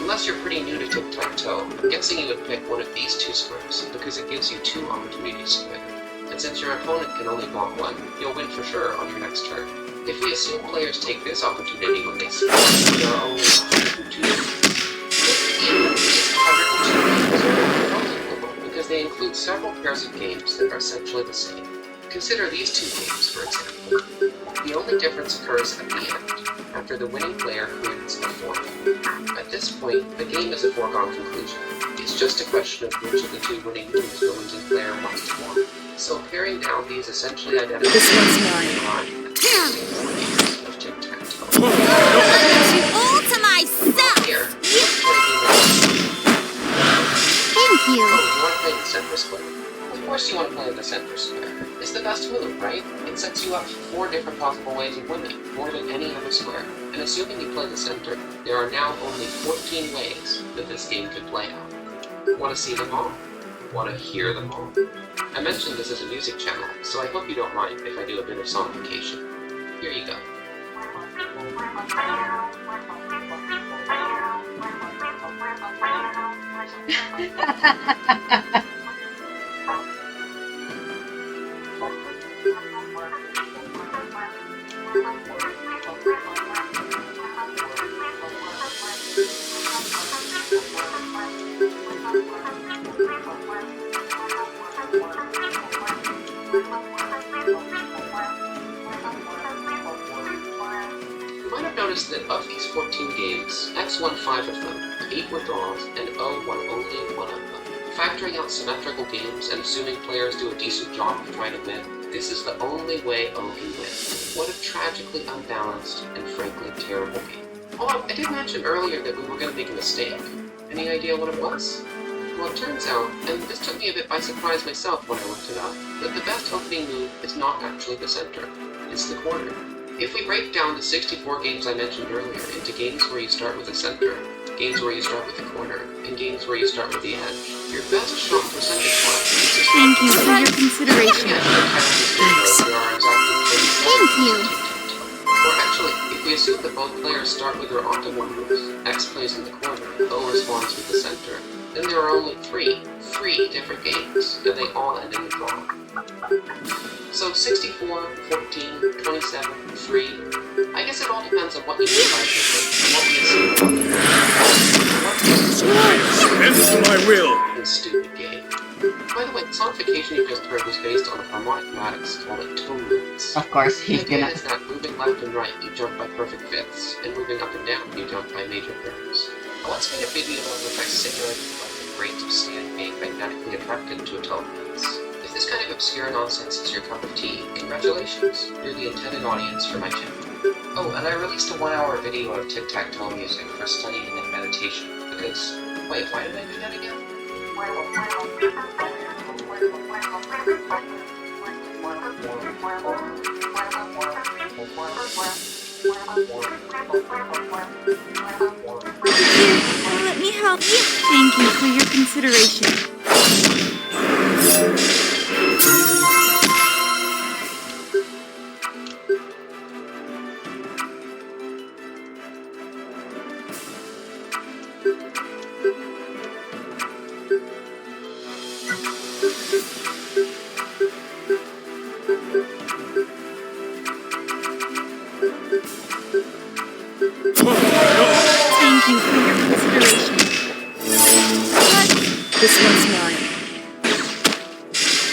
Unless you're pretty new to tic-tac-toe, I'm guessing you would pick one of these 2 squares, because it gives you 2 opportunities to win. And since your opponent can only block 1, you'll win for sure on your next turn. If we assume players take this opportunity when they score, there are only 102 games. Even these 102 games are multiple because they include several pairs of games that are essentially the same. Consider these 2 games, for example. The only difference occurs at the end, after the winning player creates a form. At this point, the game is a foregone conclusion. It's just a question of which of the 2 winning moves the losing player wants to form. So paring down these essentially identical This one's mine. of tic-tac-toe. I want you all to myself! Here, let's play a game Thank you. Oh, you want to play the center square? Of course you want to play the center square. It's the best move, right? It sets you up for 4 different possible ways of winning, more than any other square. And assuming you play the center, there are now only 14 ways that this game could play out. Want to see them all? Want to hear them all? I mentioned this is a music channel, so I hope you don't mind if I do a bit of sonification. Here you go. You might have noticed that of these 14 games, X won 5 of them, 8 were draws, and O won only 1 of them. Factoring out symmetrical games and assuming players do a decent job of trying to win, this is the only way O can win. What a tragically unbalanced and frankly terrible game. Oh, I did mention earlier that we were going to make a mistake. Any idea what it was? Well, it turns out, and this took me a bit by surprise myself when I looked it up, that the best opening move is not actually the center, it's the corner. If we break down the 64 games I mentioned earlier into games where you start with a center, games where you start with a corner, and games where you start with the edge, your best shot percentage-wise is to start Thank you with for your consideration. Thanks. Thank you. Or actually, if we assume that both players start with their optimal moves, X plays in the corner, O responds with the center, then there are only three different games, and they all end in a draw. So 64, 14, 27, 3, I guess it all depends on what you mean by different, and what we assume. Bend to my will. This stupid game. By the way, the sonification you just heard was based on a harmonic mathematics called a tone loops. Of course, The he's idea gonna. is that moving left and right, you jump by perfect fifths, and moving up and down, you jump by major curves. I once made a video on which I simulated what the grains of sand being magnetically attracted to a tone lens. If this kind of obscure nonsense is your cup of tea, congratulations, you're the intended audience for my channel. Oh, and I released a 1-hour video of tic-tac-toe music for studying and meditation, because... Wait, why did I do that again? Let me help you. Thank you for your consideration. Thank you for your consideration. This one's mine.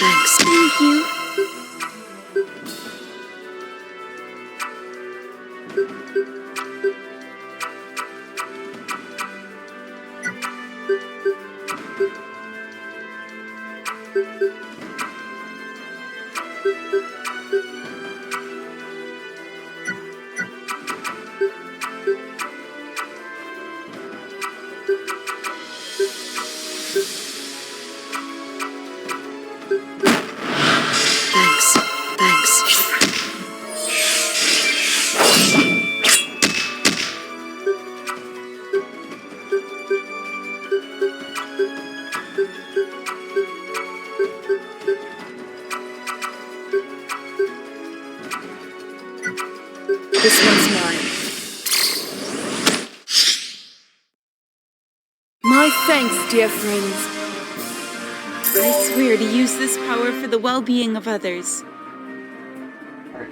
Thanks. Thank you. This one's mine. My thanks, dear friends. I swear to use this power for the well-being of others.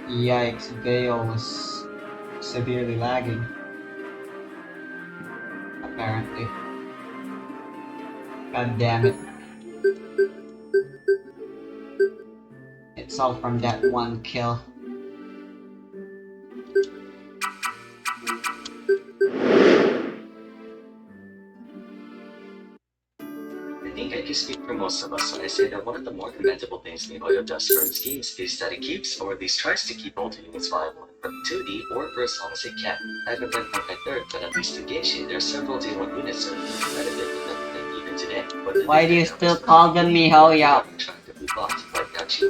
Yikes, Gale was severely lagging. Apparently. God damn it. It's all from that one kill. I think I can speak for most of us when I say that one of the more commendable things Mihoyo does for its games is that it keeps, or at least tries to keep, older units viable in perpetuity, or for as long as it can. I haven't played Point 3rd, but at least in Genshin, there are several day 1 units that are competitive with them even today. But Why do you still call them Mihoyo? attractively buffed,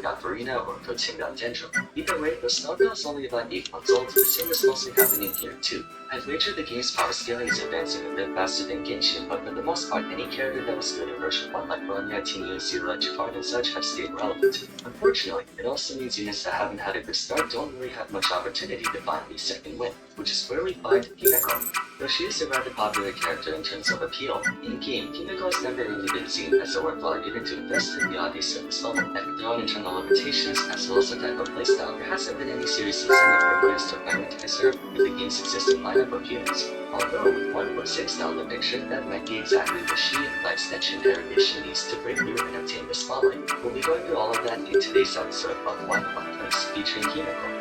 like Farina or Kotsing Tendril. Either way, the Snowball is only about 8 months old, the same is mostly happening here too. I've wagered the game's power scaling is advancing a bit faster than Genshin, but for the most part, any character that was good in version 1 like Bronya, Tinyu, Zilla, Jafar, and such have stayed relevant. Unfortunately, it also means units that haven't had a good start don't really have much opportunity to finally second win, which is where we find Himeko. Though she is a rather popular character in terms of appeal, in-game, Himeko has never really been seen as a worthwhile unit to invest in beyond a certain level, and with their own internal limitations as well as the type of playstyle, there hasn't been any serious incentive for players to prioritize her with the game's existing lineup of units. Although, with 1.6 style depiction, that might be exactly what she and by extension Derivation needs to break through and obtain the spotlight. We'll be going through all of that in today's episode of One Place featuring Himeko.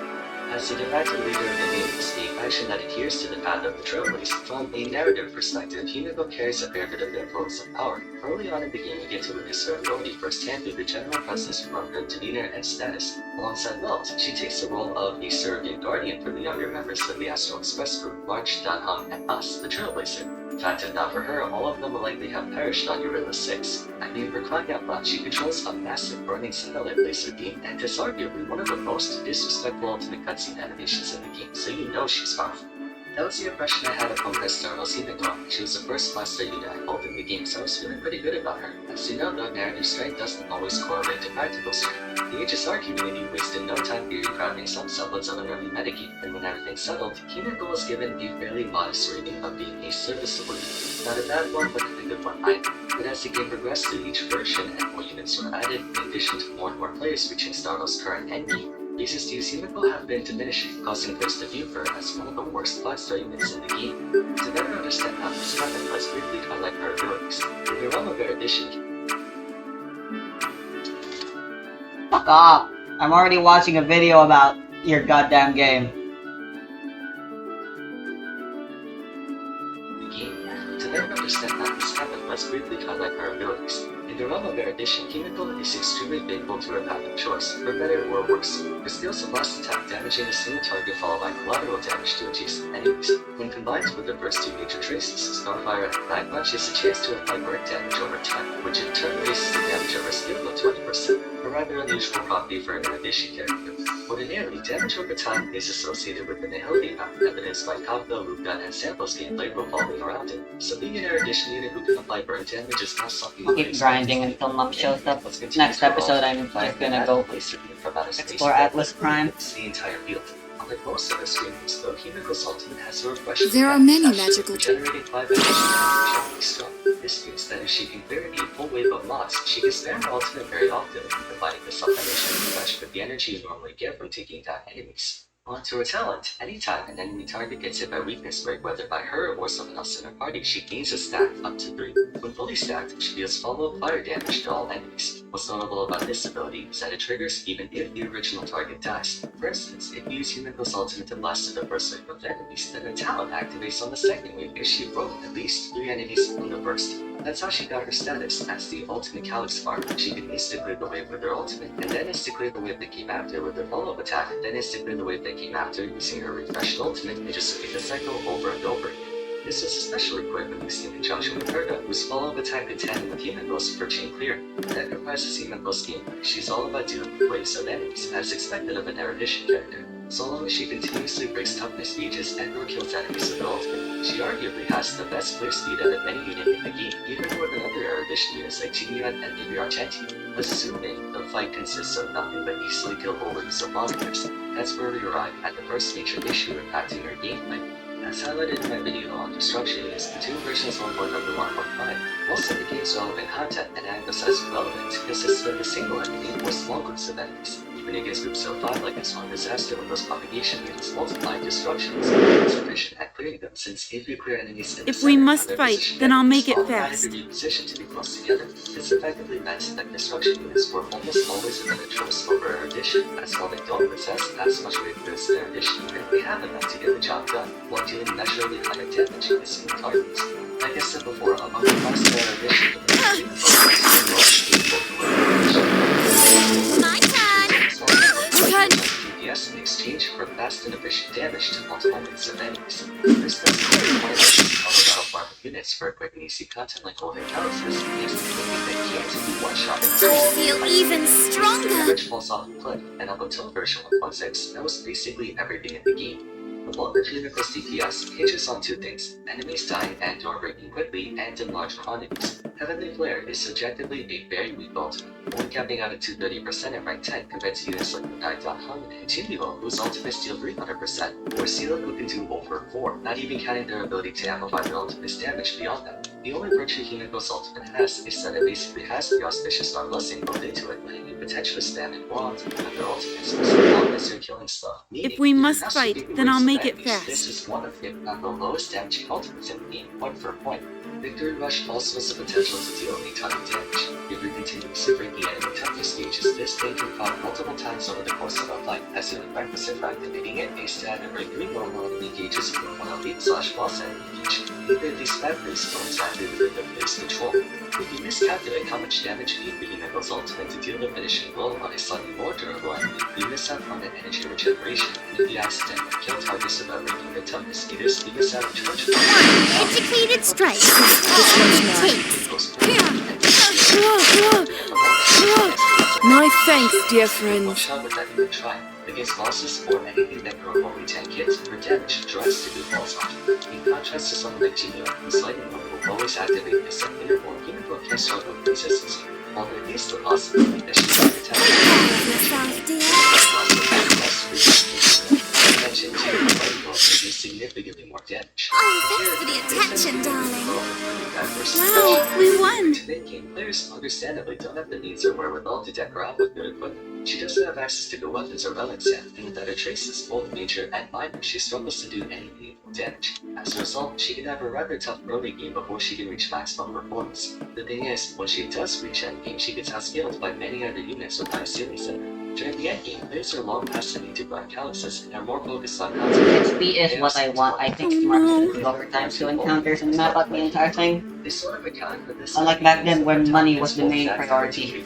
As the de facto leader of the Maidens, a faction that adheres to the path of the Trailblaze, from a narrative perspective, Himeko carries a fair bit of influence and power. Early on in the game, you get to witness her authority firsthand through the general presence from her demeanor and status. Alongside Welt, she takes the role of a surrogate guardian for the younger members of the Astral Express group, March, Danham, and us, the Trailblazer. fact, if not for her, all of them would likely have perished on Eurilla 6. I mean, for crying out loud, she controls a massive burning satellite laser beam, and is arguably one of the most disrespectful ultimate cutscene animations in the game, so you know she's powerful. That was the impression I had of Conquest Starless Himeko. She was the first master unit I pulled in the game, so I was feeling pretty good about her. As you know, though, narrative strength doesn't always correlate to practical strength. The HSR community wasted no time theory-crafting some semblance of an early metagame, and when everything settled, Himeko was given a fairly modest rating of being a serviceable unit. Not a bad one, but a good one either. But as the game progressed through each version and more units were added, in addition to more and more players reaching Starless' current endgame, reasons to use Himeko have been diminishing, causing players to view her as one of the worst 5-star units in the game. To better understand how this happened, let's briefly highlight her abilities. In the realm of erudition, Fuck off! I'm already watching a video about your goddamn game. To better understand how this happened, let's briefly highlight her abilities. In the realm of erudition, Himeko is extremely faithful to her path of choice, for better or worse. Her skills of blast attack damaging a single target followed by collateral damage to adjacent enemies. When combined with the first two major traces, Starfire and Black Punch, has a chance to apply burn damage over time, which in turn raises the damage over skill of 20%, a rather unusual property for an erudition character. Ordinarily, damage over time is associated with an unhealthy path, evidenced by Kabuto, Luca, and Sample's gameplay revolving around it. So being an erudition unit who can apply burn damage is not something I'll keep grinding until Mom shows up. Next episode, I'm just gonna go explore Atlas Prime. The entire field. Unlike most other streamers, though, Himeko's ultimate has a refreshing There are many magical generating 5 energy generally strong. This means that if she can clear a full wave of mobs, she can spam her ultimate very often, providing the self-energy refresh with the energy you normally get from taking down enemies. On to her talent. Anytime an enemy target gets hit by weakness break, whether by her or someone else in her party, she gains a stack up to 3. When fully stacked, she deals follow-up fire damage to all enemies. What's notable about this ability is that it triggers even if the original target dies. For instance, if you use Himeko's ultimate to blast the first wave of enemies, then her talent activates on the second wave if she broke at least 3 enemies on the first. That's how she got her status as the ultimate Calyx Farm. She could insta-clear the wave with her ultimate, and then insta-clear the wave that came after with her follow-up attack, and then insta-clear the wave that came after using her refreshed ultimate, and just repeat the cycle over and over again. This was especially quick when used in conjunction with Herda, whose follow-up attack could tandem with Himeko's for chain clear. That comprises Himeko's gameplay. She's all about dealing with waves of enemies, as expected of an erudition character. So long as she continuously breaks toughness gauges and or kills enemies with her ultimate, she arguably has the best clear speed out of any unit in the game, even more than other erudition units like Tinian and maybe Argenti. Assuming the fight consists of nothing but easily killable waves of monsters, that's where we arrive at the first major issue impacting her gameplay. As highlighted in my video on Destruction Units, the 2 versions 1.0 and 1.5, most of the game's relevant content and emphasized relevance consists of a single enemy or small groups of enemies. Even against groups of 5 like in Swarm Disaster when those propagation units multiply destruction is insufficient at clearing them, since if you clear enemies in the If we center must of their fight, position, then I'll make it all fast. either be positioned to be close together. This effectively meant that destruction units were almost always a better choice over erudition, as while they don't possess as much weight as an erudition unit, they have enough to get the job done, while dealing measurably higher damage against single targets. Like I said before, among the classical erudition My turn! DPS in exchange for fast and efficient damage to multiple waves of enemies. This doesn't really one of the battle farm units for quick and easy content like Golden Calyxes, yes, they can't be one-shot. I feel even stronger! Damage falls off the cliff, and up until version 1.6, that was basically everything in the game. The bulk of Himeko's DPS hinges on 2 things: enemies dying and or breaking quickly and in large quantities. Heavenly Flare is subjectively a very weak ultimate, only capping out at 230% in rank 10 compared to units like Nai.Hun and Jinbyo, whose ultimates deal 300%, or Seela, who can do over 4, not even counting their ability to amplify their ultimate's damage beyond that. The only virtue Himeko's ultimate has is that it basically has the Auspicious Star Blessing built into it, letting you potentially spam it bronze with their ultimates so long as you're killing stuff. If we must fight, then I'll make it fast. This is one of, if not the lowest damaging ultimates in the game, point for point. Victory Rush also has the potential to deal a ton of damage. If you're continuously breaking enemy toughness gauges, this thing can pop multiple times over the course of a fight, as in the practice of activating it, a stat and break 3 normal enemy gauges from 1 elite/boss enemy gauge. neither of these factors fall exactly within the player's control. If you miscalculate how much damage you need for Himeko's ultimate to deal the finishing blow on a slightly more durable enemy, you miss out on an energy regeneration. If you accidentally kill targets without making the toughness meters, you miss out on charge. Educated strike. My thanks, dear friends. Against bosses or anything that grow only 10 hits, her damage drastically falls off. In contrast to someone like Jinyo, whose lightning mode will always activate a set interval, Himeko can struggle with resistance, while there is the possibility that she might attack. Attention to the lightning mode can do significantly more damage. Oh, thanks for the attention, darling. Wow, we won! Mid-game players understandably don't have the needs or wherewithal to deck her out with good equipment. She doesn't have access to good weapons or relics yet, and without her traces, both major and minor, she struggles to do any meaningful damage. As a result, she can have a rather tough early game before she can reach maximum performance. The thing is, when she does reach endgame, she gets outscaled by many other units with high ceiling set. During the endgame, players are long past the need to grind Calluses and are more focused on how to XP is what I want. I think smart overtimes to encounters and map out the entire thing. They sort of account for this. Unlike back then when money was the main priority.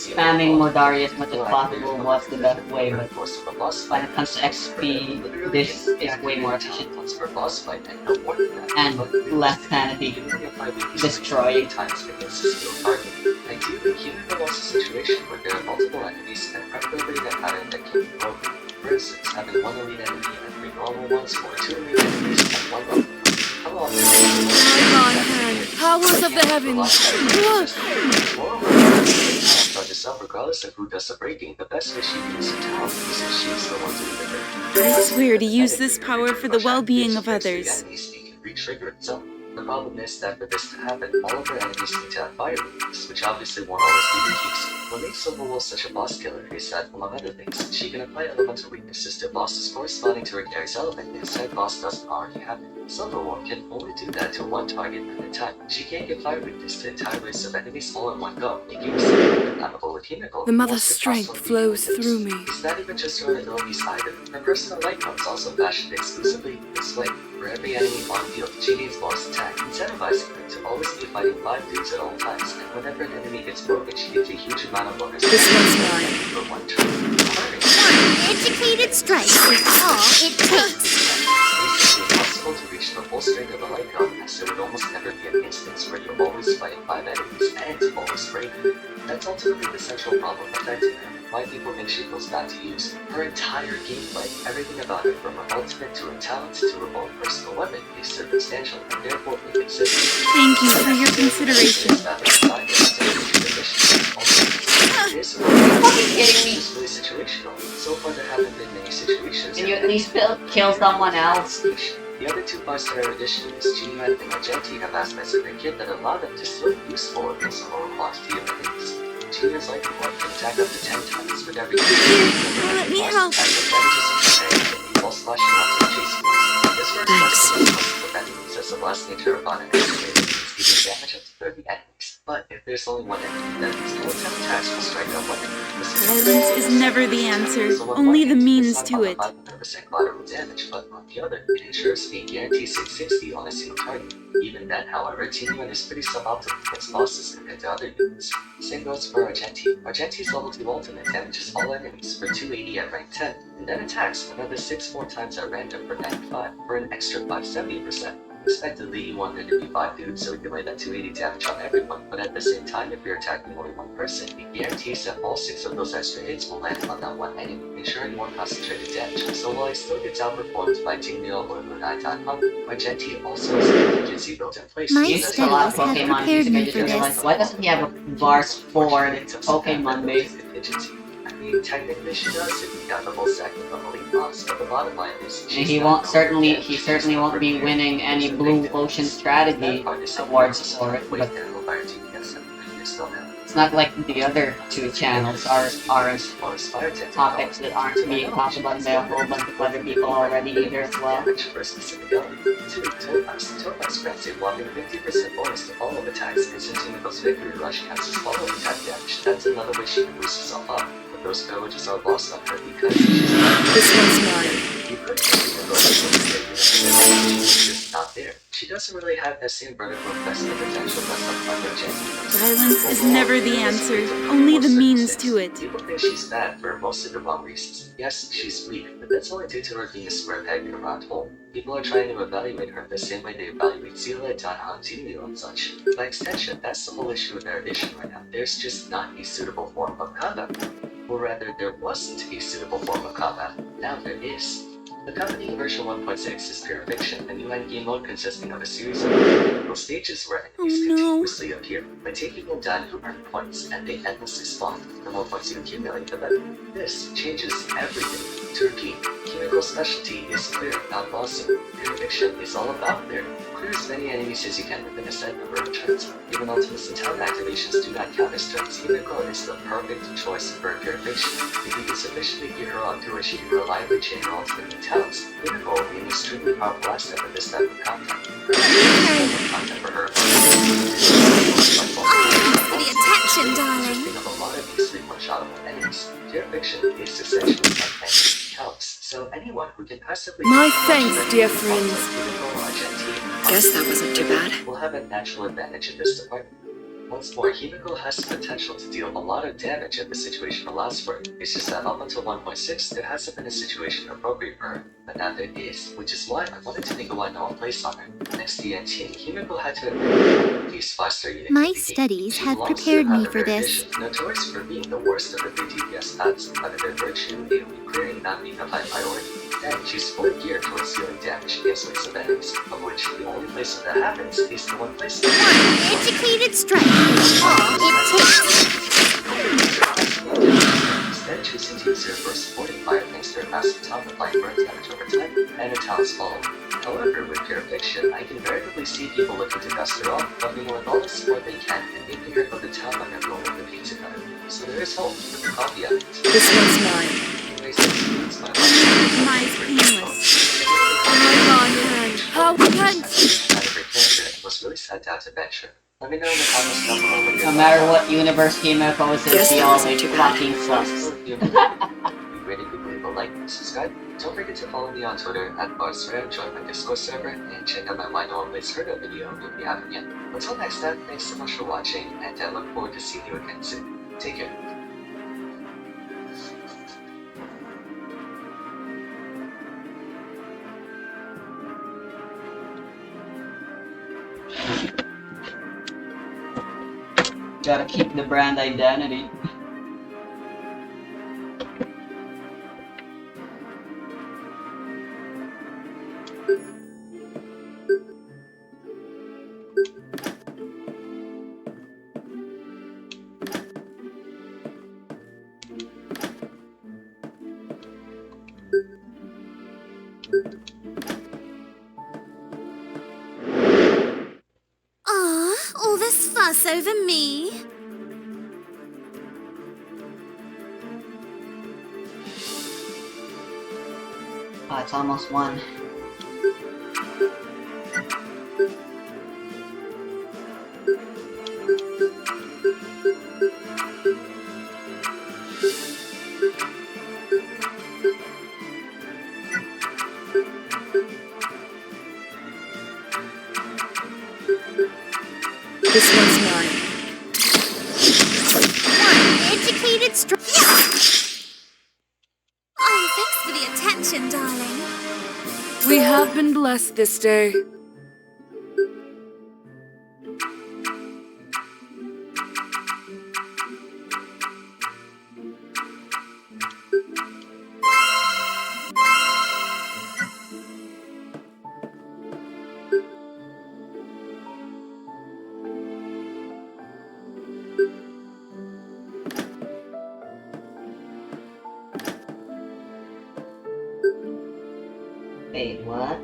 Spamming Modari as much as possible was the best way, but when it comes to XP, this is way more efficient. And less sanity destroying. Ideally, Himeko wants a situation where there are multiple enemies and preferably that pattern that can be broken. For instance, having one elite enemy and 3 normal ones, or 2 elite enemies and 1 normal. How often Powers of the heavens! Start yourself regardless of who does the breaking. The best way she uses her talent is if she's the one doing the breaking. I swear to use this power for the well-being of others. Re-trigger itself. The problem is that for this to happen, all of her enemies need to have fire weaknesses, which obviously won't always be the case. What makes Silverwolf such a boss killer is that, among other things, she can apply elemental weaknesses to bosses corresponding to her carry's element if said boss doesn't already have it. Silverwolf can only do that to one target at a time. She can't give fire weakness to entire race of enemies all in one go, making her compatible with Himeko. The mother's strength flows through me. It's not even just her abilities either. Her personal light comes also fashioned exclusively this way. For every enemy on field, she needs boss attack, incentivizing her to always be fighting 5 dudes at all times, and whenever an enemy gets broken, she gets a huge amount of bonus. This one's mine. For 1 turn. Educated strike is all it takes. It's impossible to reach the full strength of a light gun, as there would almost never be an instance where you're always fighting 5 enemies and always break. That's ultimately the central problem affecting her. Why people think she goes bad to use. Her entire gameplay, everything about her, from her ultimate to her talents to her own personal weapon, is circumstantial and therefore inconsistent. Thank you for your consideration. Fucking kidding me? It's really situational. So far there haven't been many situations. Can you at least kill someone else? The other 2 5-star additions, G-Man and Argenti, have aspects of their kit that allow them to still be useful against a lower quantity of enemies. Genius like one can attack up to 10 times with every Let me help. This works enemies as the blasting terrifying and giving damage up to 30 enemies. But if there's only one enemy, then these no 10 attacks will strike out one enemy. Violence is never the answer, only the means to it. 500% collateral damage, but on the other, it ensures a guaranteed 660 on a single target. Even then, however, T1 is pretty suboptimal against bosses compared to other units. Same goes for Argenti. Argenti's level 2 ultimate damages all enemies for 280 at rank 10, and then attacks another 6 more times at random for 95, for an extra 570%. Expectedly, you want there to be 5 dudes so you can lay that 280 damage on everyone, but at the same time, if you're attacking only one person, it guarantees that all 6 of those extra hits will land on that one enemy, ensuring more concentrated damage. So while he still gets outperformed by Jinyo or Lunai.com, Argenti also has an emergency built in place. My There's a lot of Pokemon music. I just realized, why doesn't he have a bars for Pokemon based? I mean, technically she does if you got the whole second of the elite boss, but the bottom line is he certainly won't be winning any Blue Ocean strategy awards for it, but it's not like the other 2 channels are topics that aren't being talked about by a whole bunch of other people already either as well. Topaz grants a whopping 50% bonus to follow attacks, and since Himiko's Victory Rush counts as follow attack damage, that's another way she can boost herself up. But those privileges are lost on her because she's not. This one's mine. You could not there. She doesn't really have that same vertical investment potential that's up by her chance. Violence is never the answer, only the means to it. People think she's bad for most of the wrong reasons. Yes, she's weak, but that's only due to her being a square peg in a round hole. People are trying to evaluate her the same way they evaluate Zila, Danha, Zinyu, and such. By extension, that's the whole issue with our edition right now. There's just not a suitable form of combat. Or rather, there wasn't a suitable form of combat. Now there is. The company version 1.6 is pure fiction, a new endgame mode consisting of a series of individual stages where enemies continuously appear. By taking them down, you earn points, and they endlessly spawn. The more points you accumulate, the better. This changes everything. To repeat, Kimiko's specialty is clear, not bossing. Pure fiction is all about clear. Clear as many enemies as you can within a set number of turns. Even Ultimates and talent activations do not count as turns. Kimiko is the perfect choice for pure fiction. If you can sufficiently gear her on to where she can reliably chain her ultimate with talents, Kimiko will be an extremely powerful asset for this type of content. Content for her. For the attention, darling. Of a lot of easily one-shottable enemies. Pure fiction is essentially like counts, so anyone who can passively... My thanks, dear friends. Guess that wasn't too bad. Will have a natural advantage in this department. Once more, Himiko has the potential to deal a lot of damage if the situation allows for it. It's just that up until 1.6, there hasn't been a situation appropriate for her. But now there is, which is why I wanted to make a one-on-one place on her. Next to Yanqing, Himiko had to admit use 5-star unit. My studies have prepared me for this. Notorious for being the worst of the 3 DPS paths, but their virtue, AoE clearing not being a high priority. And she's fully geared towards dealing damage against waves of enemies, of which the only place where that happens is the one place Educated strike. All it takes. Instead, choosing to use her for supporting fire thanks to her massive talent applying burn damage over time, and her talents follow. However, with pure fiction, I can veritably see people looking to dust her off, but with all the support they can, and making her go to town on their goal with the pizza cutter. So there is hope, but the caveat. This one's mine. Mine's painless. How cunt! Every character was really set out to venture. Let me know in the comments down below what No matter what universe Himiko is in, she always fucking sucks. You really could leave a like and subscribe. Don't forget to follow me on Twitter at BarsRam, join my Discord server, and check out my Why No One Plays Herda video if you haven't yet. Until next time, thanks so much for watching, and I look forward to seeing you again soon. Take care. Gotta keep the brand identity. All this fuss over me. Oh, it's almost 1. This one's mine. Educated strike. Oh, thanks for the attention, darling. We have been blessed this day. Wait, what?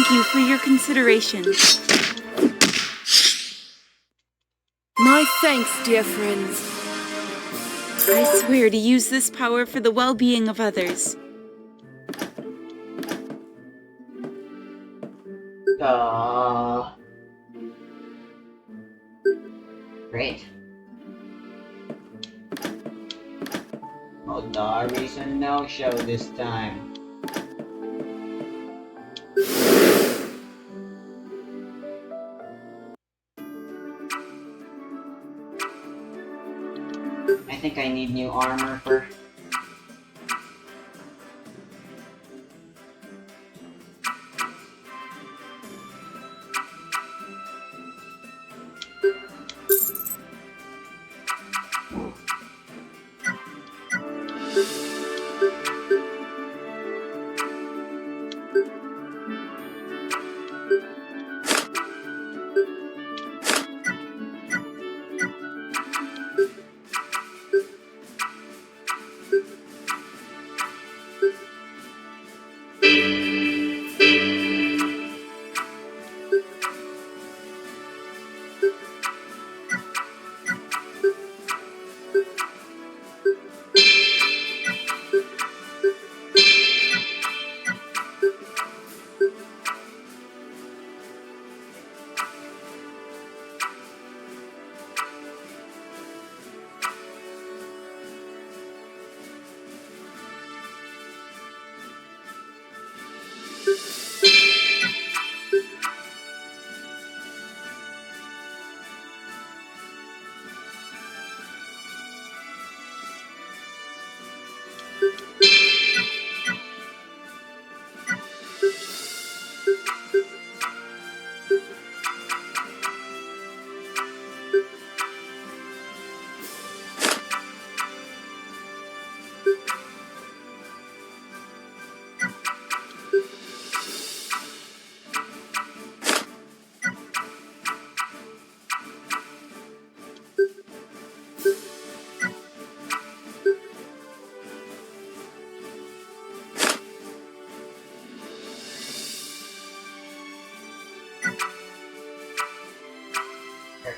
Thank you for your consideration. My thanks, dear friends. I swear to use this power for the well-being of others. Great. Oh, Dari's a no-show this time. I think I need new armor for...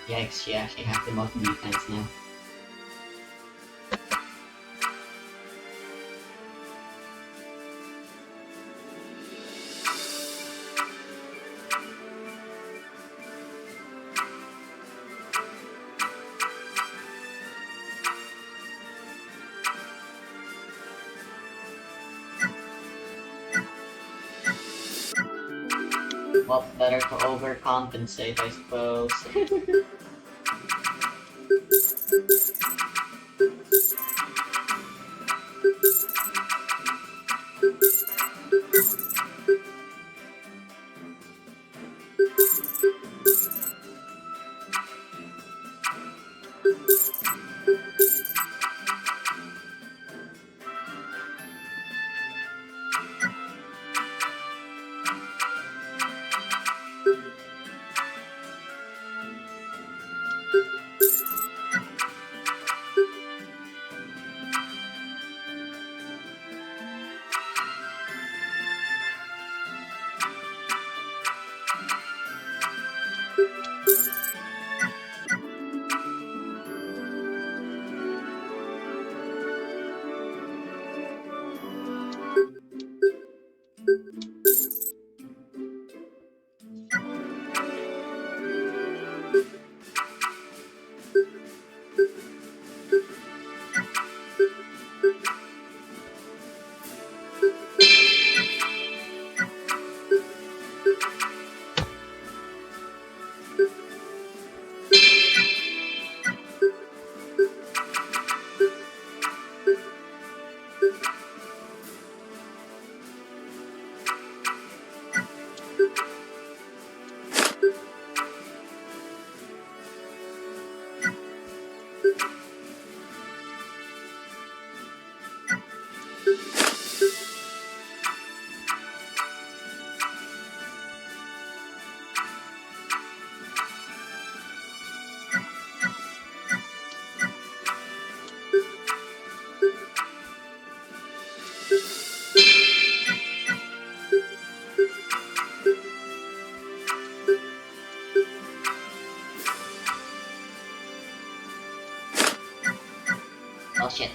Yikes, she actually has the most defense now. Well, better to overcompensate, I suppose. shit.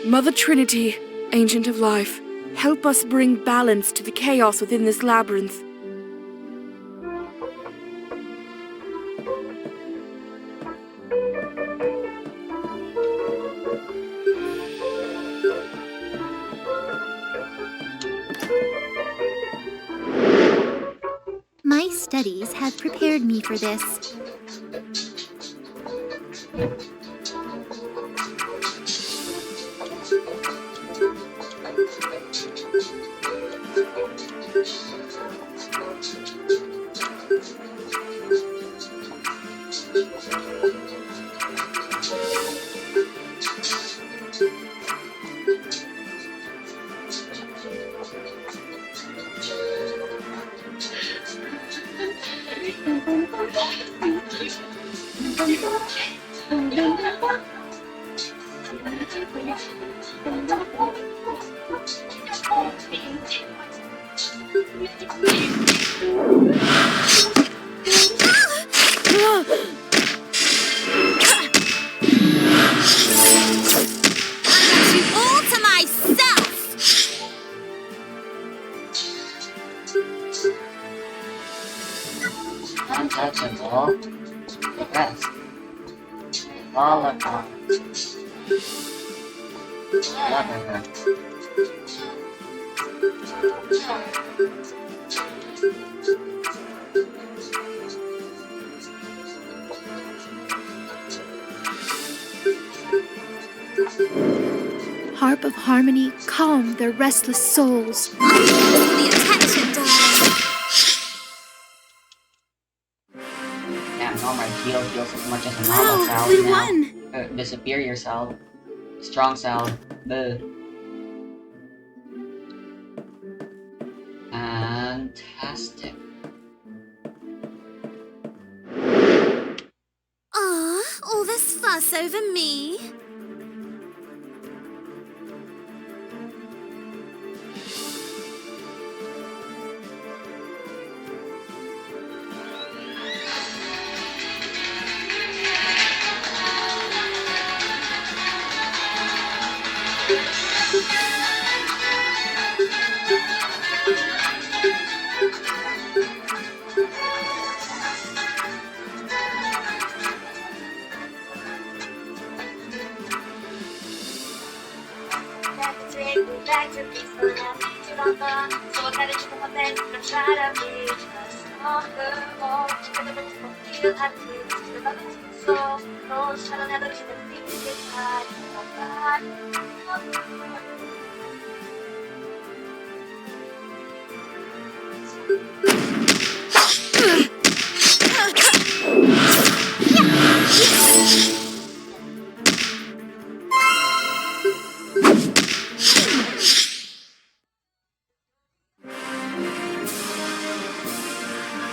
Mother Trinity, Ancient of Life, help us bring balance to the chaos within this labyrinth. My studies have prepared me for this. Untouchable. The rest. All upon. Harp of harmony, calm their restless souls. The attention, darling. Damn, normal heal heals as much as a Wow, normal salve we now. won! The superior salve. Strong salve. Fantastic. Aw, all this fuss over me.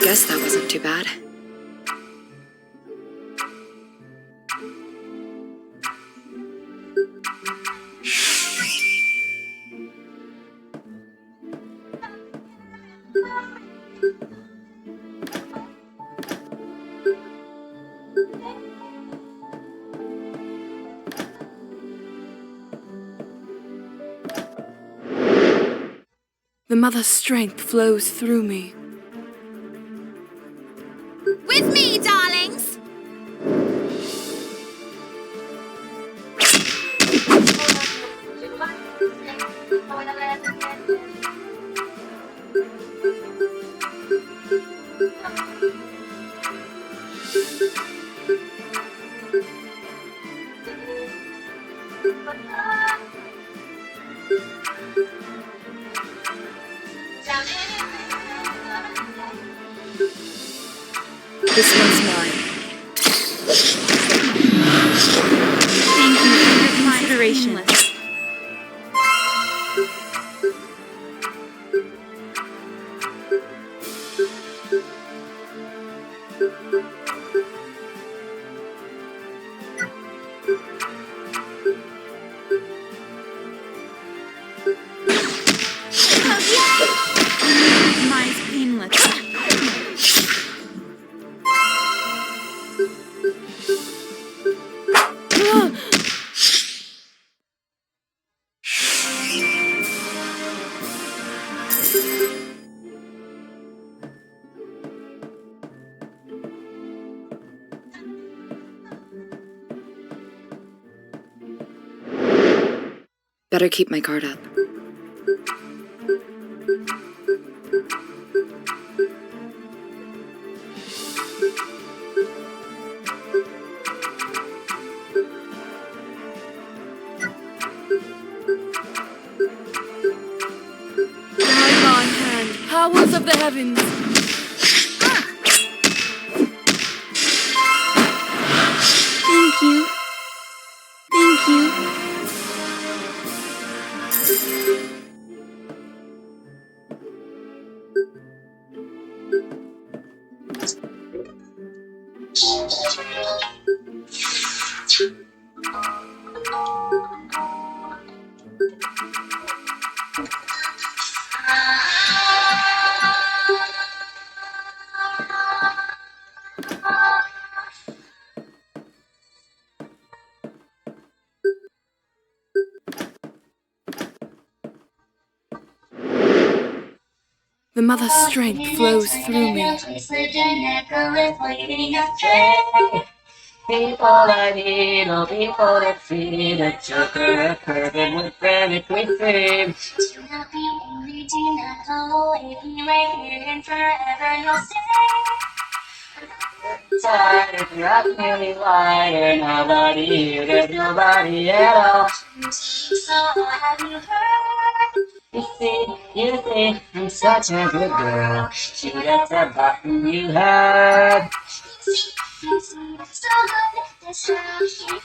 Guess that wasn't too bad. The mother's strength flows through me. With me, darlings! This one's mine. Thank you for your consideration. Mine's painless. Better keep my guard up. Guide my hand, powers of the heavens. Thank you. Thank you. The mother's strength flows through me. People I need, all people that see the Joker curving with frantically fame. Do not be worried, do not go away, be right here and forever you'll stay. Tired of rock really wider, nobody here, there's nobody at all. So have you heard? You think I'm such a good girl. Shoot at the button you heard. You see, so good, that's how you feel.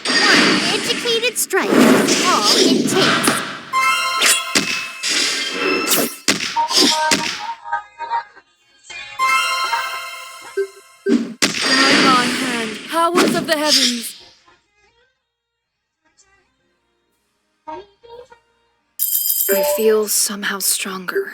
One educated strike is all it takes. Guide my hand, powers of the heavens. I feel somehow stronger.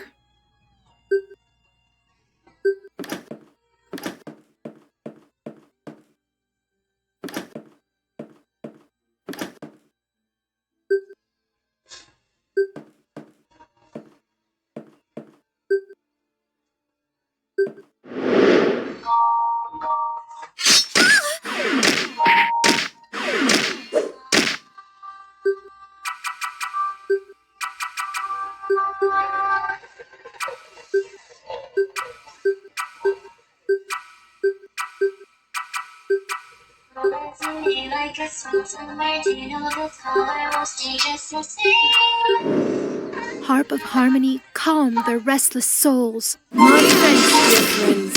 Like a song somewhere, do you know the color will stay just the same? Harp of harmony, calm their restless souls. My thanks, dear friends.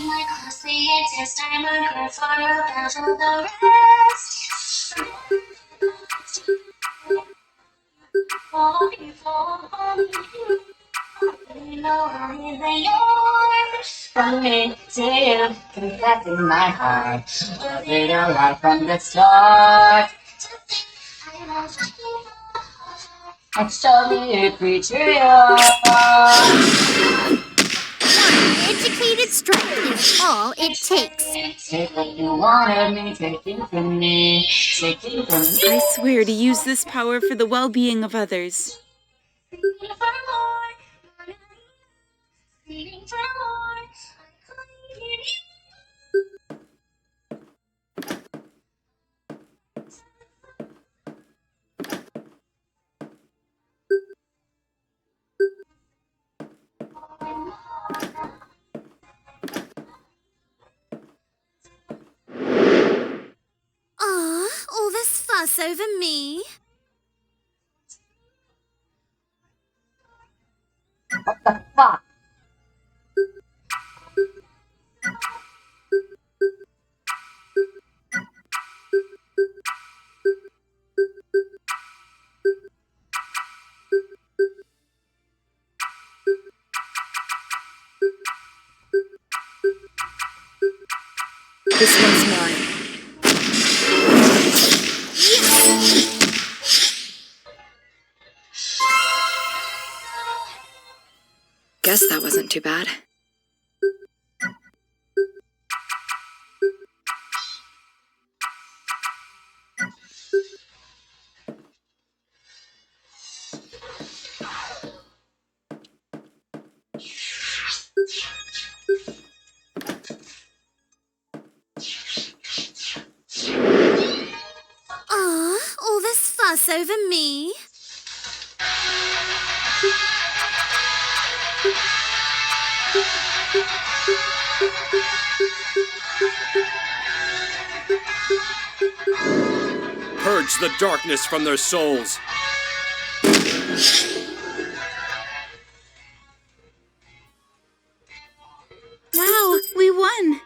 My costly test, I'm a girl for a battle the rest. From me to you, confessing my heart. Was it a lie from the start? And show me a creature you are. Educated strength is all it takes. Take what you want of me, taking from me, taking from me. I swear to use this power for the well-being of others. Aw, all this fuss over me. What the fuck? This one's mine. Guess that wasn't too bad. Aw, all this fuss over me. Purge the darkness from their souls. Wow, we won!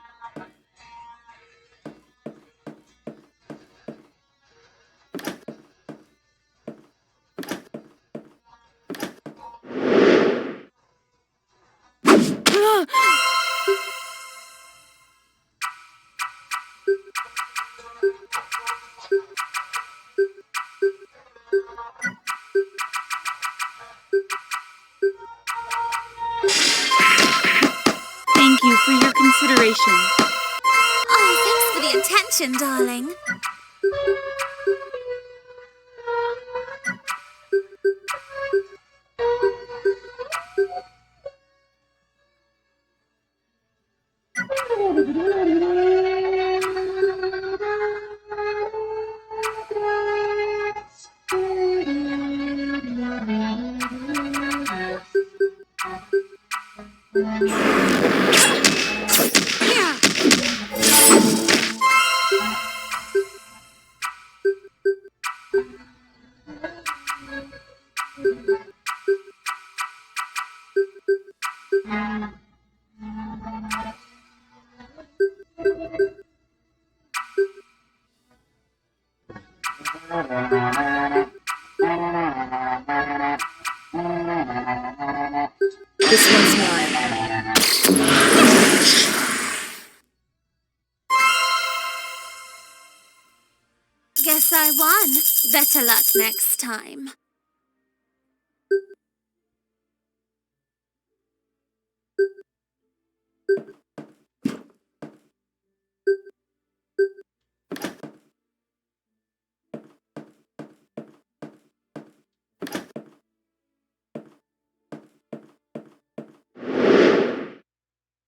Thank you for your consideration. Oh, thanks for the attention, darling. This one's mine. Guess I won. Better luck next time.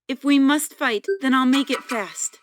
If we must fight, then I'll make it fast.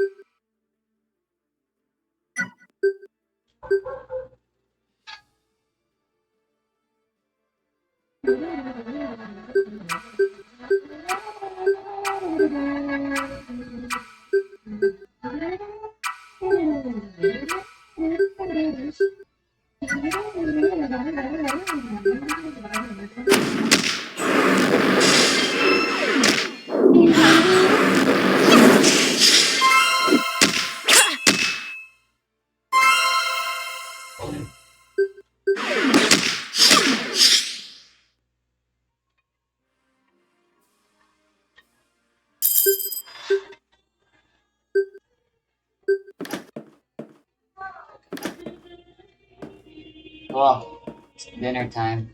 Cool. It's dinner time.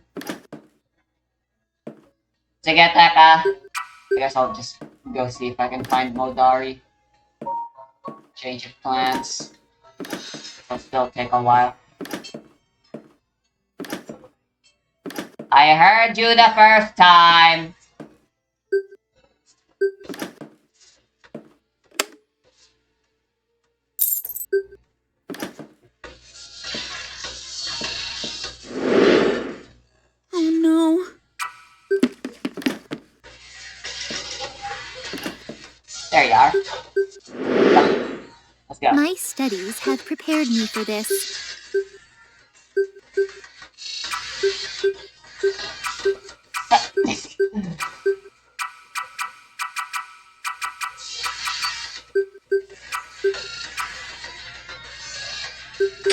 Sige, Teka. I guess I'll just go see if I can find Modari. Change of plans. It'll still take a while. I heard you the first time. Oh no. There you are. Let's go. My studies have prepared me for this.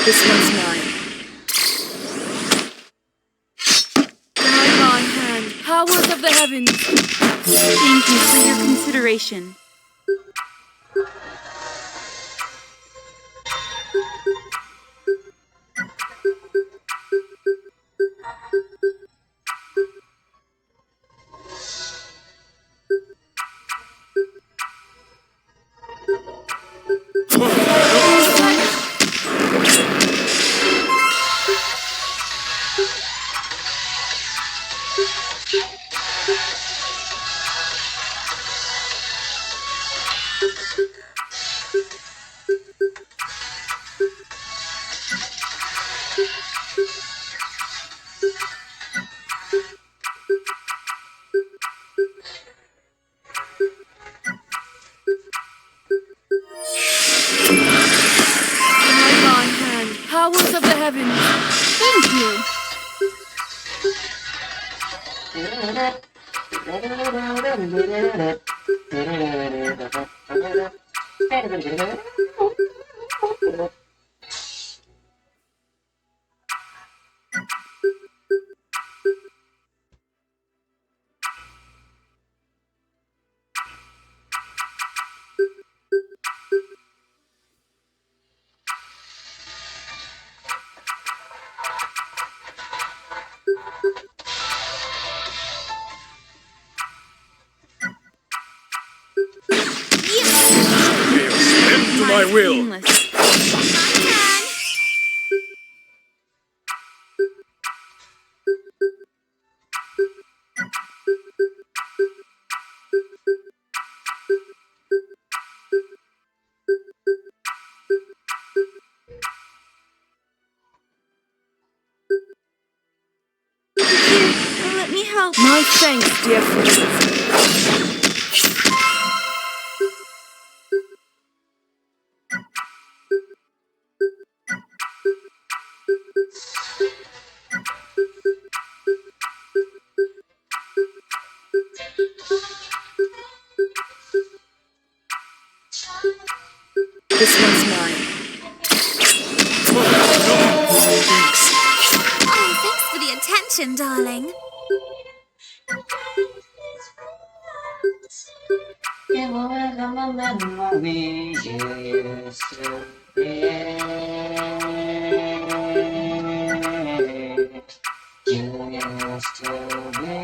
This one's mine. Guide my hand, powers of the heavens. Thank you for your consideration. Guide my hand, powers of the heavens. Thank you. To my will. Seamless. Let me help. My thanks, dear friends. This one's mine. Thanks. Oh, thanks for the attention, darling. It was a memory you used to be. You used to be.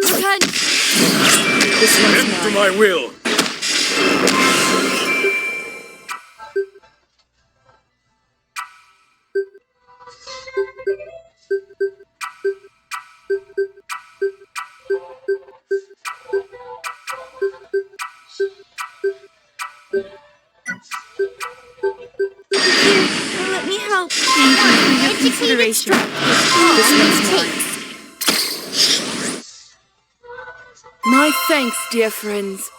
Thanks. This one's Bend to mine. my will. Let me help. Thank you for your consideration. This one's mine. My thanks, dear friends.